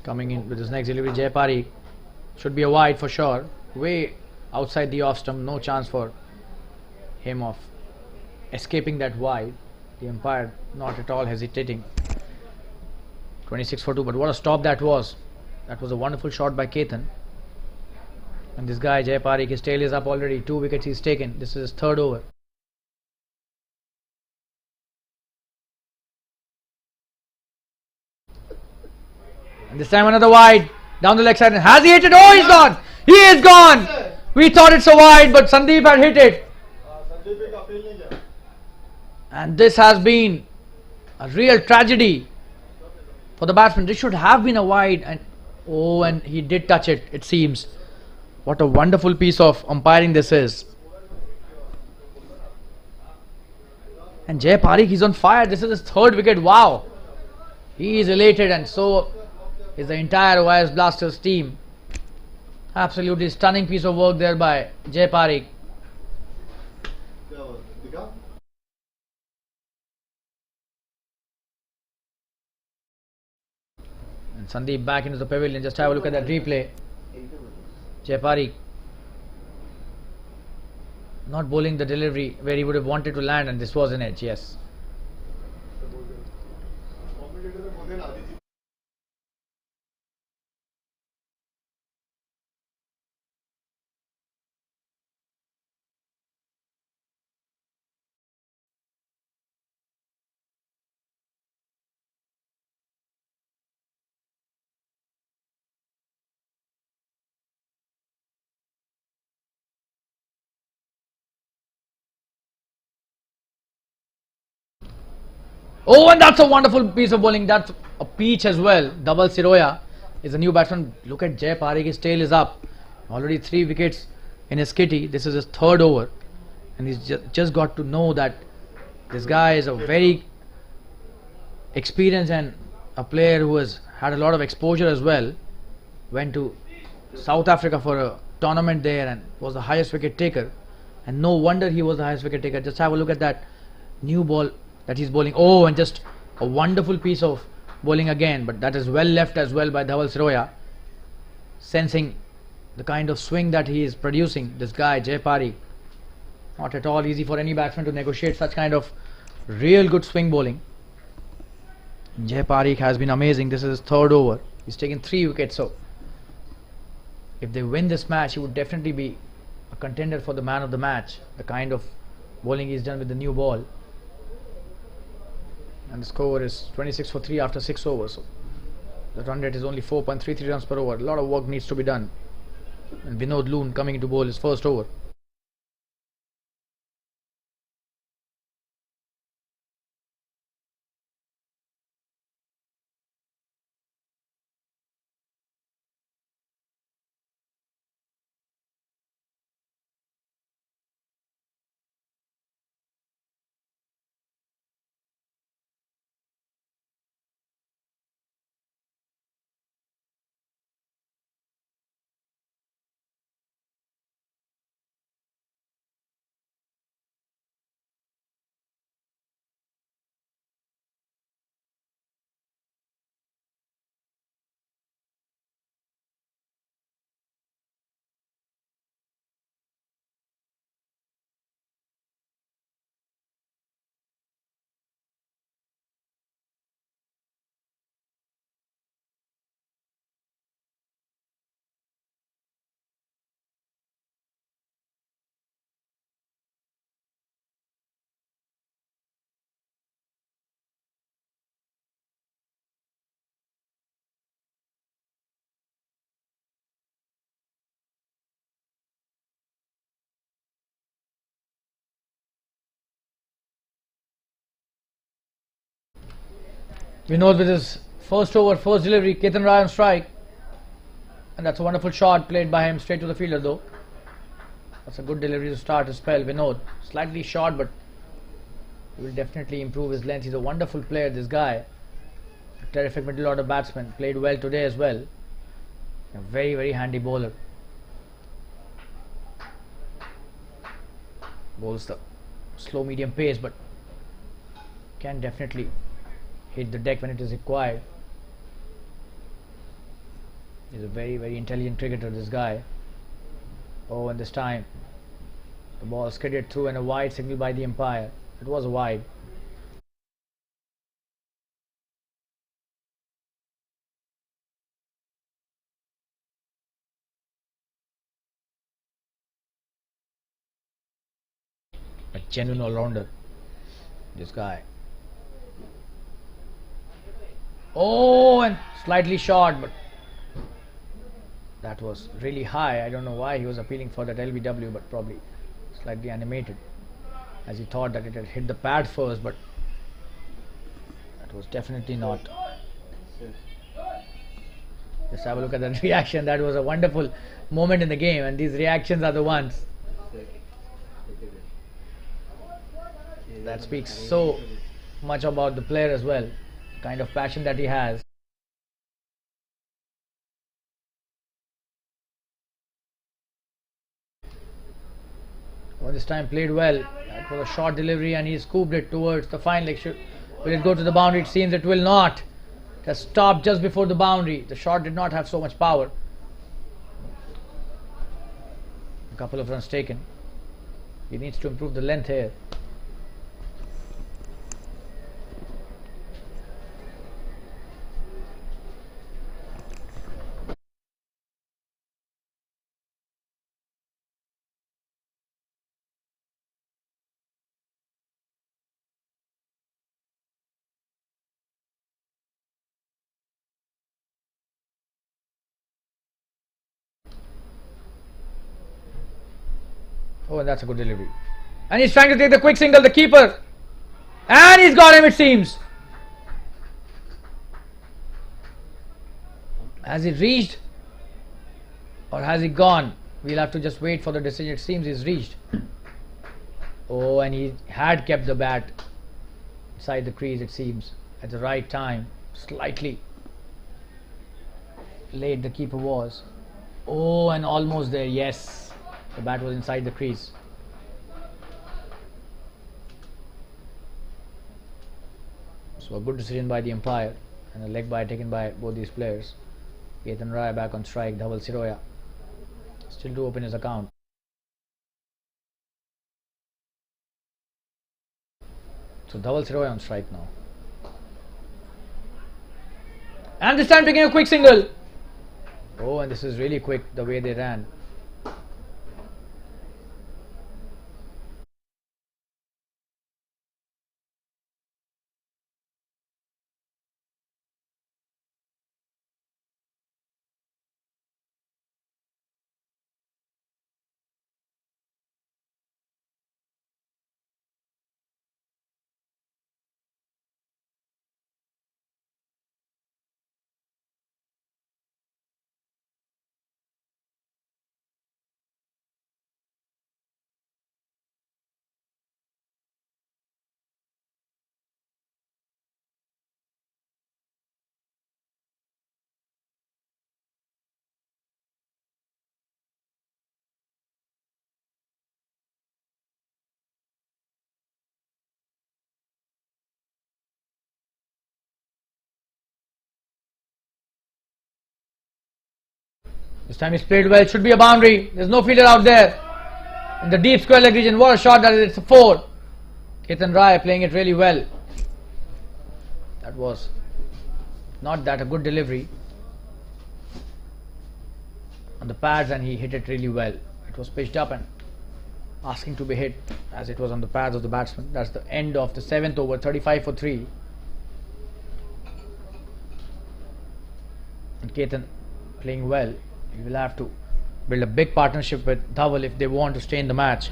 Coming in with his next delivery, Jay Parikh. Should be a wide for sure. Way outside the off stump. No chance for him of escaping that wide. The umpire not at all hesitating. 26 for 2. But what a stop that was. That was a wonderful shot by Ketan. And this guy, Jay Parikh, his tail is up already. 2 wickets he's taken. This is his 3rd over. And this time another wide. Down the leg side. Has he hit it? Oh, he's gone. He is gone. We thought it's a wide, but Sandeep had hit it. And this has been a real tragedy for the batsman. This should have been a wide. And oh, and he did touch it, it seems. What a wonderful piece of umpiring this is. And Jay Parikh is on fire. This is his 3rd wicket. Wow. He is elated, and so is the entire OIS Blasters team. Absolutely stunning piece of work there by Jay Parikh. And Sandeep back into the pavilion. Just have a look at that replay. Jay Parikh not bowling the delivery where he would have wanted to land, and this was an edge, yes. Oh, and that's a wonderful piece of bowling. That's a peach as well. Double Siroya is a new batsman. Look at Jay Parikh. His tail is up. Already 3 wickets in his kitty. This is his 3rd over. And he's just got to know that this guy is a very experienced and a player who has had a lot of exposure as well. Went to South Africa for a tournament there and was the highest wicket taker. And no wonder he was the highest wicket taker. Just have a look at that new ball that he's bowling. Oh, and just a wonderful piece of bowling again, but that is well left as well by Dhaval Siroya, sensing the kind of swing that he is producing. This guy Jay Parikh, not at all easy for any batsman to negotiate such kind of real good swing bowling. Jay Parikh has been amazing. This is his 3rd over. He's taken 3 wickets, so if they win this match, he would definitely be a contender for the man of the match. The kind of bowling he's done with the new ball. And the score is 26 for 3 after 6 overs. So the run rate is only 4.33 runs per over. A lot of work needs to be done. And Vinod Loon coming into bowl his 1st over. Vinod with his first over, first delivery. Ketan Rai on strike. And that's a wonderful shot played by him straight to the fielder though. That's a good delivery to start his spell. Vinod, slightly short, but he will definitely improve his length. He's a wonderful player, this guy. A terrific middle order batsman. Played well today as well. A very, very handy bowler. Bowls the slow medium pace, but can definitely hit the deck when it is required. He's a very, very intelligent cricketer, this guy. Oh, and this time the ball skidded through and a wide signal by the umpire. It was a wide. A genuine all-rounder, this guy. Oh, and slightly short, but that was really high. I don't know why he was appealing for that LBW, but probably slightly animated, as he thought that it had hit the pad first, but that was definitely not. Just have a look at that reaction. That was a wonderful moment in the game, and these reactions are the ones that speaks so much about the player as well, the kind of passion that he has. Well, this time played well. That was a short delivery and he scooped it towards the fine leg. Will it go to the boundary? It seems it will not. It has stopped just before the boundary. The shot did not have so much power. A couple of runs taken. He needs to improve the length here. Oh, and that's a good delivery. And he's trying to take the quick single, the keeper. And he's got him, it seems. Has he reached? Or has he gone? We'll have to just wait for the decision. It seems he's reached. Oh, and he had kept the bat inside the crease, it seems, at the right time. Slightly late the keeper was. Oh, and almost there, yes. The bat was inside the crease. So a good decision by the umpire and a leg bye taken by both these players. Ketan Rai back on strike. Dhaval Siroya still to open his account. So Dhaval Siroya on strike now. And this time taking a quick single. Oh, and this is really quick the way they ran. This time he's played well. It should be a boundary. There's no fielder out there. In the deep square leg region. What a shot that is. It's a 4. Ketan Rai playing it really well. That was not that a good delivery on the pads, and he hit it really well. It was pitched up and asking to be hit as it was on the pads of the batsman. That's the end of the 7th over. 35 for 3. And Ketan playing well. He will have to build a big partnership with Dhaval if they want to stay in the match.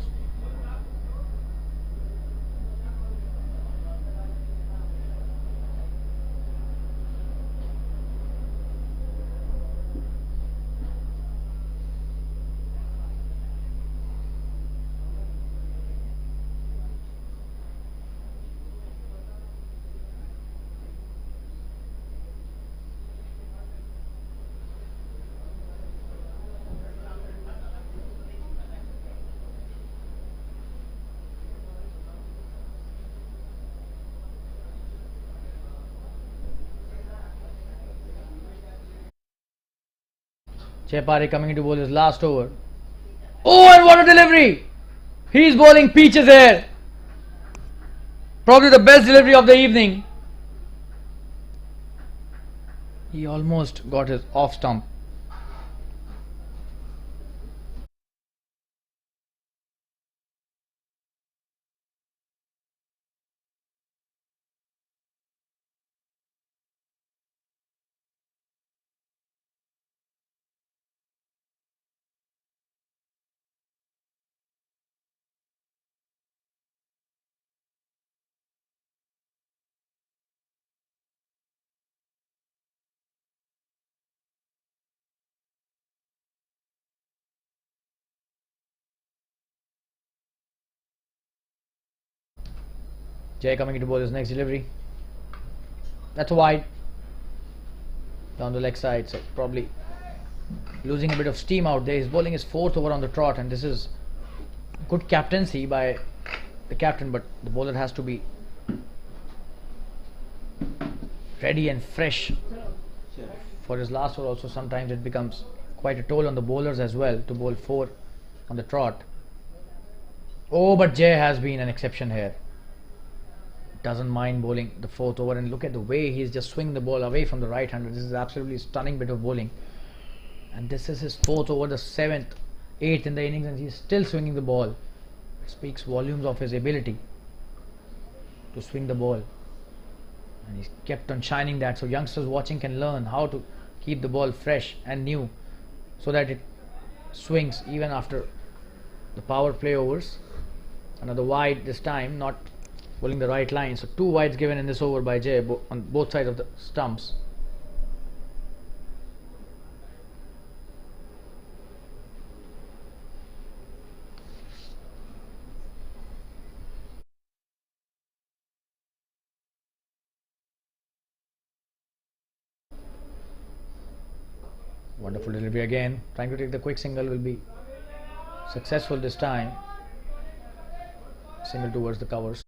Chepari coming into bowl his last over. Oh, and what a delivery! He's bowling peaches here. Probably the best delivery of the evening. He almost got his off stump. Jay coming into bowl his next delivery. That's a wide. Down the leg side, so probably losing a bit of steam out there. He's bowling his fourth over on the trot, and this is good captaincy by the captain, but the bowler has to be ready and fresh for his last over. Also, sometimes it becomes quite a toll on the bowlers as well to bowl four on the trot. Oh, but Jay has been an exception here. Doesn't mind bowling the fourth over, and look at the way he's just swinging the ball away from the right hander. This is absolutely stunning bit of bowling, and this is his fourth over, the seventh, eighth in the innings, and he's still swinging the ball. It speaks volumes of his ability to swing the ball, and he's kept on shining that, so youngsters watching can learn how to keep the ball fresh and new so that it swings even after the power play overs. Another wide this time, not bowling the right line, so two wides given in this over by Jay on both sides of the stumps. Wonderful delivery again, trying to take the quick single, will be successful this time. Single towards the covers.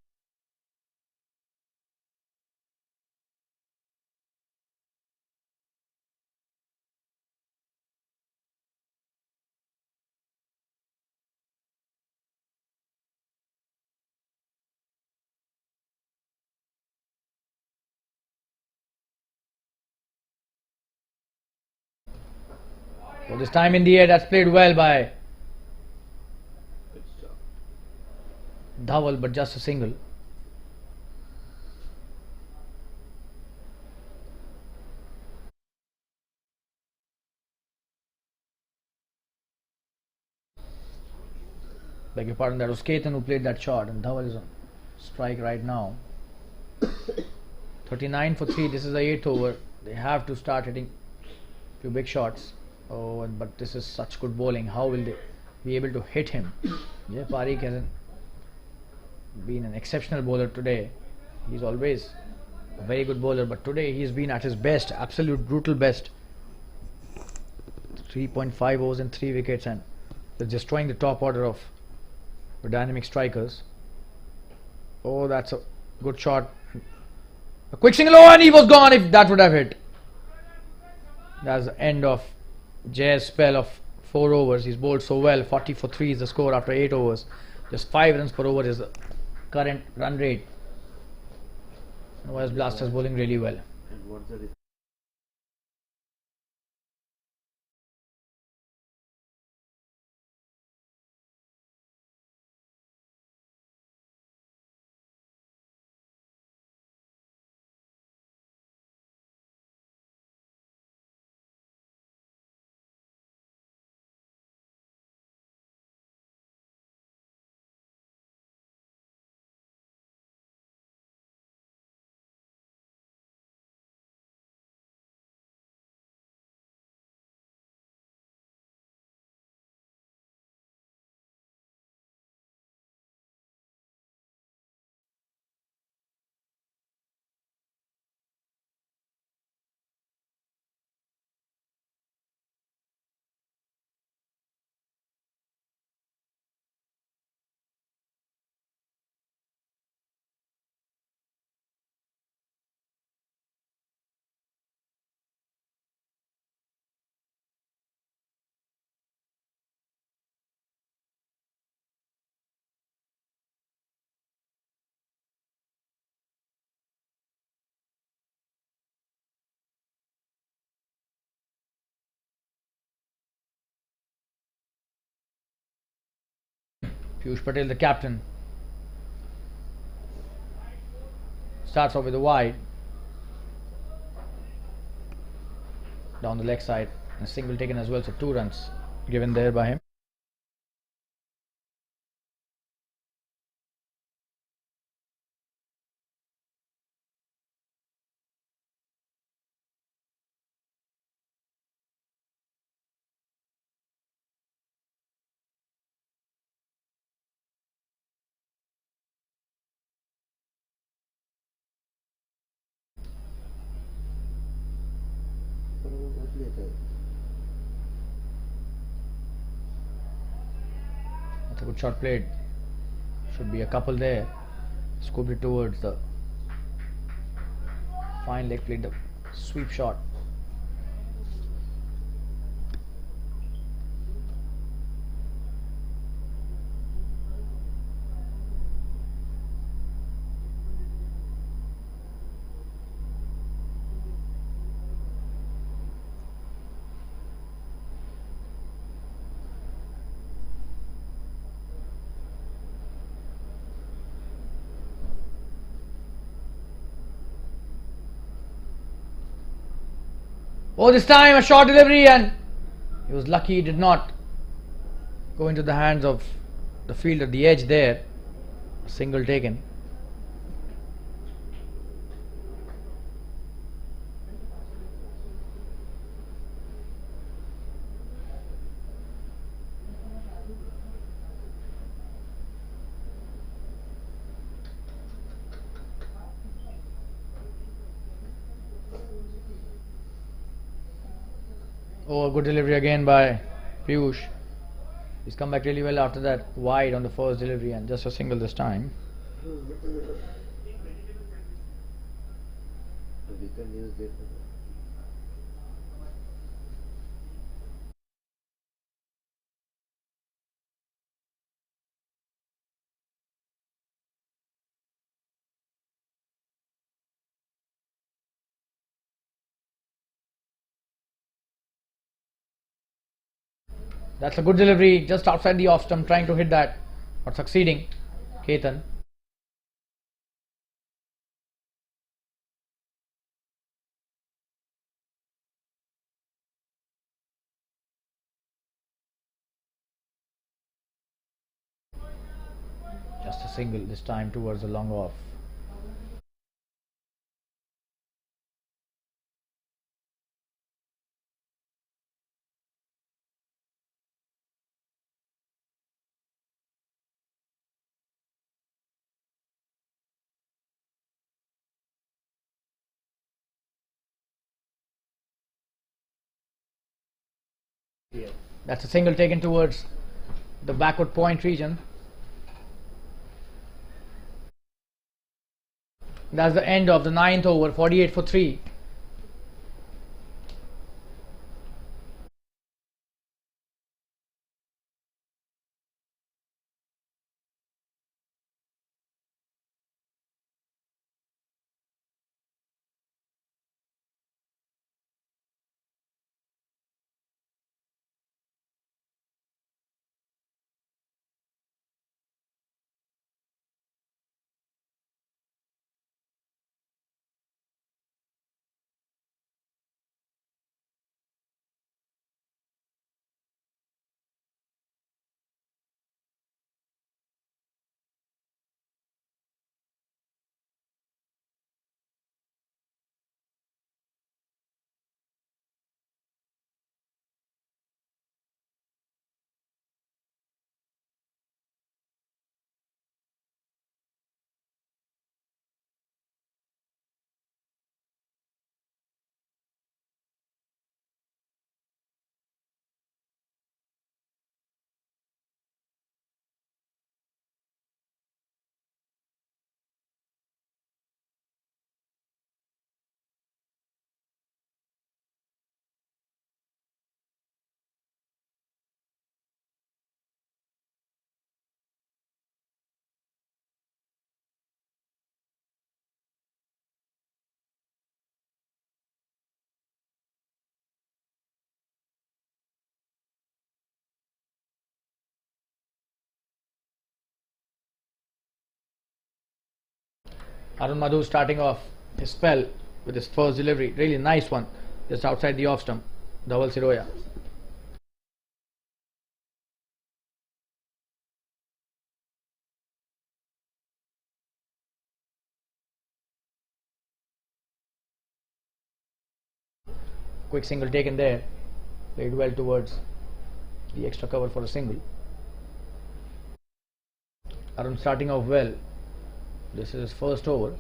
So this time in the air, that's played well by Dhawal, but just a single. Beg your pardon, that was Ketan who played that shot, and Dhawal is on strike right now. 39 for 3, this is the 8th over. They have to start hitting a few big shots. Oh, but this is such good bowling. How will they be able to hit him? Jay Parikh hasn't been an exceptional bowler today. He's always a very good bowler, but today he's been at his best, absolute brutal best. 3.5 overs and 3 wickets, and they're destroying the top order of the dynamic strikers. Oh, that's a good shot. A quick single, oh, and he was gone. If that would have hit. That's the end of Jay's spell of 4 overs. He's bowled so well. 40 for 3 is the score after 8 overs. Just 5 runs per over is the current run rate. OS Blasters bowling really well. Piyush Patel, the captain, starts off with a wide down the leg side. A single taken as well, so 2 runs given there by him. That's a good shot played. Should be a couple there. Scooped it towards the fine leg, played the sweep shot. Oh, this time a short delivery, and he was lucky he did not go into the hands of the field at the edge there. A single taken. Oh, a good delivery again by Piyush. He's come back really well after that wide on the first delivery, and just a single this time. That's a good delivery just outside the off stump, trying to hit that, not succeeding. Ketan. Just a single this time towards the long off. That's a single taken towards the backward point region. That's the end of the 9th over, 48 for 3. Arun Madhu starting off his spell with his first delivery. Really nice one. Just outside the off stump. Double Siroya. Quick single taken there. Played well towards the extra cover for a single. Arun starting off well. This is his first over.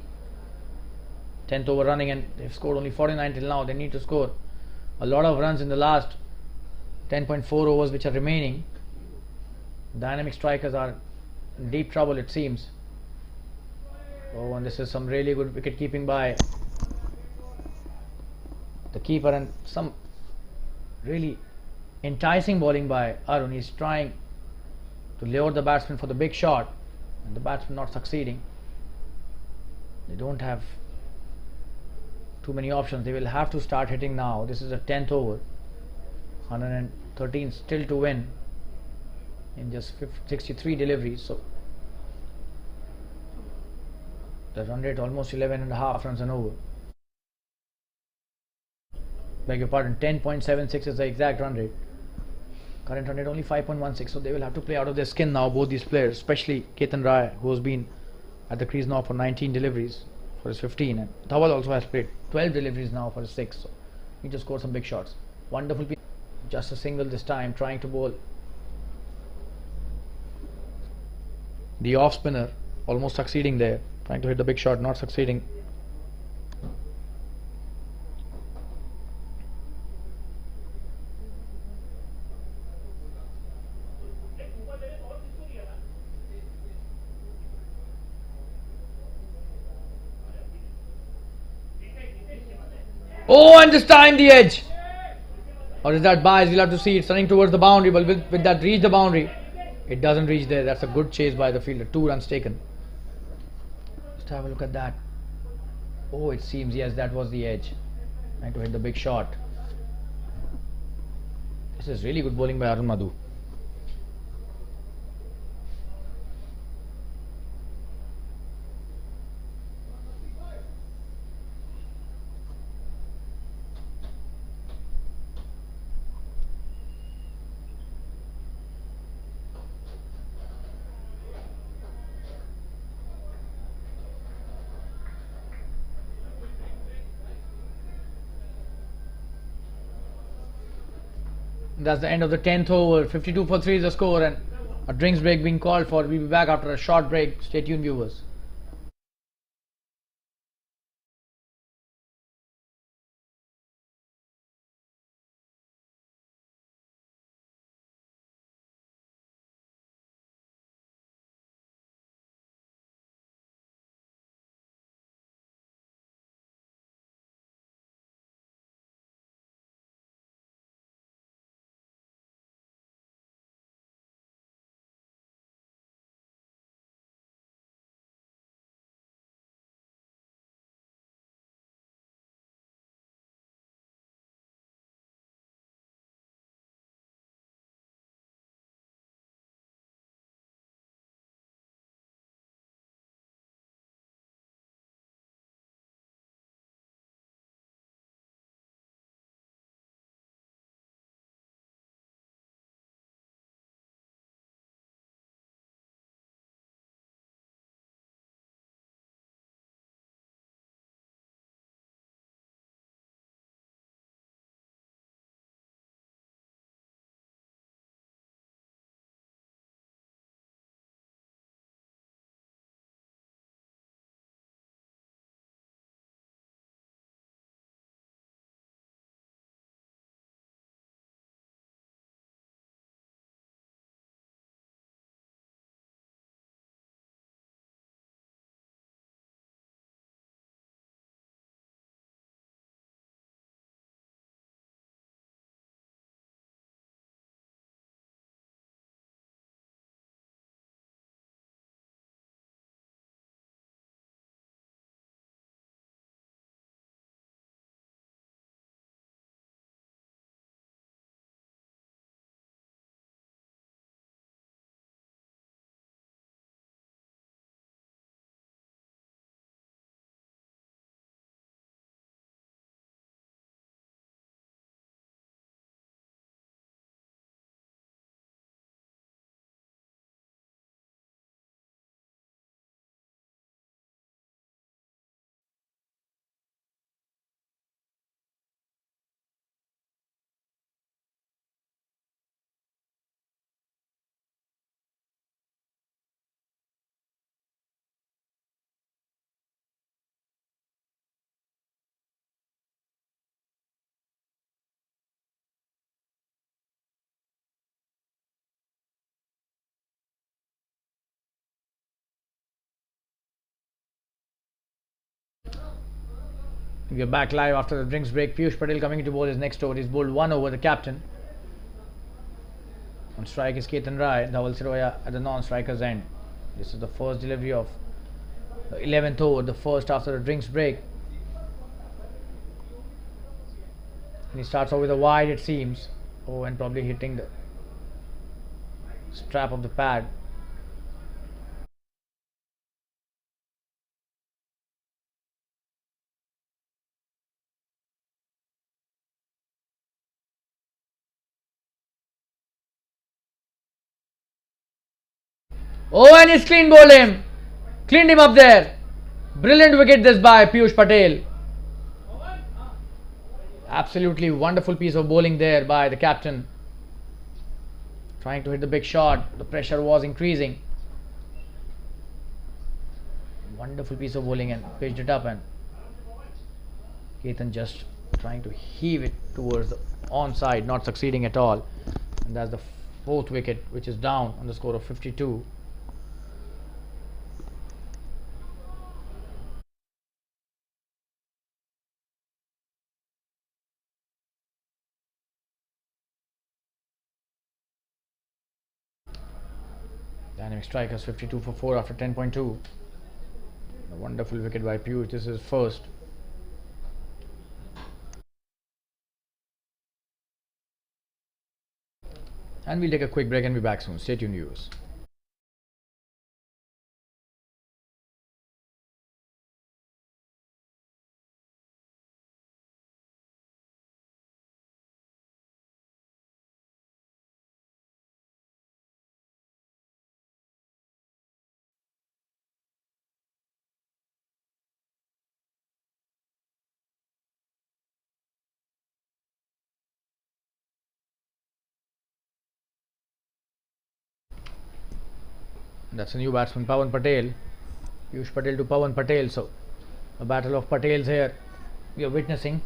10th over running, and they've scored only 49 till now. They need to score a lot of runs in the last 10.4 overs which are remaining. Dynamic strikers are in deep trouble, it seems. Oh, and this is some really good wicket keeping by the keeper, and some really enticing bowling by Arun. He's trying to lure the batsman for the big shot, and the batsman not succeeding. They don't have too many options. They will have to start hitting now. This is a 10th over. 113 still to win in just 63 deliveries. So the run rate almost 11.5 runs an over. Beg your pardon, 10.76 is the exact run rate. Current run rate only 5.16. So they will have to play out of their skin now, both these players, especially Ketan Rai, who has been at the crease now for 19 deliveries for his 15, and Dhawal also has played 12 deliveries now for his 6. So he just scored some big shots. Wonderful. Just a single this time, trying to bowl the off spinner, almost succeeding there, trying to hit the big shot, not succeeding. Oh, and this time the edge. Or is that bias? We'll have to see. It's running towards the boundary, but will that reach the boundary? It doesn't reach there. That's a good chase by the fielder. 2 runs taken. Just have a look at that. Oh, it seems, yes, that was the edge. Trying to hit the big shot. This is really good bowling by Arun Madhu. That's the end of the 10th over. 52 for 3 is the score, and a drinks break being called for. We'll be back after a short break. Stay tuned, viewers. We are back live after the drinks break. Piyush Patel coming into bowl his next over. He's bowled 1 over, the captain. On strike is Ketan Rai. Dhawal Siroya at the non-striker's end. This is the first delivery of the 11th over, the first after the drinks break. And he starts off with a wide, it seems. Oh, and probably hitting the strap of the pad. Oh, and he's clean bowled him. Cleaned him up there. Brilliant wicket this by Piyush Patel. Absolutely wonderful piece of bowling there by the captain. Trying to hit the big shot. The pressure was increasing. Wonderful piece of bowling and pitched it up, and Ketan just trying to heave it towards the onside, not succeeding at all. And that's the 4th wicket, which is down on the score of 52. Dynamic strikers 52 for 4 after 10.2. A wonderful wicket by Piyush. This is first. And we'll take a quick break and be back soon. Stay tuned, viewers. That's a new batsman, Pawan Patel. Piyush Patel to Pawan Patel. So, a battle of Patels here we are witnessing.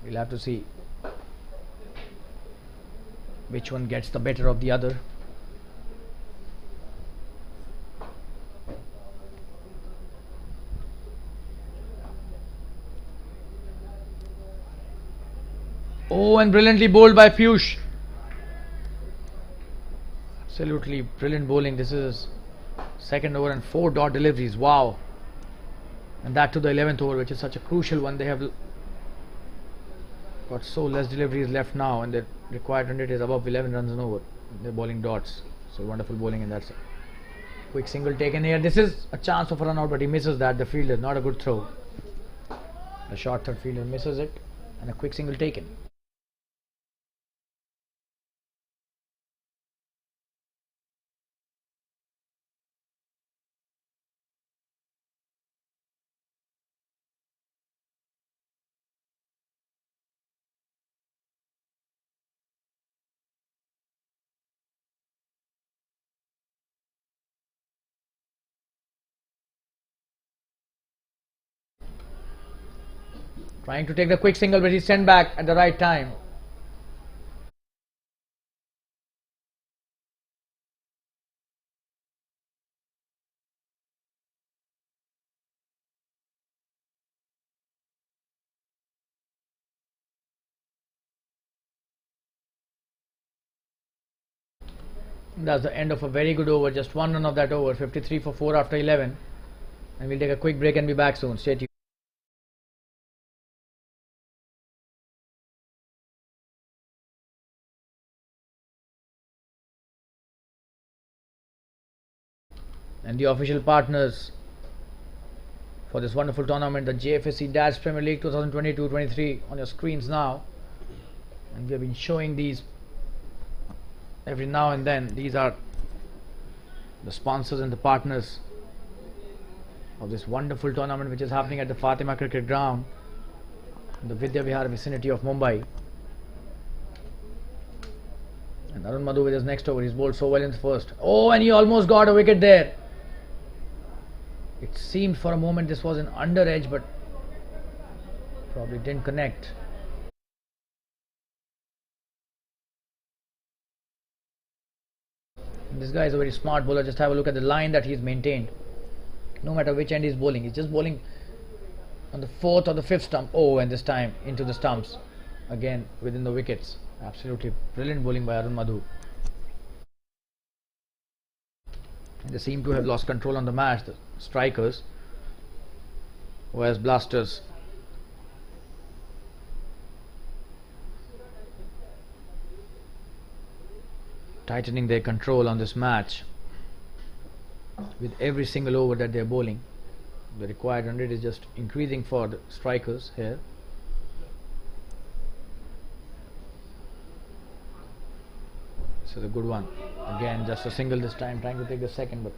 We'll have to see which one gets the better of the other. Oh, and brilliantly bowled by Piyush. Absolutely brilliant bowling. This is second over and 4 dot deliveries. Wow. And that to the 11th over, which is such a crucial one. They have got so less deliveries left now, and the required run rate is above 11 runs an over. They're bowling dots. So wonderful bowling, and that's a quick single taken here. This is a chance of a run out, but he misses that. The fielder, not a good throw. The short third fielder misses it, and a quick single taken. Trying to take the quick single, but he's sent back at the right time. That's the end of a very good over. Just 1 run of that over. 53 for 4 after 11. And we'll take a quick break and be back soon. Stay tuned. And the official partners for this wonderful tournament, the Jfsc Dash Premier League 2022-23, on your screens now. And we have been showing these every now and then. These are the sponsors and the partners of this wonderful tournament, which is happening at the Fatima Cricket Ground in the Vidya Vihar vicinity of Mumbai. And Arun Madhu with his next over. He's bowled so well in the first. Oh, and he almost got a wicket there. It seemed for a moment this was an under edge, but probably didn't connect. And this guy is a very smart bowler. Just have a look at the line that he's maintained. No matter which end he's bowling, he's just bowling on the 4th or the 5th stump. Oh, and this time into the stumps again within the wickets. Absolutely brilliant bowling by Arun Madhu. And they seem to have lost control on the match, the strikers, whereas Blasters tightening their control on this match with every single over that they are bowling. The required run rate is just increasing for the strikers here. This is a good one. Again, just a single this time, trying to take the second, but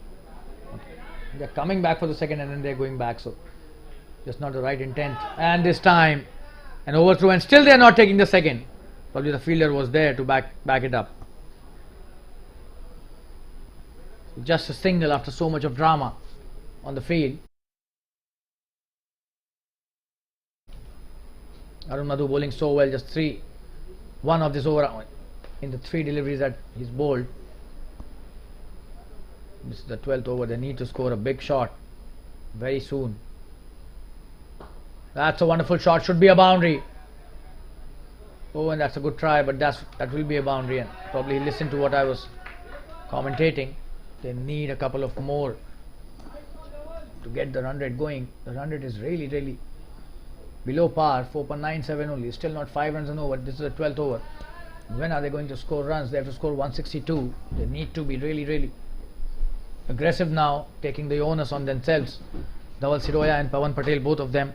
they're coming back for the second and then they're going back, so just not the right intent. And this time an overthrow, and still they are not taking the second. Probably the fielder was there to back it up. Just a single after so much of drama on the field. Arun Madhu bowling so well, just one of this over in the 3 deliveries that he's bowled. This is the 12th over. They need to score a big shot very soon. That's a wonderful shot, should be a boundary. Oh, and that's a good try, but that will be a boundary, and probably listen to what I was commentating. They need a couple of more to get the run rate going. The run rate is really below par, 4.97 only, still not 5 runs an over. This is the 12th over. When are they going to score runs? They have to score 162. They need to be really aggressive now, taking the onus on themselves. Dhaval Siroya and Pawan Patel, both of them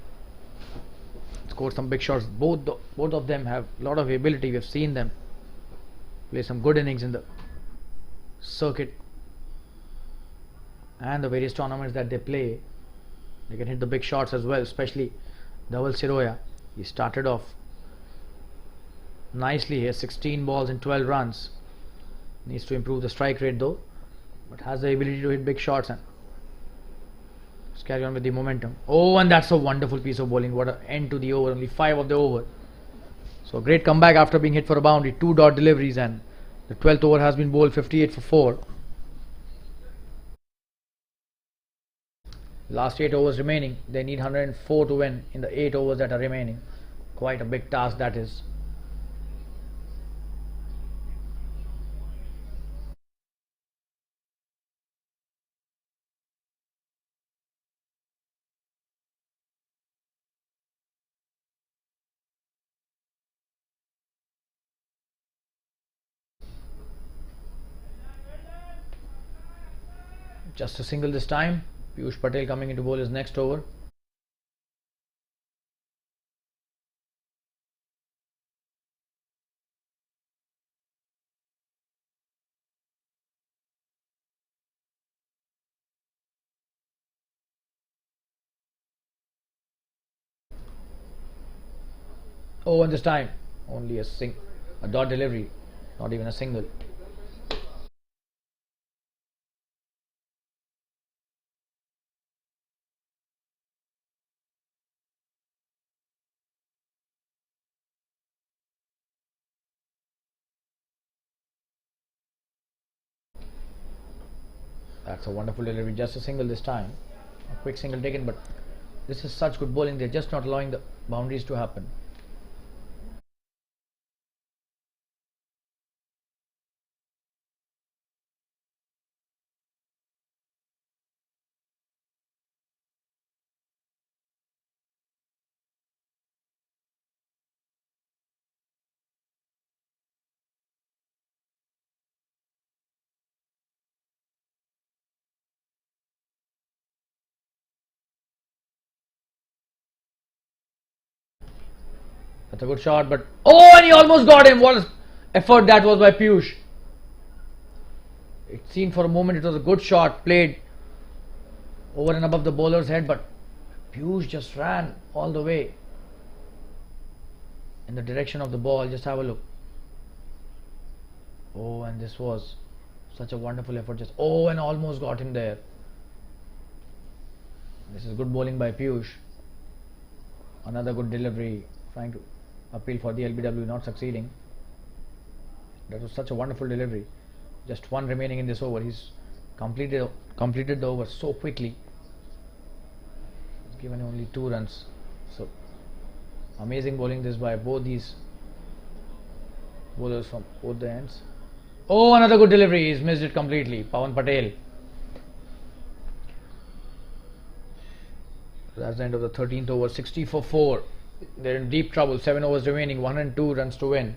scored some big shots. Both of them have a lot of ability. We have seen them play some good innings in the circuit and the various tournaments that they play. They can hit the big shots as well, especially Dhaval Siroya. He started off nicely here, 16 balls and 12 runs. Needs to improve the strike rate though, but has the ability to hit big shots and let's carry on with the momentum. Oh, and that's a wonderful piece of bowling. What an end to the over, only 5 of the over. So great comeback after being hit for a boundary, 2 dot deliveries, and the 12th over has been bowled 58 for 4. Last 8 overs remaining. They need 104 to win in the 8 overs that are remaining. Quite a big task that is. Just a single this time. Piyush Patel coming into bowl his next over. Oh, and this time only a dot delivery, not even a single. That's a wonderful delivery, just a single this time. A quick single taken, but this is such good bowling. They're just not allowing the boundaries to happen. That's a good shot, but oh, and he almost got him. What an effort that was by Piyush. It seemed for a moment it was a good shot played over and above the bowler's head, but Piyush just ran all the way in the direction of the ball. Just have a look. Oh, and this was such a wonderful effort. Just and almost got him there. This is good bowling by Piyush. Another good delivery, trying to appeal for the LBW, not succeeding. That was such a wonderful delivery. Just one remaining in this over. He's completed the over so quickly. He's given only 2 runs. So amazing bowling this by both these bowlers from both the ends. Oh, another good delivery. He's missed it completely. Pawan Patel. That's the end of the 13th over. 60 for 4. They're in deep trouble. 7 overs remaining. 102 runs to win.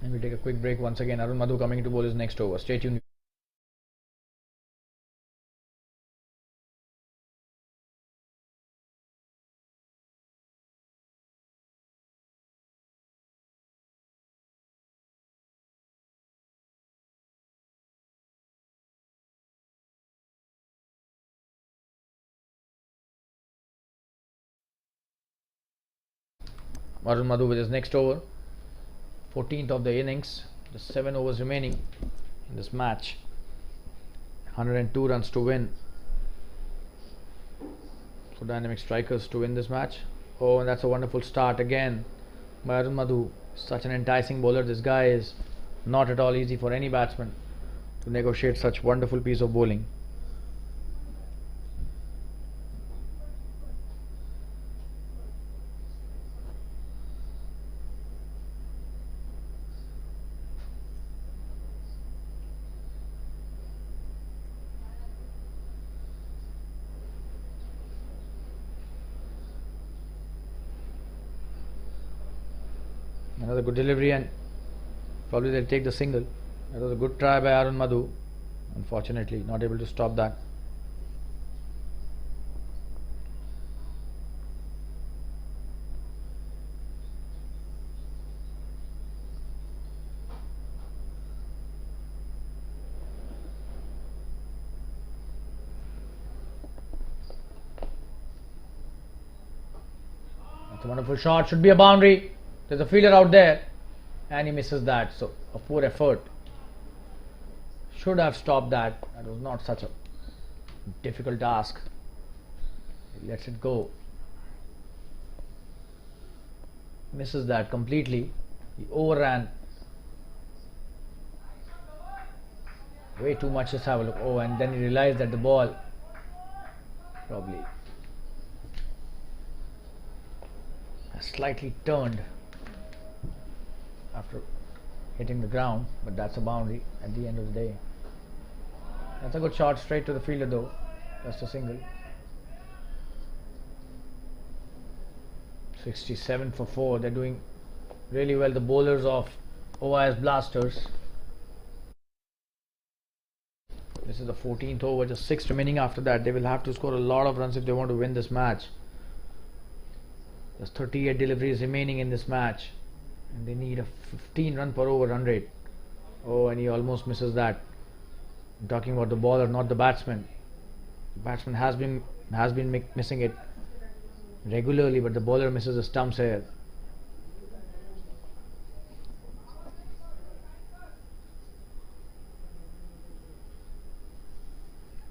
And we'll take a quick break once again. Arun Madhu coming to bowl his next over. Stay tuned. Arun Madhu with his next over. 14th of the innings. Just 7 overs remaining in this match. 102 runs to win. For dynamic strikers to win this match. Oh, and that's a wonderful start again by Arun Madhu. Such an enticing bowler. This guy is not at all easy for any batsman to negotiate such wonderful piece of bowling. Another good delivery, and probably they'll take the single. That was a good try by Arun Madhu. Unfortunately, not able to stop that. That's a wonderful shot. Should be a boundary. There's a fielder out there and he misses that. So a poor effort. Should have stopped that. That was not such a difficult task. He lets it go. Misses that completely. He overran. Way too much. Just have a look. Oh, and then he realized that the ball probably has slightly turned after hitting the ground, but that's a boundary at the end of the day. That's a good shot straight to the fielder though. Just a single. 67 for 4. They're doing really well, the bowlers of OIS Blasters. This is the 14th over, just 6 remaining after that. They will have to score a lot of runs if they want to win this match. There's 38 deliveries remaining in this match. And they need a 15 run per over run rate. Oh, and he almost misses that. I'm talking about the bowler, not the batsman. The batsman has been missing it regularly, but the bowler misses the stumps here.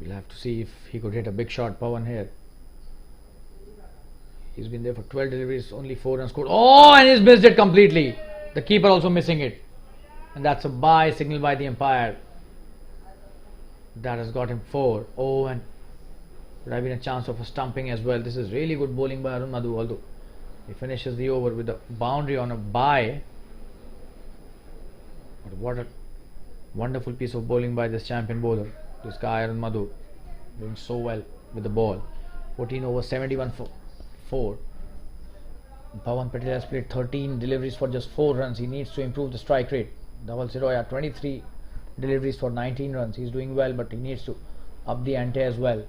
We'll have to see if he could hit a big shot, Pawan here. He's been there for 12 deliveries, only 4 runs scored. Oh, and he's missed it completely. The keeper also missing it. And that's a bye signal by the umpire. That has got him 4. Oh, and would have been a chance of a stumping as well. This is really good bowling by Arun Madhu, although he finishes the over with a boundary on a bye. But what a wonderful piece of bowling by this champion bowler. This guy Arun Madhu doing so well with the ball. 14 over 71 for 4. Pawan Patel has played 13 deliveries for just 4 runs. He needs to improve the strike rate. Dhaval Siroya 23 deliveries for 19 runs. He's doing well, but he needs to up the ante as well.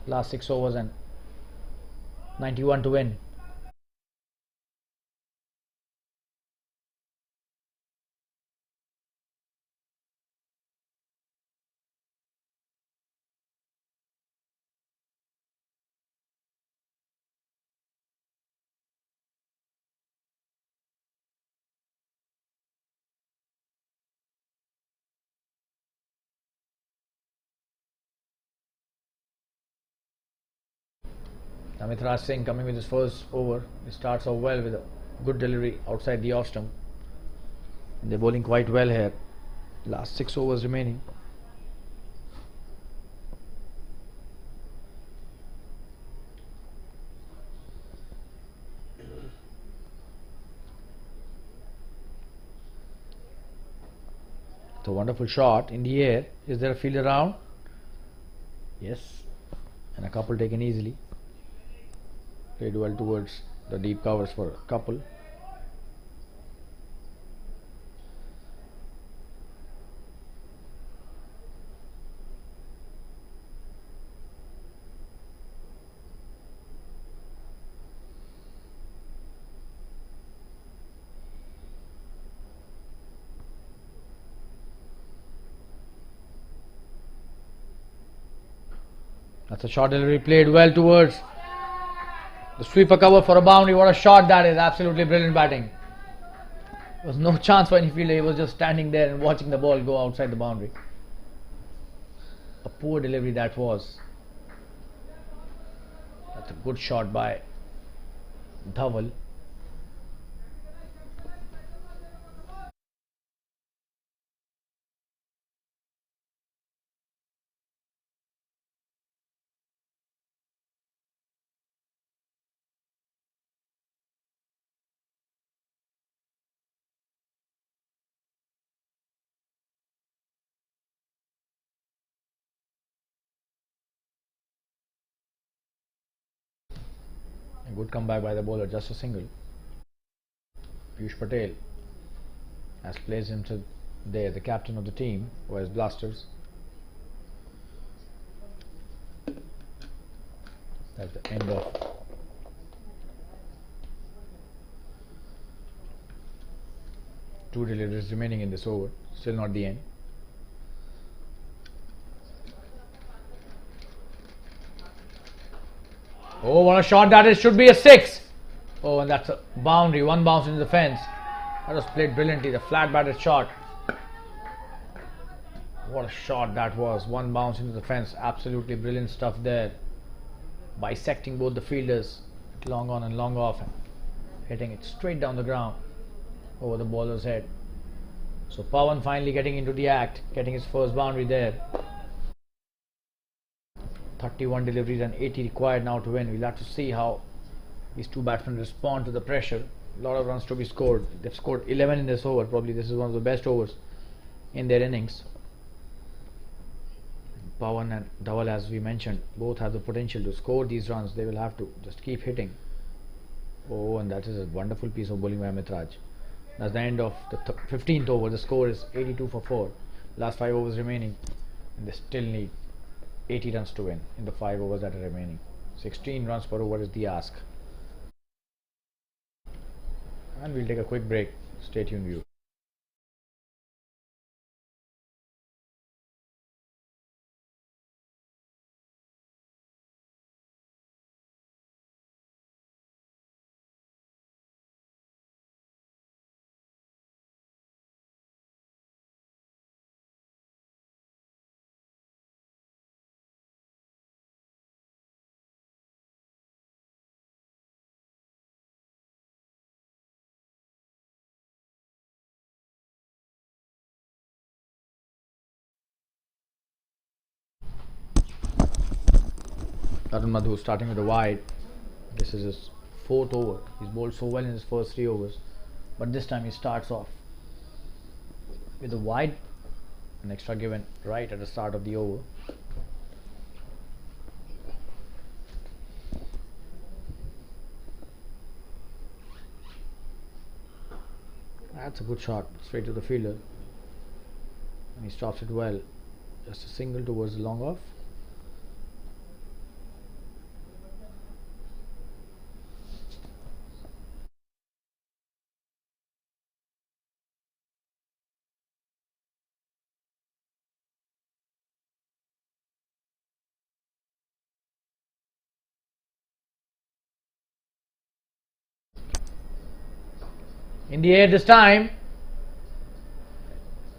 Last 6 overs and 91 to win. Amit Raj Singh coming with his first over. He starts off well with a good delivery outside the off stump. And they're bowling quite well here. Last 6 overs remaining. It's a wonderful shot in the air. Is there a field around? Yes. And a couple taken easily. Played well towards the deep covers for a couple. That's a short delivery, played well towards the sweeper cover for a boundary. What a shot that is. Absolutely brilliant batting. There was no chance for any fielder. He was just standing there and watching the ball go outside the boundary. A poor delivery that was. That's a good shot by Dhaval. A good comeback by the bowler, just a single. Piyush Patel has placed himself there, the captain of the team, OS Blasters. That's the end of two deliveries remaining in this over. Still not the end. Oh, what a shot that is. Should be a 6. Oh, and that's a boundary. One bounce into the fence. That was played brilliantly. The flat batted shot. What a shot that was. One bounce into the fence. Absolutely brilliant stuff there. Bisecting both the fielders. Long on and long off. And hitting it straight down the ground. Over the bowler's head. So Pawan finally getting into the act. Getting his first boundary there. 31 deliveries and 80 required now to win. We'll have to see how these two batsmen respond to the pressure. A lot of runs to be scored. They've scored 11 in this over. Probably this is one of the best overs in their innings. Pawan and Dhaval, as we mentioned, both have the potential to score these runs. They will have to just keep hitting. Oh, and that is a wonderful piece of bowling by Mitraj. That's the end of the 15th over. The score is 82 for 4. Last 5 overs remaining, and they still need 80 runs to win in the 5 overs that are remaining. 16 runs per over is the ask. And we'll take a quick break. Stay tuned, view. Arun Madhu starting with a wide. This is his 4th over. He's bowled so well in his first 3 overs, but this time he starts off with a wide, an extra given right at the start of the over. That's a good shot, straight to the fielder, and he stops it well. Just a single towards the long off. In the air this time,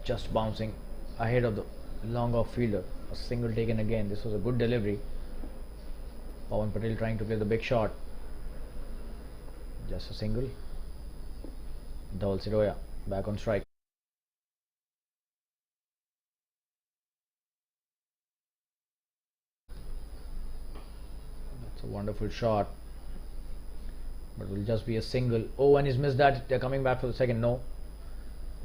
just bouncing ahead of the long off fielder. A single taken again. This was a good delivery. Pawan Patel trying to play the big shot. Just a single. Dhaval Siroya back on strike. That's a wonderful shot, but will just be a single. Oh, and he's missed that. They're coming back for the second. No,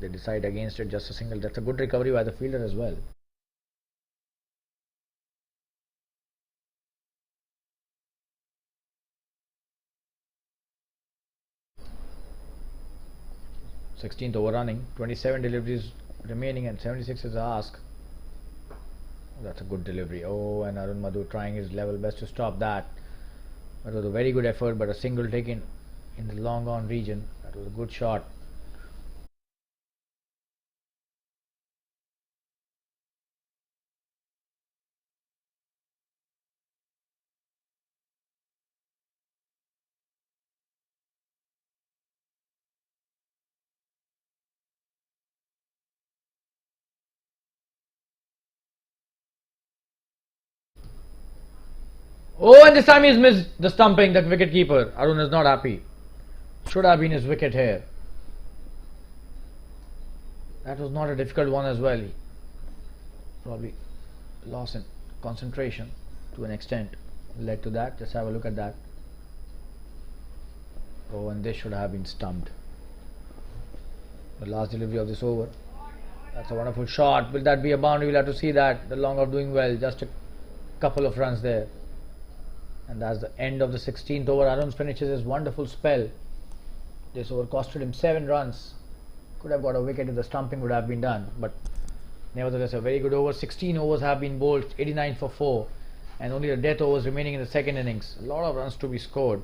they decide against it. Just a single. That's a good recovery by the fielder as well. Sixteenth over running, 27 deliveries remaining, and 76 is the ask. That's a good delivery. Oh, and Arun Madhu trying his level best to stop that. That was a very good effort, but a single taken in the long on region. That was a good shot. Oh, and this time he's missed the stumping. That wicket keeper. Arun is not happy. Should have been his wicket here. That was not a difficult one as well. He probably lost in concentration to an extent. Led to that. Just have a look at that. Oh, and this should have been stumped. The last delivery of this over. That's a wonderful shot. Will that be a boundary? We'll have to see that. The long off doing well. Just a couple of runs there. And that's the end of the 16th over. Arun finishes his wonderful spell. This over costed him 7 runs. Could have got a wicket if the stumping would have been done. But nevertheless, a very good over. 16 overs have been bowled. 89 for 4. And only the death overs remaining in the second innings. A lot of runs to be scored.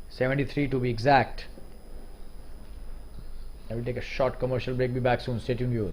73 to be exact. I will take a short commercial break. Be back soon. Stay tuned, viewers.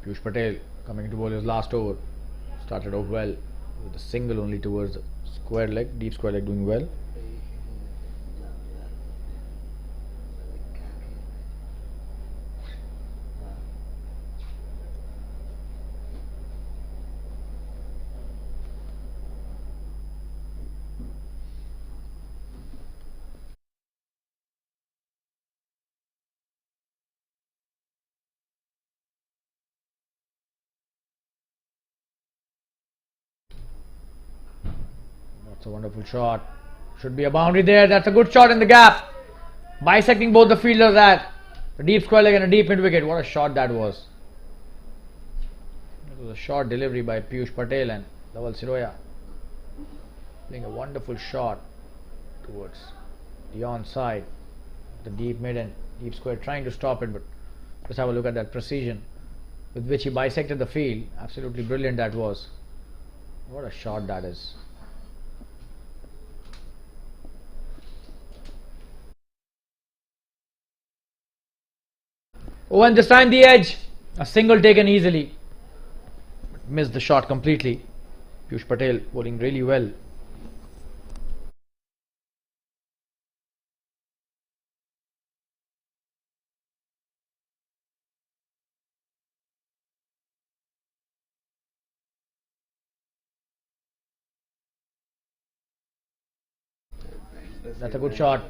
Piyush Patel coming to bowl his last over. Started off well with a single only towards the square leg, deep square leg, doing well. That's a wonderful shot. Should be a boundary there. That's a good shot in the gap. Bisecting both the fielders at the deep square leg and a deep mid wicket. What a shot that was. It was a short delivery by Piyush Patel, and Lawal Siroya playing a wonderful shot towards the onside, the deep mid and deep square, trying to stop it, but just have a look at that precision with which he bisected the field. Absolutely brilliant that was. What a shot that is. Oh, and this time the edge. A single taken easily. Missed the shot completely. Piyush Patel bowling really well. That's a good shot.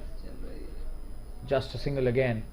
Just a single again.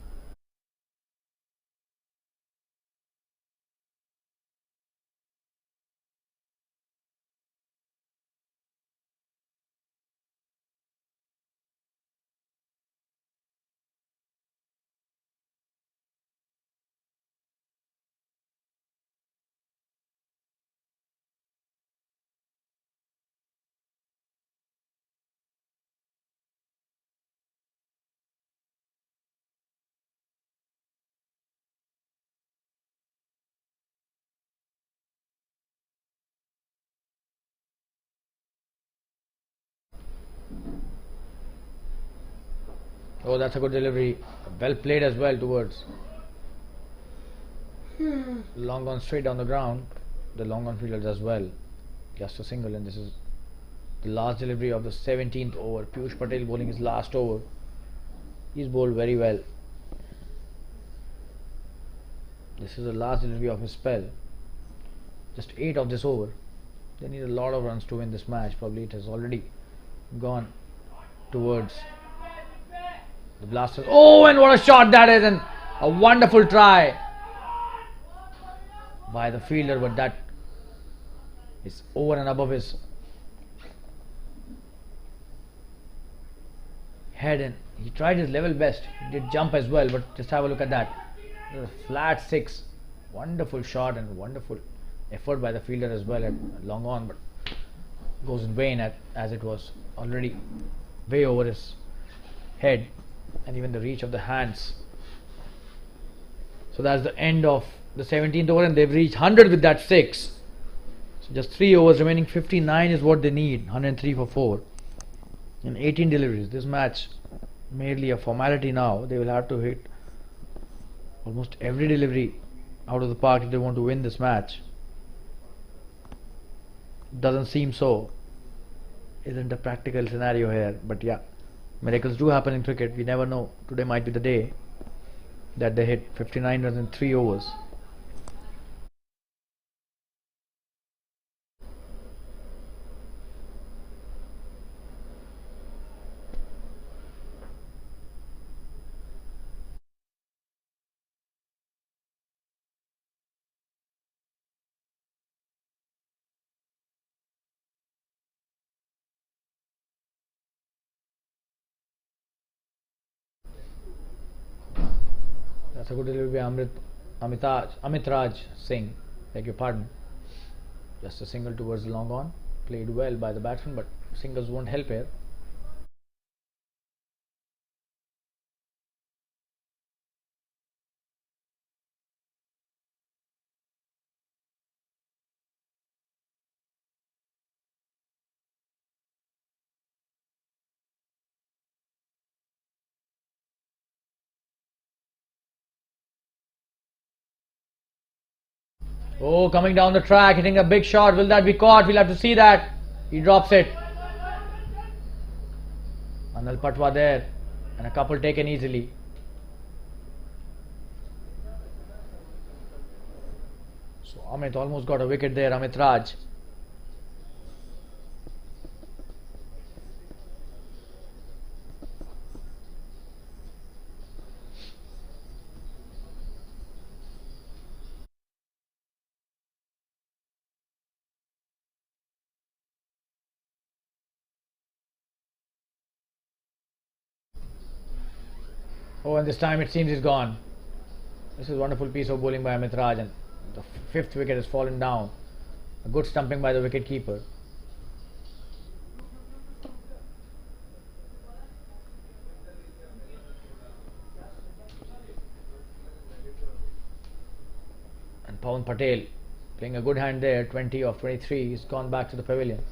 Oh, that's a good delivery. Well played as well towards. Long on straight down the ground. The long on fielder does well. Just a single, and this is the last delivery of the 17th over. Piyush Patel bowling his last over. He's bowled very well. This is the last delivery of his spell. Just 8 of this over. They need a lot of runs to win this match. Probably it has already gone towards the Blasters. Oh, and what a shot that is, and a wonderful try by the fielder, but that is over and above his head, and he tried his level best. He did jump as well, but just have a look at that. A flat 6. Wonderful shot and wonderful effort by the fielder as well at long on, but goes in vain as it was already way over his head and even the reach of the hands. So that's the end of the 17th over, and they've reached 100 with that 6. So just 3 overs remaining. 59 is what they need. 103 for 4 and 18 deliveries. This match merely a formality now. They will have to hit almost every delivery out of the park if they want to win this match. Doesn't seem so. Isn't a practical scenario here, but yeah, miracles do happen in cricket. We never know. Today might be the day that they hit 59 runs in 3 overs. That's a good delivery by Amit Raj Singh. Beg your pardon. Just a single towards the long on. Played well by the batsman, but singles won't help here. Oh, coming down the track, hitting a big shot. Will that be caught? We'll have to see that. He drops it. Anil Patwa there, and a couple taken easily. So Amit almost got a wicket there, Amit Raj. Oh, and this time it seems he's gone. This is a wonderful piece of bowling by Amit Raj, and the 5th wicket has fallen down. A good stumping by the wicket keeper. And Pawan Patel playing a good hand there. 20 of 23. He's gone back to the pavilion.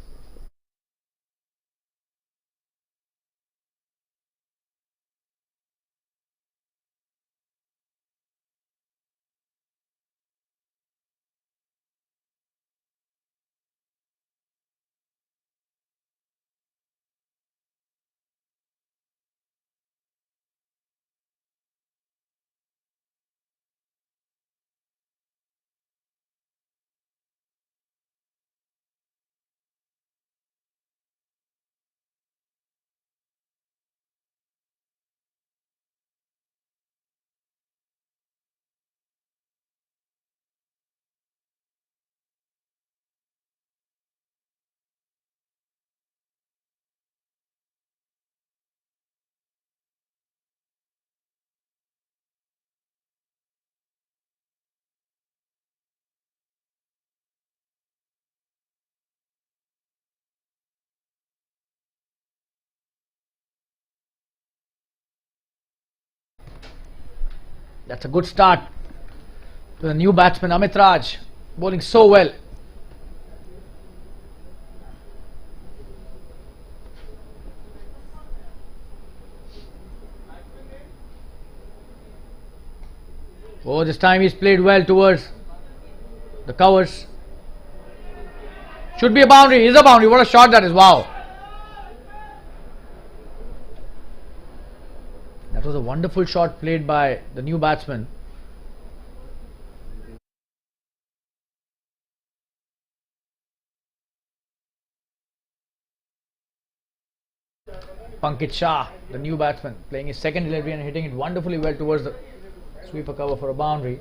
That's a good start to the new batsman Amit Raj, bowling so well. this time he's played well towards the covers. Should be a boundary. Is a boundary. What a shot that is. Wow. That was a wonderful shot played by the new batsman. Pankaj Shah, the new batsman, playing his second delivery and hitting it wonderfully well towards the sweeper cover for a boundary.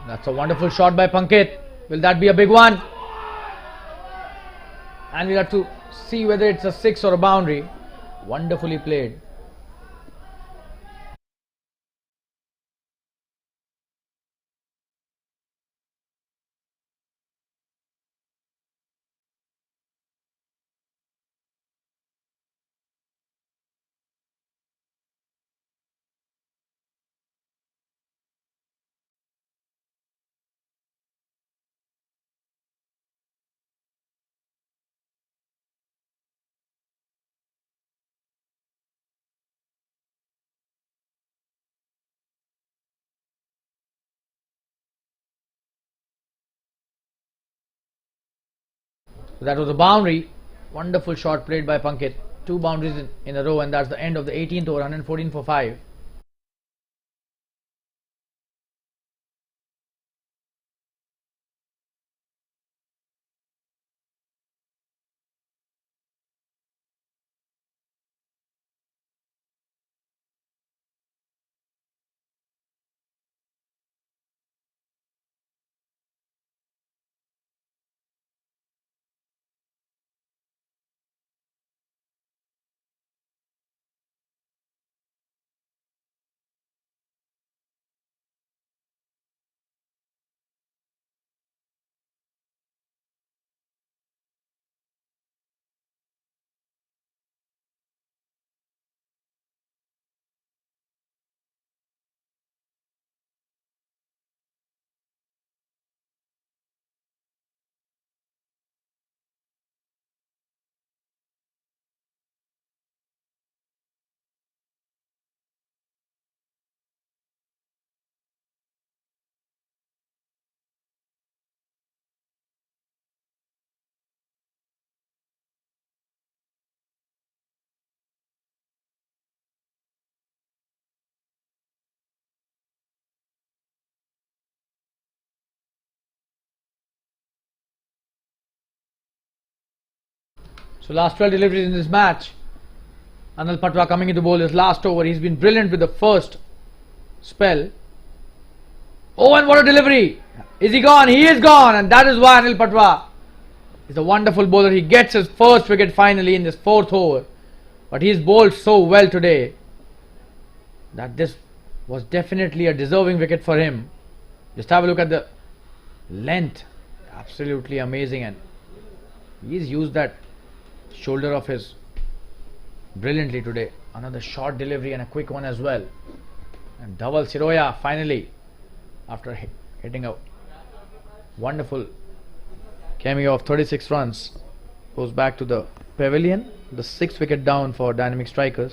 That's a wonderful shot by Pankaj. Will that be a big one? And we'll have to see whether it's a 6 or a boundary. Wonderfully played. So that was a boundary. Wonderful shot played by Pankaj. 2 boundaries in a row, and that's the end of the 18th over, 114 for 5. So last 12 deliveries in this match. Anil Patwa coming into bowl his last over. He's been brilliant with the first spell. Oh, and what a delivery! Is he gone? He is gone, and that is why Anil Patwa is a wonderful bowler. He gets his first wicket finally in this 4th over. But he's bowled so well today that this was definitely a deserving wicket for him. Just have a look at the length. Absolutely amazing, and he's used that shoulder of his brilliantly today. Another short delivery and a quick one as well. And Dhaval Siroya finally, after hitting a wonderful cameo of 36 runs, goes back to the pavilion. The 6th wicket down for Dynamic Strikers.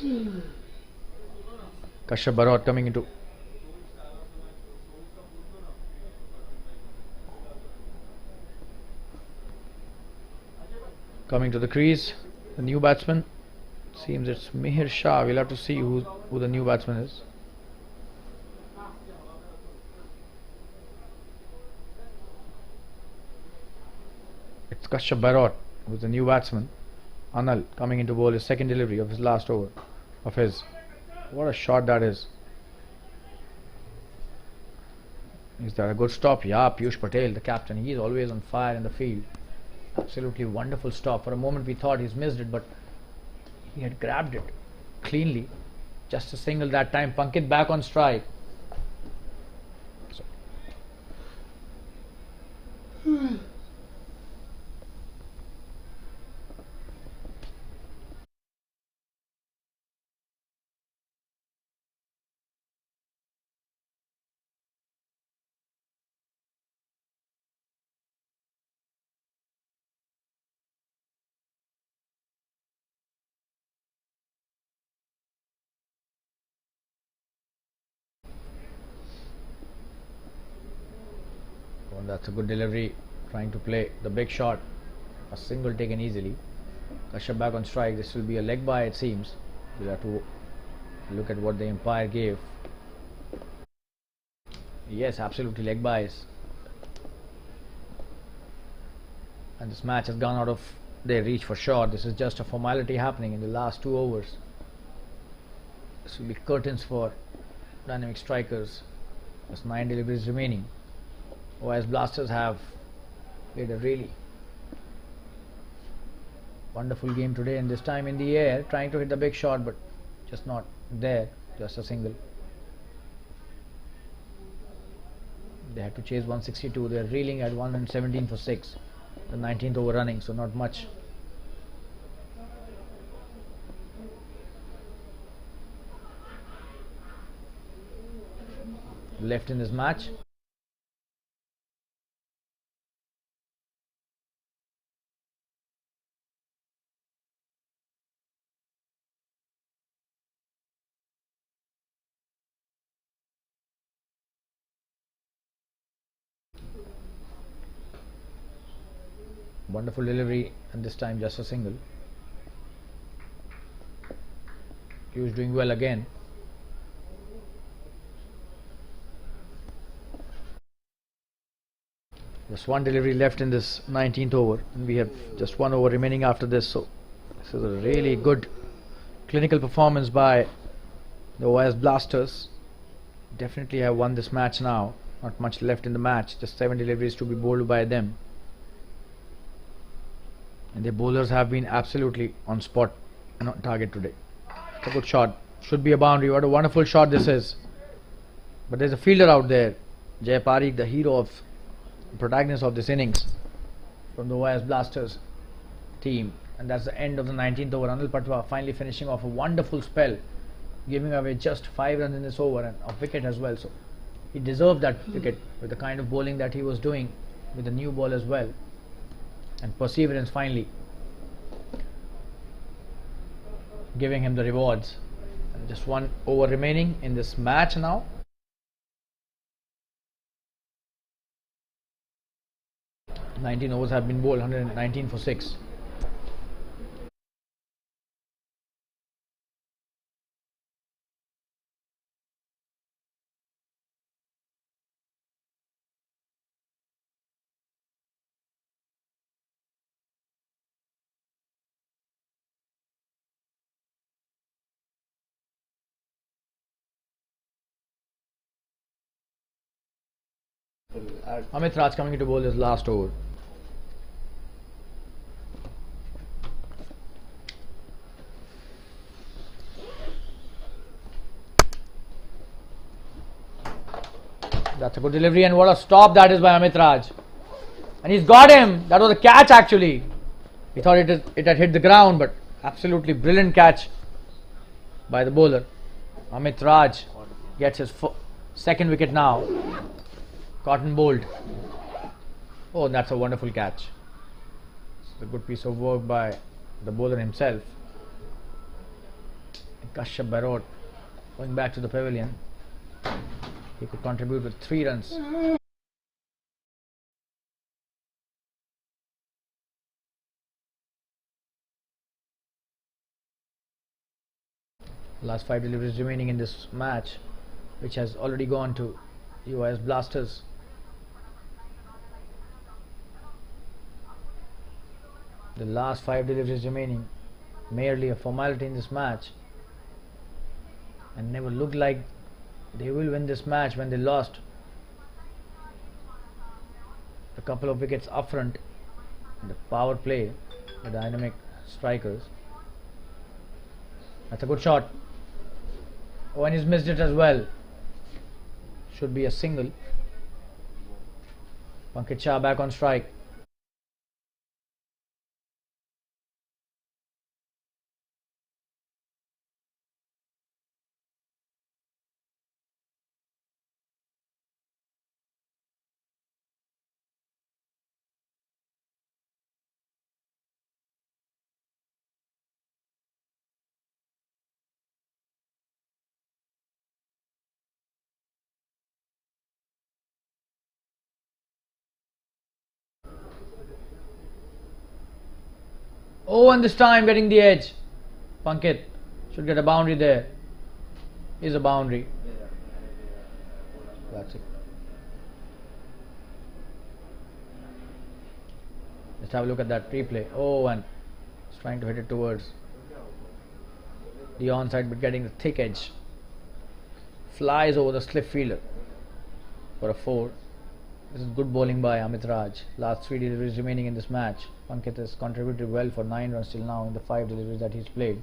Kashyap Barot coming to the crease. The new batsman, seems it's Mihir Shah. We'll have to see who the new batsman is. It's Kashyap Barot who's the new batsman. Anil coming into bowl his second delivery of his last over of his. What a shot that is. Is that a good stop? Yeah, Piyush Patel, the captain, he is always on fire in the field. Absolutely wonderful stop. For a moment we thought he's missed it, but he had grabbed it cleanly. Just a single that time. Pankaj back on strike. Oh, that's a good delivery. Trying to play the big shot. A single taken easily. Kashyap back on strike. This will be a leg by, it seems. We'll have to look at what the umpire gave. Yes, absolutely leg buys. And this match has gone out of their reach for sure. This is just a formality happening in the last 2 overs. This will be curtains for dynamic strikers. There's 9 deliveries remaining. OS Blasters have played a really wonderful game today, and this time in the air, trying to hit the big shot, but just not there. Just a single. They had to chase 162. They're reeling at 117 for 6. The 19th over running, so not much. Left in this match. Wonderful delivery, and this time just a single. He was doing well again. Just one delivery left in this 19th over, and we have just 1 over remaining after this. So this is a really good clinical performance by the OS Blasters. Definitely have won this match now. Not much left in the match. Just 7 deliveries to be bowled by them. And their bowlers have been absolutely on spot and on target today. It's a good shot. Should be a boundary. What a wonderful shot this is. But there's a fielder out there. Jay Parikh, the hero of protagonist of this innings from the OS Blasters team. And that's the end of the 19th over. Anil Patwa finally finishing off a wonderful spell, giving away just 5 runs in this over and a wicket as well. So he deserved that wicket with the kind of bowling that he was doing with the new ball as well. And perseverance finally giving him the rewards. And just 1 over remaining in this match now. "19 overs have been bowled, 119 for 6. Amit Raj coming to bowl his last over. That's a good delivery, and what a stop that is by Amit Raj. And he's got him. That was a catch actually. He thought it had hit the ground, but absolutely brilliant catch by the bowler. Amit Raj gets his second wicket now. Cotton bowled. Oh, that's a wonderful catch. It's a good piece of work by the bowler himself. Kashyap Barot going back to the pavilion. He could contribute with 3 runs. Last 5 deliveries remaining in this match, which has already gone to US Blasters. The last 5 deliveries remaining, merely a formality in this match, and never looked like they will win this match when they lost a couple of wickets up front in the power play, the dynamic strikers. That's a good shot. Oh, and he's missed it as well. Should be a single. Pankaj Shah back on strike. Oh, and this time getting the edge. Pankit should get a boundary there. Is a boundary. That's it. Let's have a look at that replay. Oh, and he's trying to hit it towards the onside, but getting the thick edge. Flies over the slip fielder for a 4. This is good bowling by Amit Raj. Last 3 deliveries remaining in this match. Pankit has contributed well for 9 runs till now in the 5 deliveries that he's played.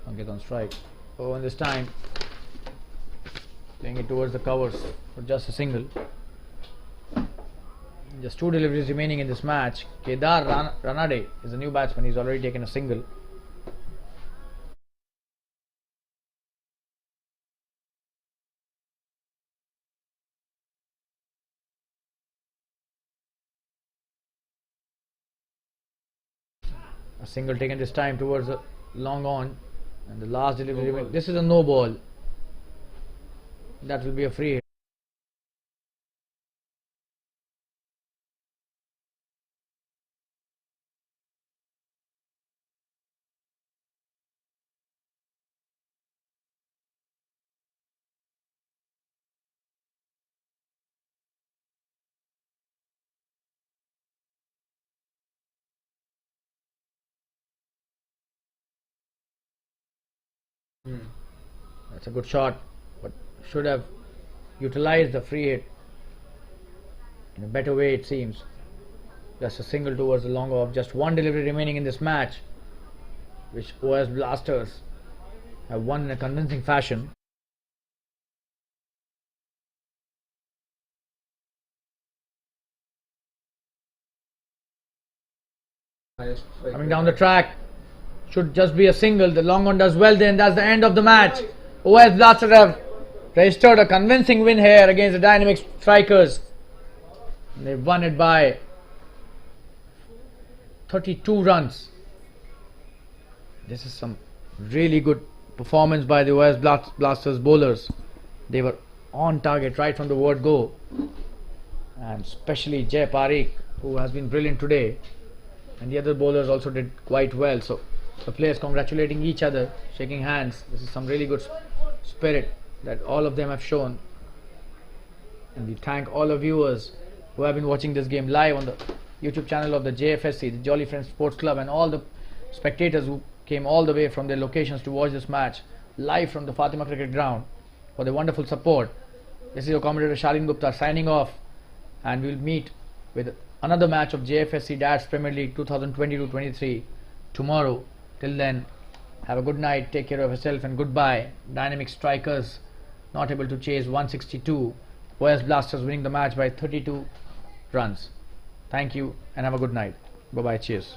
Pankit on strike. Oh, and this time playing it towards the covers for just a single. Just 2 deliveries remaining in this match. Kedar Ranade is a new batsman. He's already taken a single. A single taken this time towards the long on, and the last delivery. This is a no ball. That will be a free hit. That's a good shot, but should have utilized the free hit in a better way, it seems. Just a single towards the long off. Just 1 delivery remaining in this match, which OS Blasters have won in a convincing fashion. Coming down the track, should just be a single. The long on does well, then that's the end of the match. OS Blasters have registered a convincing win here against the Dynamic Strikers. They've won it by 32 runs. This is some really good performance by the OS Blasters bowlers. They were on target right from the word go, and especially Jay Parikh, who has been brilliant today, and the other bowlers also did quite well. So the players congratulating each other, shaking hands. This is some really good spirit that all of them have shown, and we thank all the viewers who have been watching this game live on the YouTube channel of the Jfsc, the Jolly Friends Sports Club, and all the spectators who came all the way from their locations to watch this match live from the Fatima Cricket Ground for their wonderful support. This is your commentator Shalin Gupta signing off, and we'll meet with another match of Jfsc Dads Premier League 2022-23 tomorrow. Till then, have a good night, take care of yourself, and goodbye. Dynamic Strikers not able to chase 162. OS Blasters winning the match by 32 runs. Thank you and have a good night. Bye bye. Cheers.